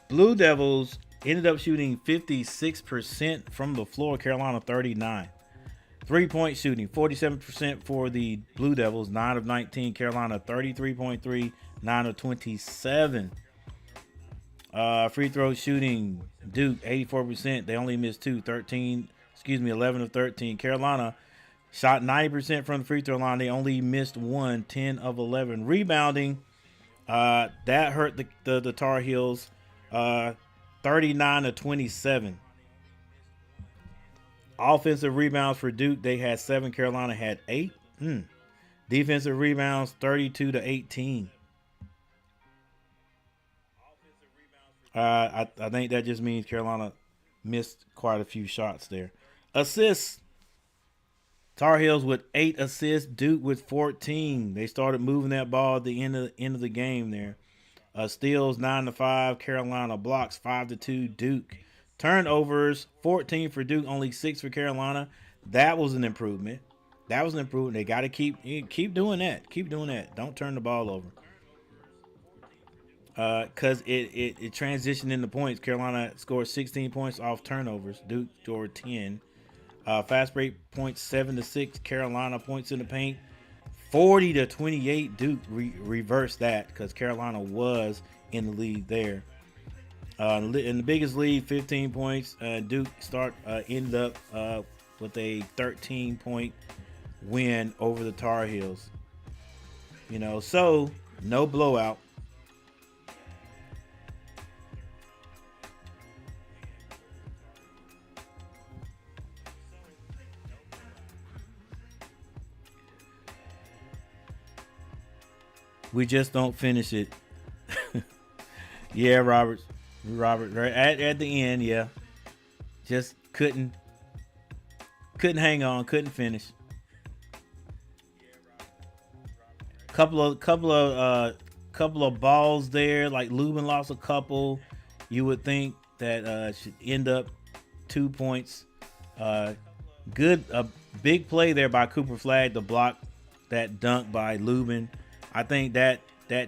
Blue Devils ended up shooting 56% from the floor. Carolina 39. 3-point shooting, 47% for the Blue Devils, 9 of 19. Carolina 33.3, 9 of 27. Free throw shooting, Duke 84%. They only missed 11 of 13. Carolina shot 90% from the free throw line. They only missed 1, 10 of 11. Rebounding, that hurt the Tar Heels, 39 to 27. Offensive rebounds for Duke, they had 7. Carolina had 8. Defensive rebounds, 32 to 18. I think that just means Carolina missed quite a few shots there. Assists. Tar Heels with 8 assists. Duke with 14. They started moving that ball at the end of the game there. Steals 9 to 5. Carolina blocks 5 to 2. Duke. Turnovers 14 for Duke, only 6 for Carolina. That was an improvement. They got to keep doing that. Keep doing that. Don't turn the ball over. Because it transitioned into points. Carolina scored 16 points off turnovers. Duke scored 10. Fast break points 7 to 6. Carolina points in the paint 40 to 28. Duke reversed that because Carolina was in the lead there. In the biggest lead, 15 points. Duke ended up with a 13-point win over the Tar Heels. So no blowout. We just don't finish it. Yeah, Robert, right at the end, yeah, just couldn't hang on, couldn't finish. Couple of balls there, like Lubin lost a couple. You would think that should end up 2 points. Good, a big play there by Cooper Flagg to block that dunk by Lubin. I think that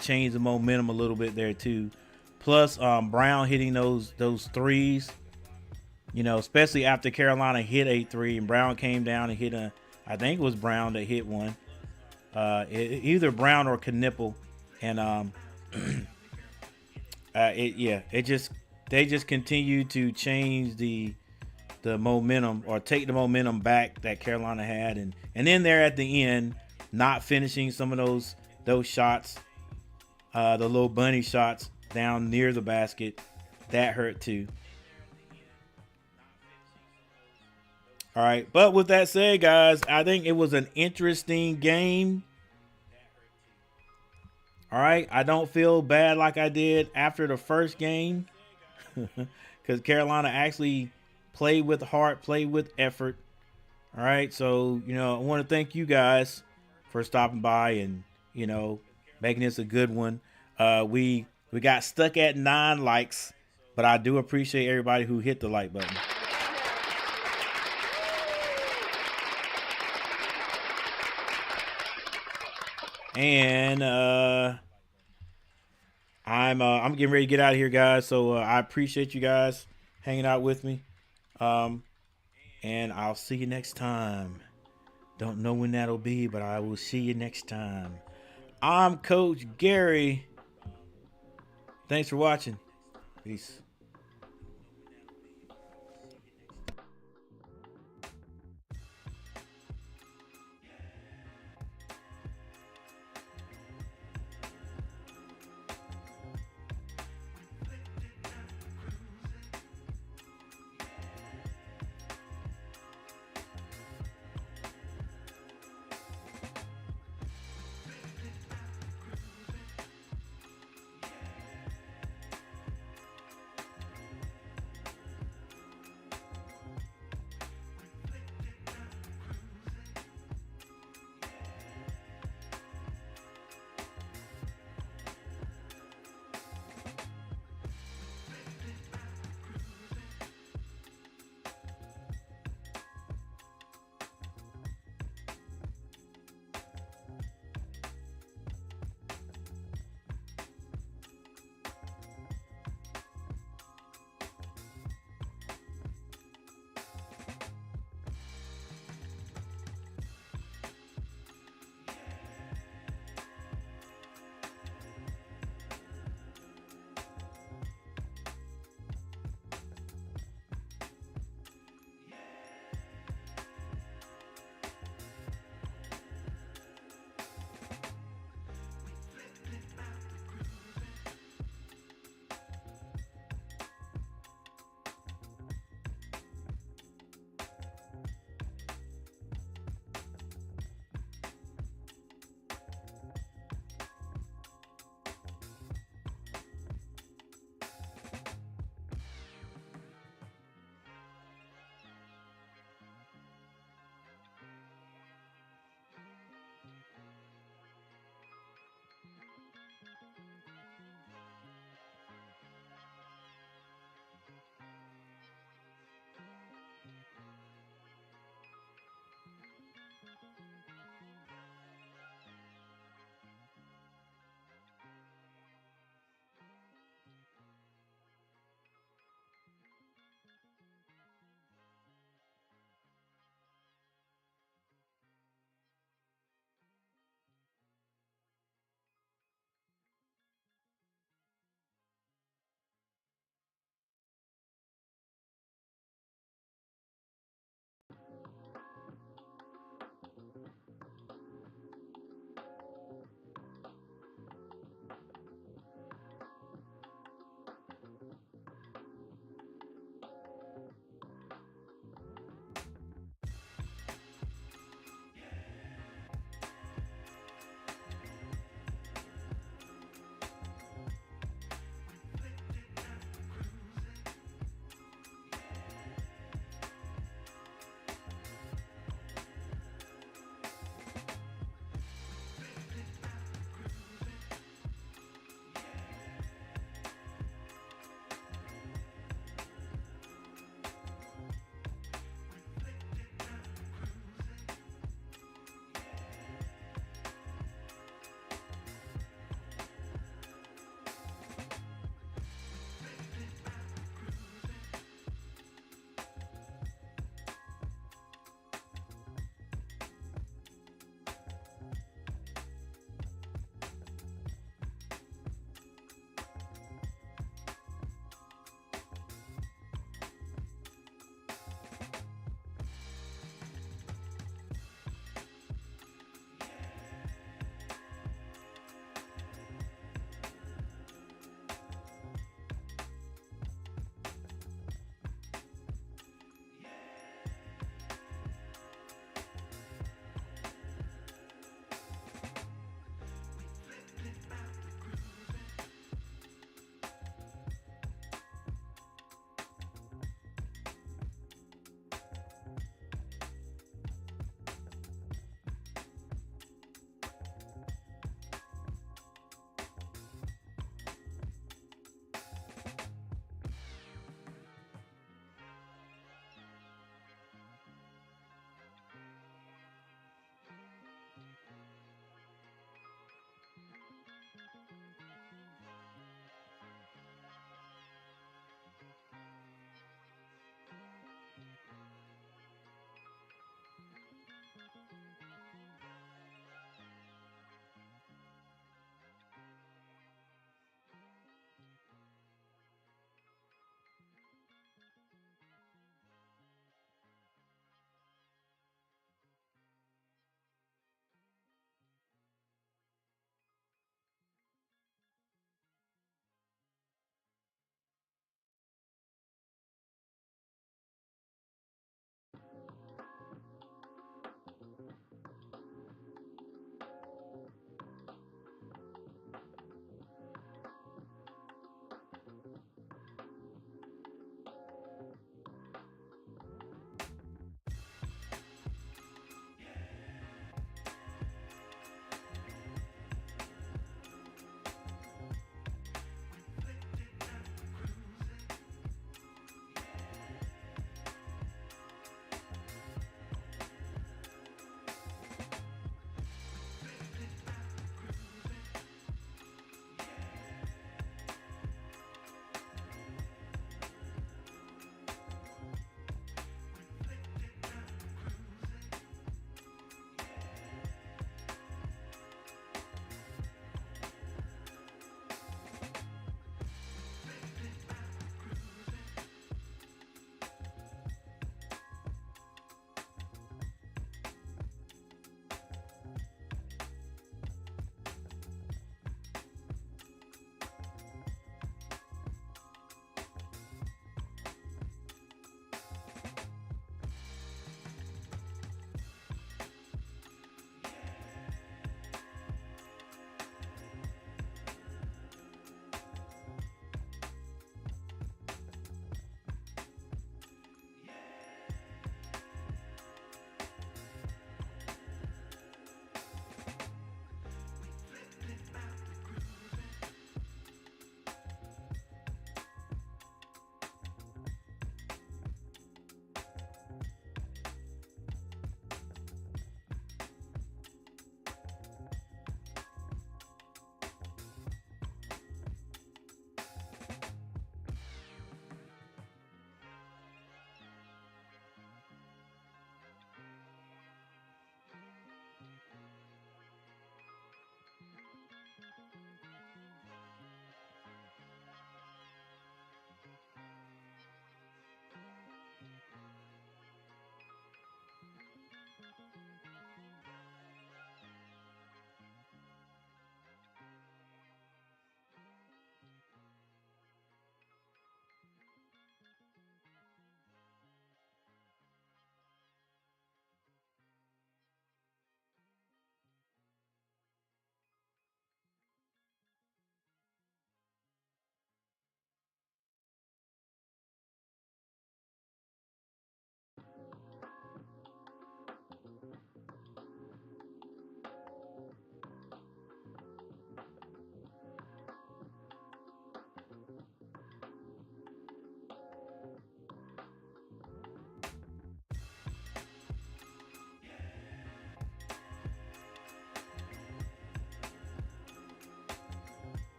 changed the momentum a little bit there too. Plus, Brown hitting those threes, especially after Carolina hit a 3 and Brown came down and hit I think it was Brown that hit one. Either Brown or Knipple, and they just continue to change the momentum or take the momentum back that Carolina had, and then they're at the end not finishing some of those shots, the little bunny shots down near the basket. That hurt too. All right, but with that said, guys, I think it was an interesting game. All right, I don't feel bad like I did after the first game because Carolina actually played with heart, played with effort. All right, so I want to thank you guys for stopping by and making this a good one. We got stuck at 9 likes, but I do appreciate everybody who hit the like button. And I'm getting ready to get out of here, guys. So I appreciate you guys hanging out with me. And I'll see you next time. Don't know when that'll be, but I will see you next time. I'm Coach Gary. Thanks for watching. Peace.